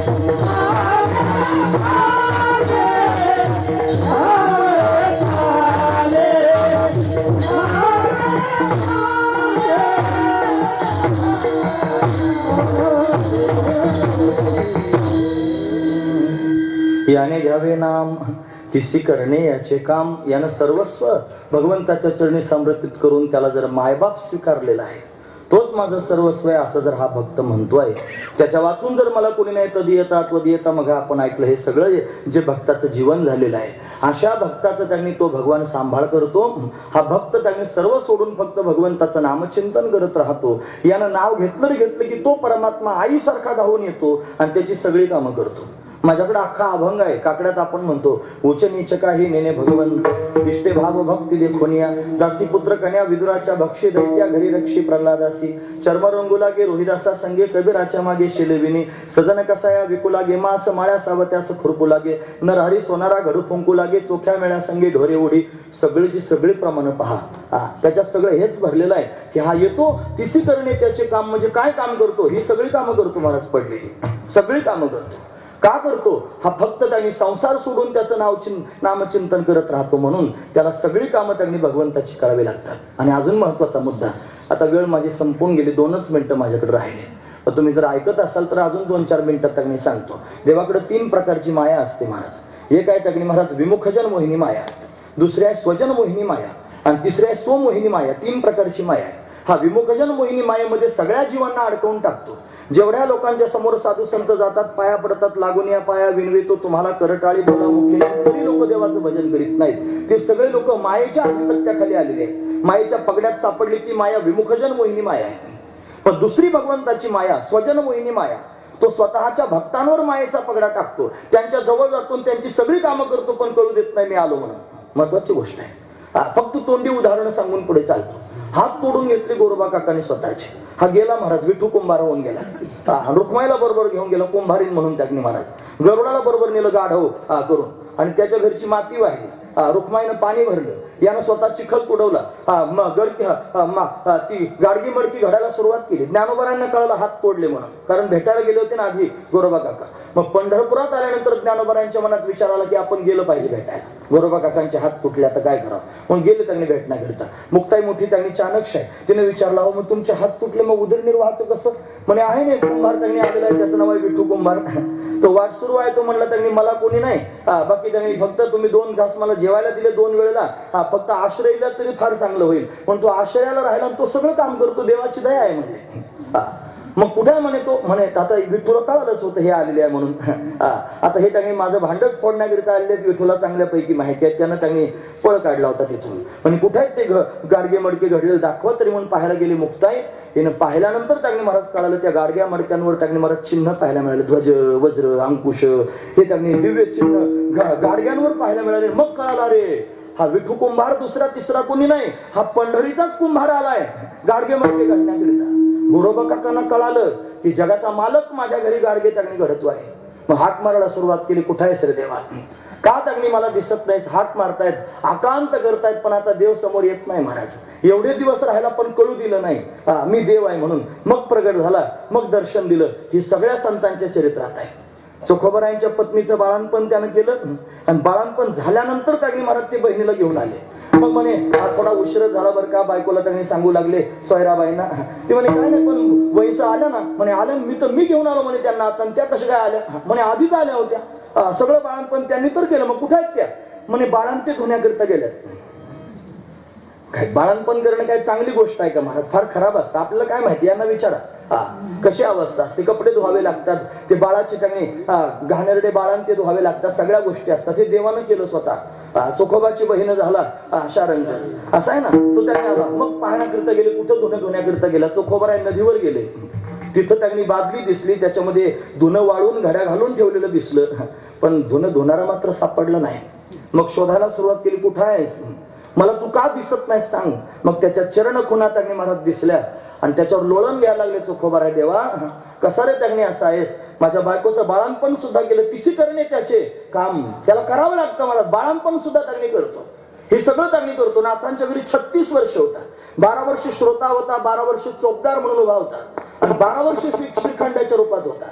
याने घ्यावे नाम तिसी करणे याचे काम. यानं सर्वस्व भगवंताच्या चरणी समर्पित करून त्याला जर मायबाप स्वीकारलेला आहे, तोच माझं सर्वस्व आहे असं जर हा भक्त म्हणतोय, त्याच्या वाचून जर मला कोणी नाही तदीयता त्वदीयता, मग आपण ऐकलं हे सगळं जे भक्ताचं जीवन झालेलं आहे, अशा भक्ताचं त्यांनी तो भगवान सांभाळ करतो. हा भक्त त्यांनी सर्व सोडून फक्त भगवंताचं नामचिंतन करत राहतो. यानं नाव घेतलं की तो परमात्मा आईसारखा धावून येतो आणि त्याची सगळी कामं करतो. माझ्याकडे अख्खा अभंग आहे. काकड्यात आपण म्हणतो उच नीच काही नेने भगवंत, दिष्टे भाव भक्ती देखोनिया, दासी पुत्र कन्या विदुराच्या भक्षी, दैत्या घरी रक्षी प्रल्हादासी, चर्म रंगू लागे रोहिदासा संगे, कबीराच्या मागे शिलेविनी, सजन कसाया विकू लागे, मास माळ्या सावत्यास खुरपू लागे, नरहरी सोनारा घडू फुंकू लागे, चोख्या मेळ्या संगे ढोरे उडी. सगळीची सगळी प्रमाण पहा. त्याच्यात सगळं हेच भरलेलं आहे की हा येतो तिसी करणे त्याचे काम. म्हणजे काय काम करतो? ही सगळी कामं करतो महाराज, पडलेली सगळी कामं करतो. का करतो? हा फक्त त्यांनी संसार सोडून त्याचं नामचिंतन करत राहतो, म्हणून त्याला सगळी कामं त्यांनी भगवंताची करावी लागतात. आणि अजून महत्वाचा मुद्दा, आता वेळ माझी संपून गेली, 2च मिनिटं माझ्याकडे राहिले, पण तुम्ही जर ऐकत असाल तर अजून 2-4 मिनिटात त्यांनी सांगतो. देवाकडे 3 प्रकारची माया असते महाराज. एक आहे त्यांनी महाराज विमुखजन मोहिनी माया, दुसरी आहे स्वजन मोहिनी माया आणि तिसरी आहे स्वमोहिनी माया. 3 प्रकारची माया आहे. हा विमुखजन मोहिनी मायेमध्ये सगळ्या जीवांना अडकवून टाकतो. जेवढ्या लोकांच्या समोर साधू संत जातात, पाया पडतात, लागून या पाया विनवितो तुम्हाला, करटाळी बोला मुखीने, तरी लोक देवाचं भजन करीत नाहीत. ते सगळे लोक मायेच्या आधिपत्याखाली आलेले आहेत. मायेच्या पगड्यात सापडली ती माया विमुखजन मोहिनी माया आहे. पण दुसरी भगवंताची माया स्वजन मोहिनी माया, तो स्वतःच्या भक्तांवर मायेचा पगडा टाकतो, त्यांच्या जवळ जातो, त्यांची सगळी कामं करतो, पण कळू देत नाही मी आलो म्हणून. महत्वाची गोष्ट आहे. फक्त तोंडी उदाहरण सांगून पुढे चालतो. हात तोडून घेतले गोरोबा काकाने स्वतःचे. हा गेला महाराज, विठू कुंभार होऊन गेला. रुक्माईला बरोबर घेऊन गेला कुंभारीन म्हणून त्यांनी महाराज. गरुडाला बरोबर नेलं गाढव करून, आणि त्याच्या घरची माती वाहिली. रुक्माईनं पाणी भरलं, यानं स्वतः चिखल तुडवला, ती गाडगी मडकी घडायला सुरुवात केली. ज्ञानोबारांना कळलं हात तोडले म्हणून, कारण भेटायला गेले होते ना आधी गोरोबा काका. मग पंढरपुरात आल्यानंतर ज्ञानोबारांच्या मनात विचार आला की आपण गेलं पाहिजे भेटायला. गोरोबा काकांचे हात तुटले, आता काय करावं? मग गेले त्यांनी भेटण्याकरिता. मुक्ताई मोठी त्यांनी चाणक्य आहे, तिने विचारला हो मग तुमचे हात तुटले, मग उदरनिर्वाहाचं कसं? म्हणे आहे नाही कुंभार त्यांनी आलेला आहे, त्याचं नाव आहे विठू कुंभार. तो वाट सुरू आहे. तो म्हणला त्यांनी मला कोणी नाही, बाकी त्यांनी फक्त तुम्ही 2 घास मला जेवायला दिले 2 वेळेला, फक्त आश्रयला तरी फार चांगलं होईल. पण तो आश्रयाला राहिला, तो सगळं काम करतो, देवाची दया आहे म्हणजे. मग कुठे म्हणे तो? म्हणे आता विठूला कळालंच होतं हे आलेले आहे म्हणून. आता हे त्यांनी माझं भांडच फोडण्याकरिता आलेले, विठूला चांगल्यापैकी माहिती आहे, त्यानं त्यांनी पळ काढला होता तिथून. पण कुठे आहेत ते गाडगे मडके घडलेलं दाखवत तरी म्हणून पाहायला गेली मुक्ताई. हिनं पाहिल्यानंतर त्यांनी महाराज कळालं, त्या गाडग्या मडक्यांवर त्यांनी महाराज चिन्ह पाहायला मिळाले, ध्वज वज्र अंकुश, हे त्यांनी दिव्य चिन्ह गाडग्यांवर पाहायला मिळाले. मग कळाला रे हा विठू कुंभार दुसरा तिसरा कोणी नाही, हा पंढरीचाच कुंभार आलाय गाडगे मडके घडण्याकरिता. गोरोबा काकांना कळालं की जगाचा मालक माझ्या घरी गाडगे त्यांनी घडतो आहे. मग हाक मारायला सुरुवात केली, कुठे आहेस रे देवा? का त्यांनी मला दिसत नाहीस? हाक मारतायत, आकांत करतायत, पण आता देव समोर येत नाही महाराज. एवढे दिवस राहायला पण कळू दिलं नाही मी देव आहे म्हणून. मग प्रगट झाला, मग दर्शन दिलं. ही सगळ्या संतांच्या चरित्रात आहे. चोखोबरायांच्या पत्नीचं बाळणपण त्यानं केलं, आणि बाळणपण झाल्यानंतर त्यांनी महाराज ते बहिणीला घेऊन आले. मग म्हणे थोडा उशीर झाला बरं का, बायकोला त्यांनी सांगू लागले सोयराबाईंना. ते म्हणे काय नाही, पण वैसा आल्या ना म्हणे. आल्या मी घेऊन आलो म्हणे त्यांना. आता त्या कशा काय आल्या? म्हणे आधीच आल्या होत्या. सगळं बाळणपण त्यांनी तर केलं. मग कुठे आहेत त्या? म्हणे बाळांत ते धुण्याकरिता गेल्यात. काय बाळणपण करणं काय चांगली गोष्ट आहे का महाराज? फार खराब असतं. आपल्याला काय माहिती, यांना विचारा कशी अवस्था असते. कपडे धुवावे लागतात, ते बाळाचे त्यांनी घाणेरडे बाळांत ते धुवावे लागतात, सगळ्या गोष्टी असतात. हे देवानं केलं स्वतः. चोखोबाची बहीण झाला शारंग, असा आहे ना, तो त्याने आला. मग पाहण्याकरिता गेले. कुठं धुण्याकरिता गेला? चोखोबराय नदीवर गेले. तिथं त्यांनी बादली दिसली, त्याच्यामध्ये धुणं वाळून घड्या घालून ठेवलेलं दिसलं, पण धुणं धुणारा मात्र सापडलं नाही. मग शोधायला सुरुवात केली, कुठं आहेस? मला तू का दिसत नाही सांग. मग त्याच्या चरण खुणा त्यांनी महाराज दिसल्या, आणि त्याच्यावर लोळण घ्यायला लागले. चोखोबाराय देवा कसा रे त्यांनी असा आहेस? माझ्या बायकोचं बाळणपण सुद्धा केलं, तिसी करणे त्याचे काम, त्याला करावं लागतं मला. बाळणपण सुद्धा त्यांनी करतो, हे सगळं त्यांनी करतो. नाथांच्या घरी 36 वर्ष होता. 12 वर्ष श्रोता होता, 12 वर्ष चोपदार म्हणून उभा होता, आणि 12 वर्ष श्रीखंडाच्या रूपात होता.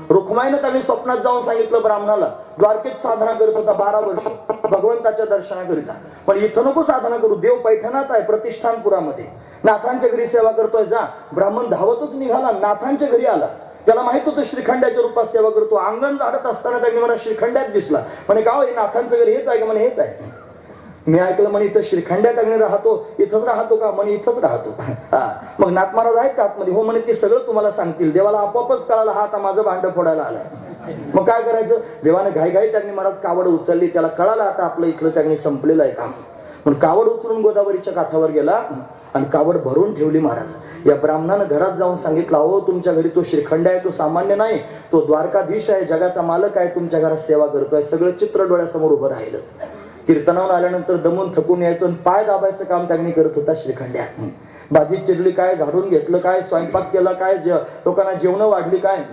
रुक्माईनं त्यांनी स्वप्नात जाऊन सांगितलं ब्राह्मणाला, द्वारकेत साधना करत होता 12 वर्ष भगवंताच्या दर्शनाकरिता, पण इथं नको साधना करू, देव पैठणात आहे प्रतिष्ठानपुरामध्ये, नाथांच्या घरी सेवा करतोय जा. ब्राह्मण धावतच निघाला, नाथांच्या घरी आला. त्याला माहित होतं श्रीखंड्याच्या रूपात सेवा करतो. अंगण झाडत असताना त्यांनी मला श्रीखंड्यात दिसला. म्हणे गाव हे नाथांचं घर हेच आहे का? म्हणे हेच आहे. मी ऐकलं म्हणे इथं श्रीखंड्यात अग्नी राहतो, इथंच राहतो का? म्हणे इथंच राहतो. मग नाथ महाराज आहेत का आतमध्ये? हो म्हणे, ते सगळं तुम्हाला सांगतील. देवाला आपोआपच कळालं हा आता माझं भांड फोडायला आलाय. मग काय करायचं? देवाने घाई त्यांनी महाराज कावड उचलली. त्याला कळालं आता आपलं इथलं त्यांनी संपलेलं आहे काम. म्हणून कावड उचलून गोदावरीच्या काठावर गेला आणि कावड भरून ठेवली महाराज. या ब्राह्मणानं घरात जाऊन सांगितलं, अहो तुमच्या घरी तो श्रीखंड आहे, तो सामान्य नाही, तो द्वारकाधीश आहे, जगाचा मालक आहे, तुमच्या घरात सेवा करतोय. सगळं चित्र डोळ्यासमोर उभं राहिलं. कीर्तनावरून आल्यानंतर दमून थकून यायचं आणि पाय दाबायचं काम त्यांनी करत होता श्रीखंड्या. भाजी चिरली काय, झाडून घेतलं काय, स्वयंपाक केला काय, लोकांना जेवण वाढली काय.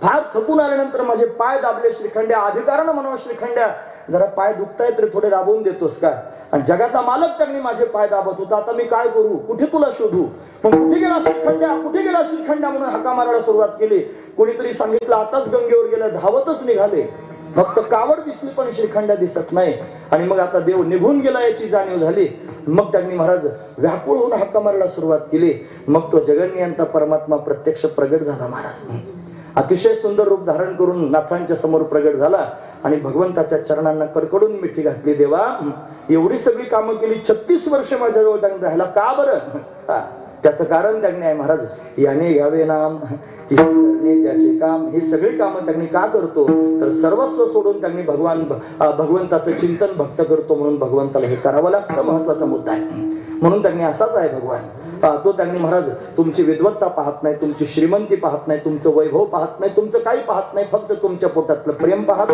फार थकून आल्यानंतर माझे पाय दाबले श्रीखंड्या. अधिकारानं म्हणावं, श्रीखंड्या जरा पाय दुखतायत रे, थोडे दाबून देतोस का? आणि जगाचा मालक त्यांनी माझे पाय दाबत होता. आता मी काय करू, कुठे तुला शोधू? मग कुठे गेला श्रीखंड्या, कुठे गेला श्रीखंड्या म्हणून हाका मारायला सुरुवात केली. कोणीतरी सांगितलं आताच गंगेवर गेलं. धावतच निघाले. फक्त कावड दिसली पण श्रीखंड्या दिसत नाही. आणि मग आता देव निघून गेला याची जाणीव झाली. मग त्यांनी महाराज व्याकुळ होऊन हाका मारायला सुरुवात केली. मग तो जगन्नियंता परमात्मा प्रत्यक्ष प्रगट झाला. महाराज अतिशय सुंदर रूप धारण करून नाथांच्या समोर प्रगट झाला आणि भगवंताच्या चरणांना कडकडून मिठी घातली. देवा एवढी सगळी कामं केली, 36 वर्ष माझ्याजवळ त्यांनी राहिला का बरं? त्याचं कारण त्यांनी आहे महाराज, याने घ्यावे नाम त्याचे काम. ही सगळी कामं त्यांनी का करतो तर सर्वस्व सोडून त्यांनी भगवंताचं चिंतन भक्त करतो म्हणून भगवंताला हे करावं लागतं. महत्वाचा मुद्दा आहे. म्हणून त्यांनी असाच आहे भगवान. तो त्यांनी महाराज तुमची विद्वत्ता पाहत नाही, तुमची श्रीमंती पाहत नाही, तुमचं वैभव पाहत नाही, तुमचं काही पाहत नाही, फक्त तुमच्या पोटातलं प्रेम पाहतो.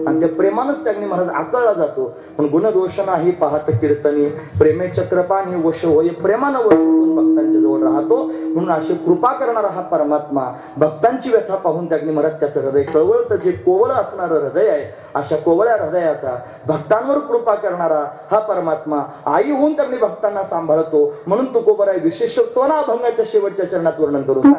आणि त्या प्रेमानच त्यांनी महाराज आकळला जातो. पण गुणदोष नाही पाहत कीर्तनी, प्रेमे चक्रपाणी वश होय, प्रेमानं वश होऊन भक्तांच्या जवळ राहतो. म्हणून अशी कृपा करणारा हा परमात्मा भक्तांची व्यथा पाहून त्यांनी महाराज त्याचं हृदय कळवळतं. जे कोवळ असणारं हृदय आहे, अशा कोवळ्या हृदयाचा भक्तांवर कृपा करणारा हा परमात्मा आई होऊन त्यांनी भक्तांना सांभाळतो. म्हणून तुकोबर आहे विशेषत्व ना अभंगाच्या शेवटच्या चरणात वर्णन करून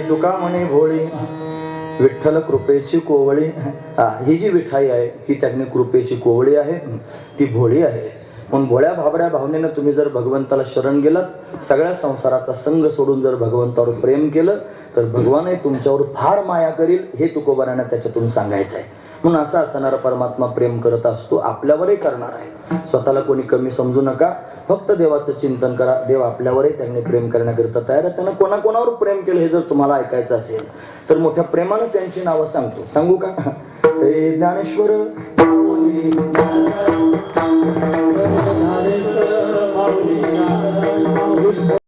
तुका म्हणे भोळी विठ्ठल कृपेची कोवळी. ही जी विठाई आहे ही त्यांनी कृपेची कोवळी आहे, ती भोळी आहे. म्हणून भोळ्या भाबड्या भावनेनं तुम्ही जर भगवंताला शरण गेलात, सगळ्या संसाराचा संग सोडून जर भगवंतावर प्रेम केलं तर भगवानही तुमच्यावर फार माया करील. हे तुकोबारांना त्याच्यातून सांगायचं आहे. म्हणून असा असणारा परमात्मा प्रेम करत असतो, आपल्यावरही करणार आहे. स्वतःला कोणी कमी समजू नका, फक्त देवाचं चिंतन करा. देव आपल्यावरही त्यांनी प्रेम करण्याकरिता तयार आहे. त्यानं कोणाकोणावर प्रेम केलं हे जर तुम्हाला ऐकायचं असेल तर मोठ्या प्रेमानं त्यांची नावं सांगतो. सांगू का? हे ज्ञानेश्वर माऊली